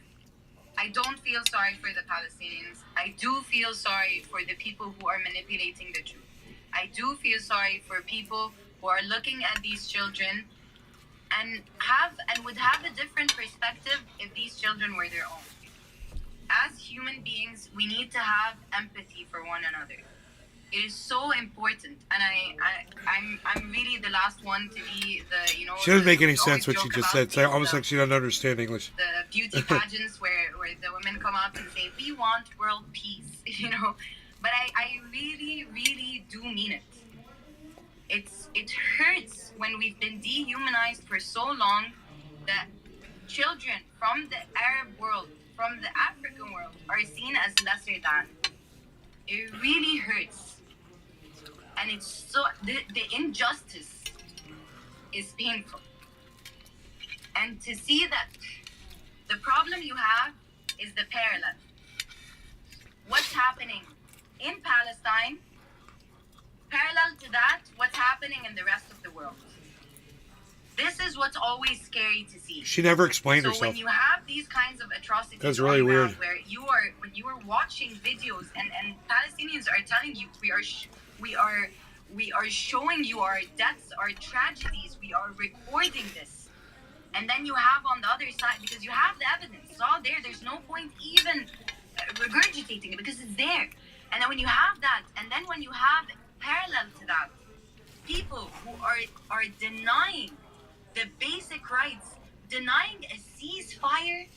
I don't feel sorry for the Palestinians. I do feel sorry for the people who are manipulating the truth. I do feel sorry for people who are looking at these children and would have a different perspective if these children were their own. As human beings, we need to have empathy for one another. It is so important, and I'm really the last one to be the, you know. She doesn't make any we sense always what she joke just about said. It's almost like she doesn't understand English. the beauty pageants where the women come up and say, we want world peace, you know. But I really, really do mean it. It hurts when we've been dehumanized for so long that children from the Arab world, from the African world, are seen as lesser than. It really hurts. And it's so, the injustice is painful. And to see that the problem you have is the parallel. What's happening in Palestine, parallel to that, what's happening in the rest of the world. This is what's always scary to see. She never explained so herself. when you have these kinds of atrocities, That's really weird. where when you are watching videos and Palestinians are telling you we are showing you our deaths, our tragedies, we are recording this, and then you have on the other side, because you have the evidence, it's all there. There's no point even regurgitating it because it's there. And then when you have that, and then when you have parallel to that, people who are denying the basic rights, denying a ceasefire,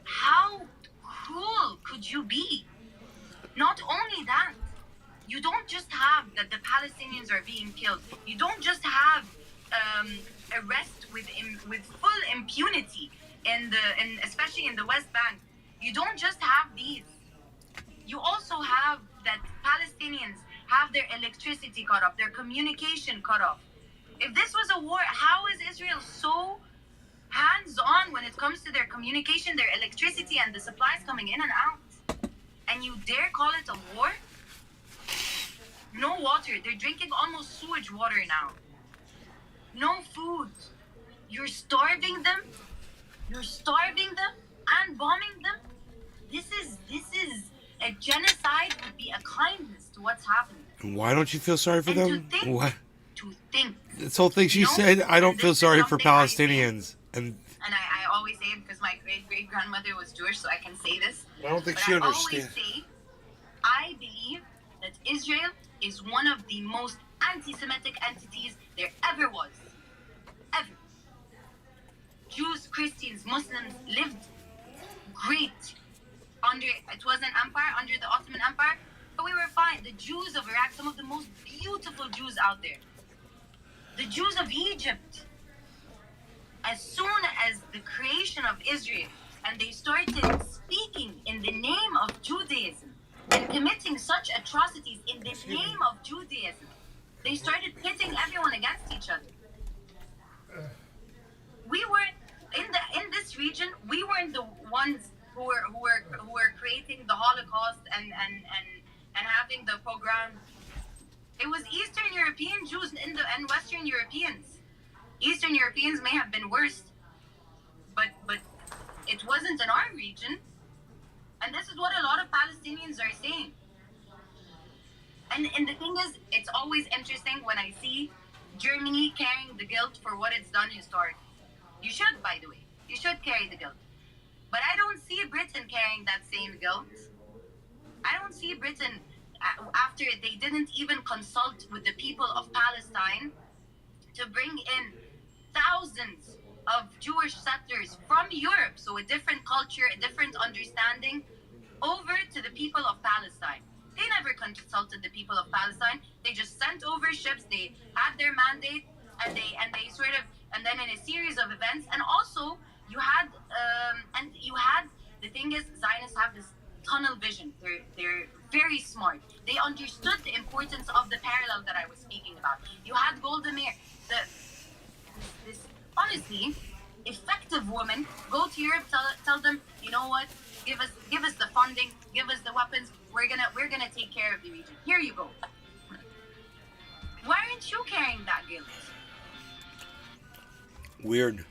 how cruel could you be? Not only that, you don't just have that the Palestinians are being killed. You don't just have arrest with full impunity especially in the West Bank. You don't just have these. You also have that Palestinians have their electricity cut off, their communication cut off. If this was a war, how is Israel so hands-on when it comes to their communication, their electricity, and the supplies coming in and out? And you dare call it a war? No water. They're drinking almost sewage water now. No food. You're starving them. You're starving them and bombing them. This is a genocide. Would be a kindness to what's happening. And why don't you feel sorry for And them? to think, What? To think. This whole thing she said, I don't feel sorry for Palestinians. And I always say it because my great grandmother was Jewish, so I can say this. I don't think But she I understands. always say, I believe that Israel is one of the most anti-Semitic entities there ever was. Ever. Jews, Christians, Muslims lived great it was an empire, under the Ottoman Empire, but we were fine. The Jews of Iraq, some of the most beautiful Jews out there. The Jews of Egypt. As soon as the creation of Israel, and they started speaking in the name of Judaism and committing such atrocities in the name of Judaism, they started pitting everyone against each other. We were in this region. We weren't the ones who were creating the Holocaust and having the pogrom. It was Eastern European Jews and Western Europeans. Eastern Europeans may have been worse, but it wasn't in our region. And this is what a lot of Palestinians are saying. And the thing is, it's always interesting when I see Germany carrying the guilt for what it's done historically. You should, by the way. You should carry the guilt. But I don't see Britain carrying that same guilt. I don't see Britain, after they didn't even consult with the people of Palestine to bring in thousands of Jewish settlers from Europe, so a different culture, a different understanding, over to the people of Palestine. They never consulted the people of Palestine. They just sent over ships. They had their mandate, and they sort of, and then in a series of events, and also you had the thing is, Zionists have this tunnel vision. They're very smart. They understood the importance of the parallel that I was speaking about. You had Golda Meir, this honestly effective woman, go to Europe, tell them, you know what, give us the funding, give us the weapons, we're gonna take care of the region. Here you go. Why aren't you carrying that guilt? Weird.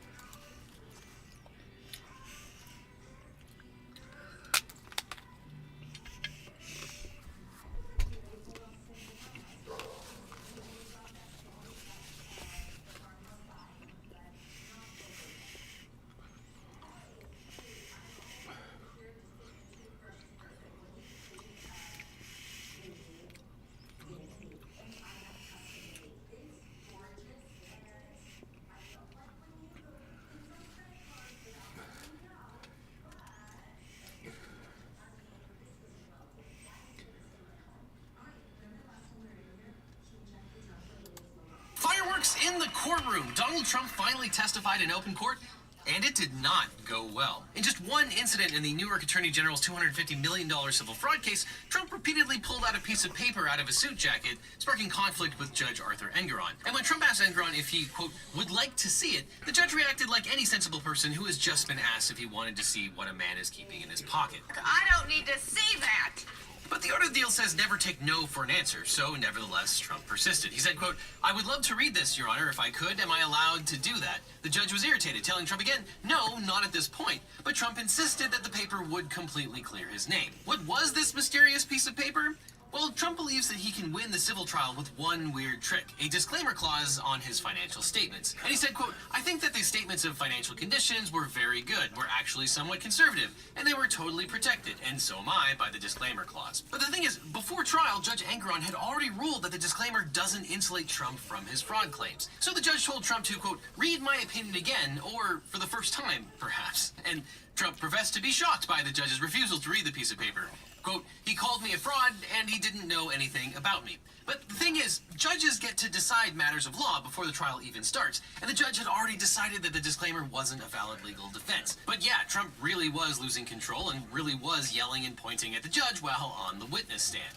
Fireworks in the courtroom. Donald Trump finally testified in open court, and it did not go well. In just one incident in the New York Attorney General's $250 million civil fraud case, Trump repeatedly pulled out a piece of paper out of his suit jacket, sparking conflict with Judge Arthur Engoron. And when Trump asked Engoron if he, quote, would like to see it, the judge reacted like any sensible person who has just been asked if he wanted to see what a man is keeping in his pocket. I don't need to see that. But the order of the deal says never take no for an answer, so nevertheless, Trump persisted. He said, quote, I would love to read this, Your Honor, if I could. Am I allowed to do that? The judge was irritated, telling Trump again, no, not at this point. But Trump insisted that the paper would completely clear his name. What was this mysterious piece of paper? Well, Trump believes that he can win the civil trial with one weird trick, a disclaimer clause on his financial statements. And he said, quote, I think that the statements of financial conditions were very good, were actually somewhat conservative, and they were totally protected, and so am I, by the disclaimer clause. But the thing is, before trial, Judge Engoron had already ruled that the disclaimer doesn't insulate Trump from his fraud claims. So the judge told Trump to, quote, read my opinion again, or for the first time, perhaps. And Trump professed to be shocked by the judge's refusal to read the piece of paper. Quote, he called me a fraud, and he didn't know anything about me. But the thing is, judges get to decide matters of law before the trial even starts, and the judge had already decided that the disclaimer wasn't a valid legal defense. But yeah, Trump really was losing control and really was yelling and pointing at the judge while on the witness stand.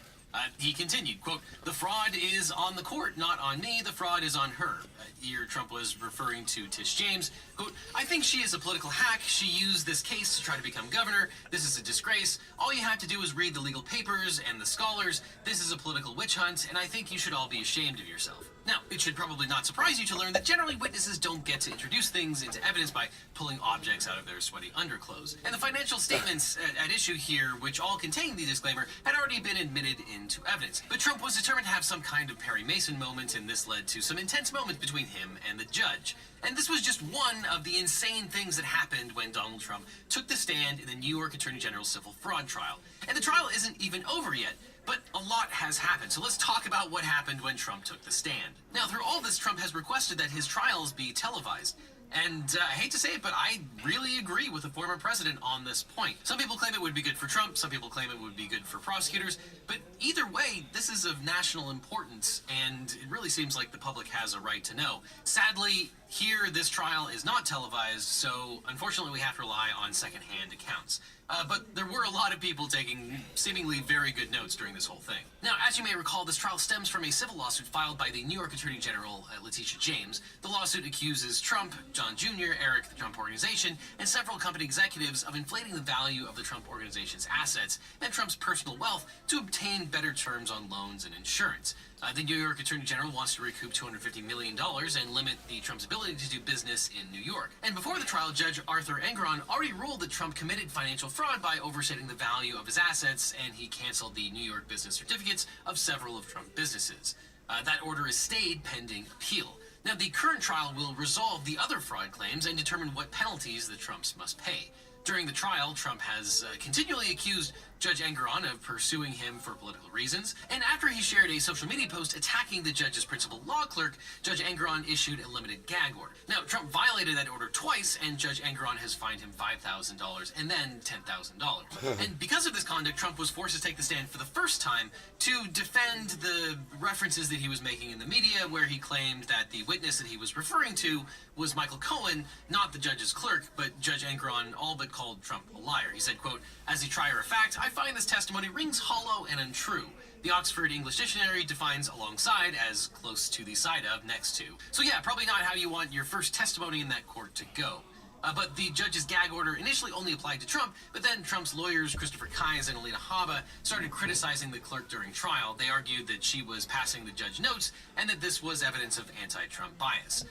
He continued, quote, the fraud is on the court, not on me. The fraud is on her. Here, Trump was referring to Tish James. Quote, I think she is a political hack. She used this case to try to become governor. This is a disgrace. All you have to do is read the legal papers and the scholars. This is a political witch hunt, and I think you should all be ashamed of yourself. Now, it should probably not surprise you to learn that generally witnesses don't get to introduce things into evidence by pulling objects out of their sweaty underclothes. And the financial statements at issue here, which all contain the disclaimer, had already been admitted into evidence. But Trump was determined to have some kind of Perry Mason moment, and this led to some intense moments between him and the judge. And this was just one of the insane things that happened when Donald Trump took the stand in the New York Attorney General's civil fraud trial. And the trial isn't even over yet. But a lot has happened, so let's talk about what happened when Trump took the stand. Now, through all this, Trump has requested that his trials be televised. And I hate to say it, but I really agree with the former president on this point. Some people claim it would be good for Trump, some people claim it would be good for prosecutors, but either way, this is of national importance, and it really seems like the public has a right to know. Sadly, here, this trial is not televised, so unfortunately we have to rely on secondhand accounts. But there were a lot of people taking seemingly very good notes during this whole thing. Now, as you may recall, this trial stems from a civil lawsuit filed by the New York Attorney General, Letitia James. The lawsuit accuses Trump, John Jr., Eric, the Trump Organization, and several company executives of inflating the value of the Trump Organization's assets and Trump's personal wealth to obtain better terms on loans and insurance. The New York Attorney General wants to recoup $250 million and limit the Trump's ability to do business in New York. And before the trial, Judge Arthur Engoron already ruled that Trump committed financial fraud by overstating the value of his assets, and he canceled the New York business certificates of several of Trump businesses. That order is stayed pending appeal. Now, the current trial will resolve the other fraud claims and determine what penalties the Trumps must pay. During the trial, Trump has continually accused Judge Engoron of pursuing him for political reasons, and after he shared a social media post attacking the judge's principal law clerk, Judge Engoron issued a limited gag order. Now, Trump violated that order twice, and Judge Engoron has fined him $5,000 and then $10,000. And because of this conduct, Trump was forced to take the stand for the first time to defend the references that he was making in the media, where he claimed that the witness that he was referring to was Michael Cohen, not the judge's clerk, but Judge Engoron all but called Trump a liar. He said, quote, "As a trier of fact, I find this testimony rings hollow and untrue. The Oxford English Dictionary defines alongside as close to the side of, next to. So yeah, probably not how you want your first testimony in that court to go." But the judge's gag order initially only applied to Trump, but then Trump's lawyers, Christopher Kise and Alina Habba, started criticizing the clerk during trial. They argued that she was passing the judge notes and that this was evidence of anti-Trump bias.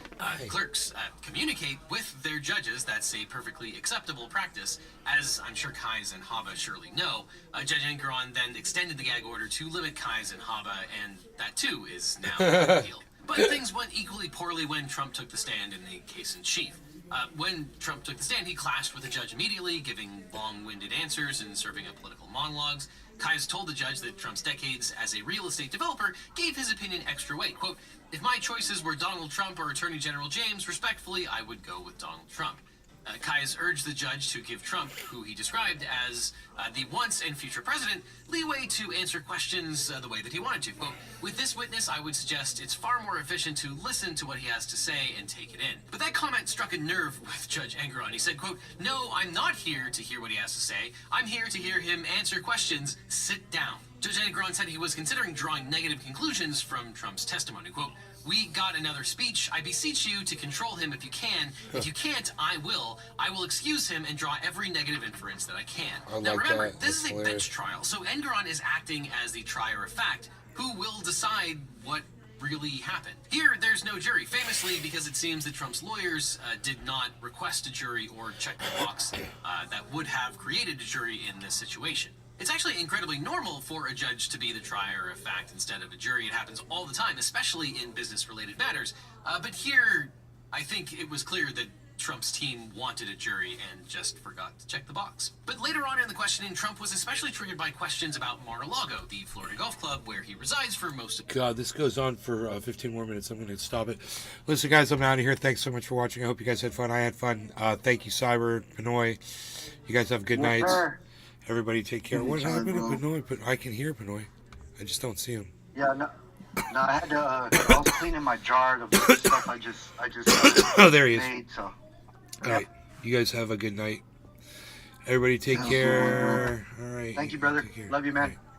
Clerks communicate with their judges. That's a perfectly acceptable practice. As I'm sure Kise and Habba surely know, Judge Engoron then extended the gag order to limit Kise and Habba, and that too is now repealed. But things went equally poorly when Trump took the stand in the case in chief. When Trump took the stand, he clashed with the judge immediately, giving long-winded answers and serving up political monologues. Kise told the judge that Trump's decades as a real estate developer gave his opinion extra weight. Quote, "If my choices were Donald Trump or Attorney General James, respectfully, I would go with Donald Trump." Kise urged the judge to give Trump, who he described as the once and future president, leeway to answer questions the way that he wanted to. Quote, "With this witness, I would suggest it's far more efficient to listen to what he has to say and take it in." But that comment struck a nerve with Judge Engoron. He said, quote, "No, I'm not here to hear what he has to say. I'm here to hear him answer questions. Sit down." Judge Engoron said he was considering drawing negative conclusions from Trump's testimony. Quote, "We got another speech. I beseech you to control him if you can. If you can't, I will. I will excuse him and draw every negative inference that I can." Now remember, this is a bench trial, so Engoron is acting as the trier of fact, who will decide what really happened. Here, there's no jury, famously because it seems that Trump's lawyers did not request a jury or check the box that would have created a jury in this situation. It's actually incredibly normal for a judge to be the trier of fact instead of a jury. It happens all the time, especially in business-related matters. But here, I think it was clear that Trump's team wanted a jury and just forgot to check the box. But later on in the questioning, Trump was especially triggered by questions about Mar-a-Lago, the Florida golf club where he resides for most of... God, this goes on for 15 more minutes. I'm going to stop it. Listen, guys, I'm out of here. Thanks so much for watching. I hope you guys had fun. I had fun. Thank you, Cyber, Pinoy. You guys have good nights. Everybody take care. What happened to Pinoy? I can hear Pinoy. I just don't see him. Yeah, no, I had to. I was cleaning my jar of stuff. I just. Oh, there he is. Made, so. All right, you guys have a good night. Everybody take care. All right. Thank you, brother. Love you, man.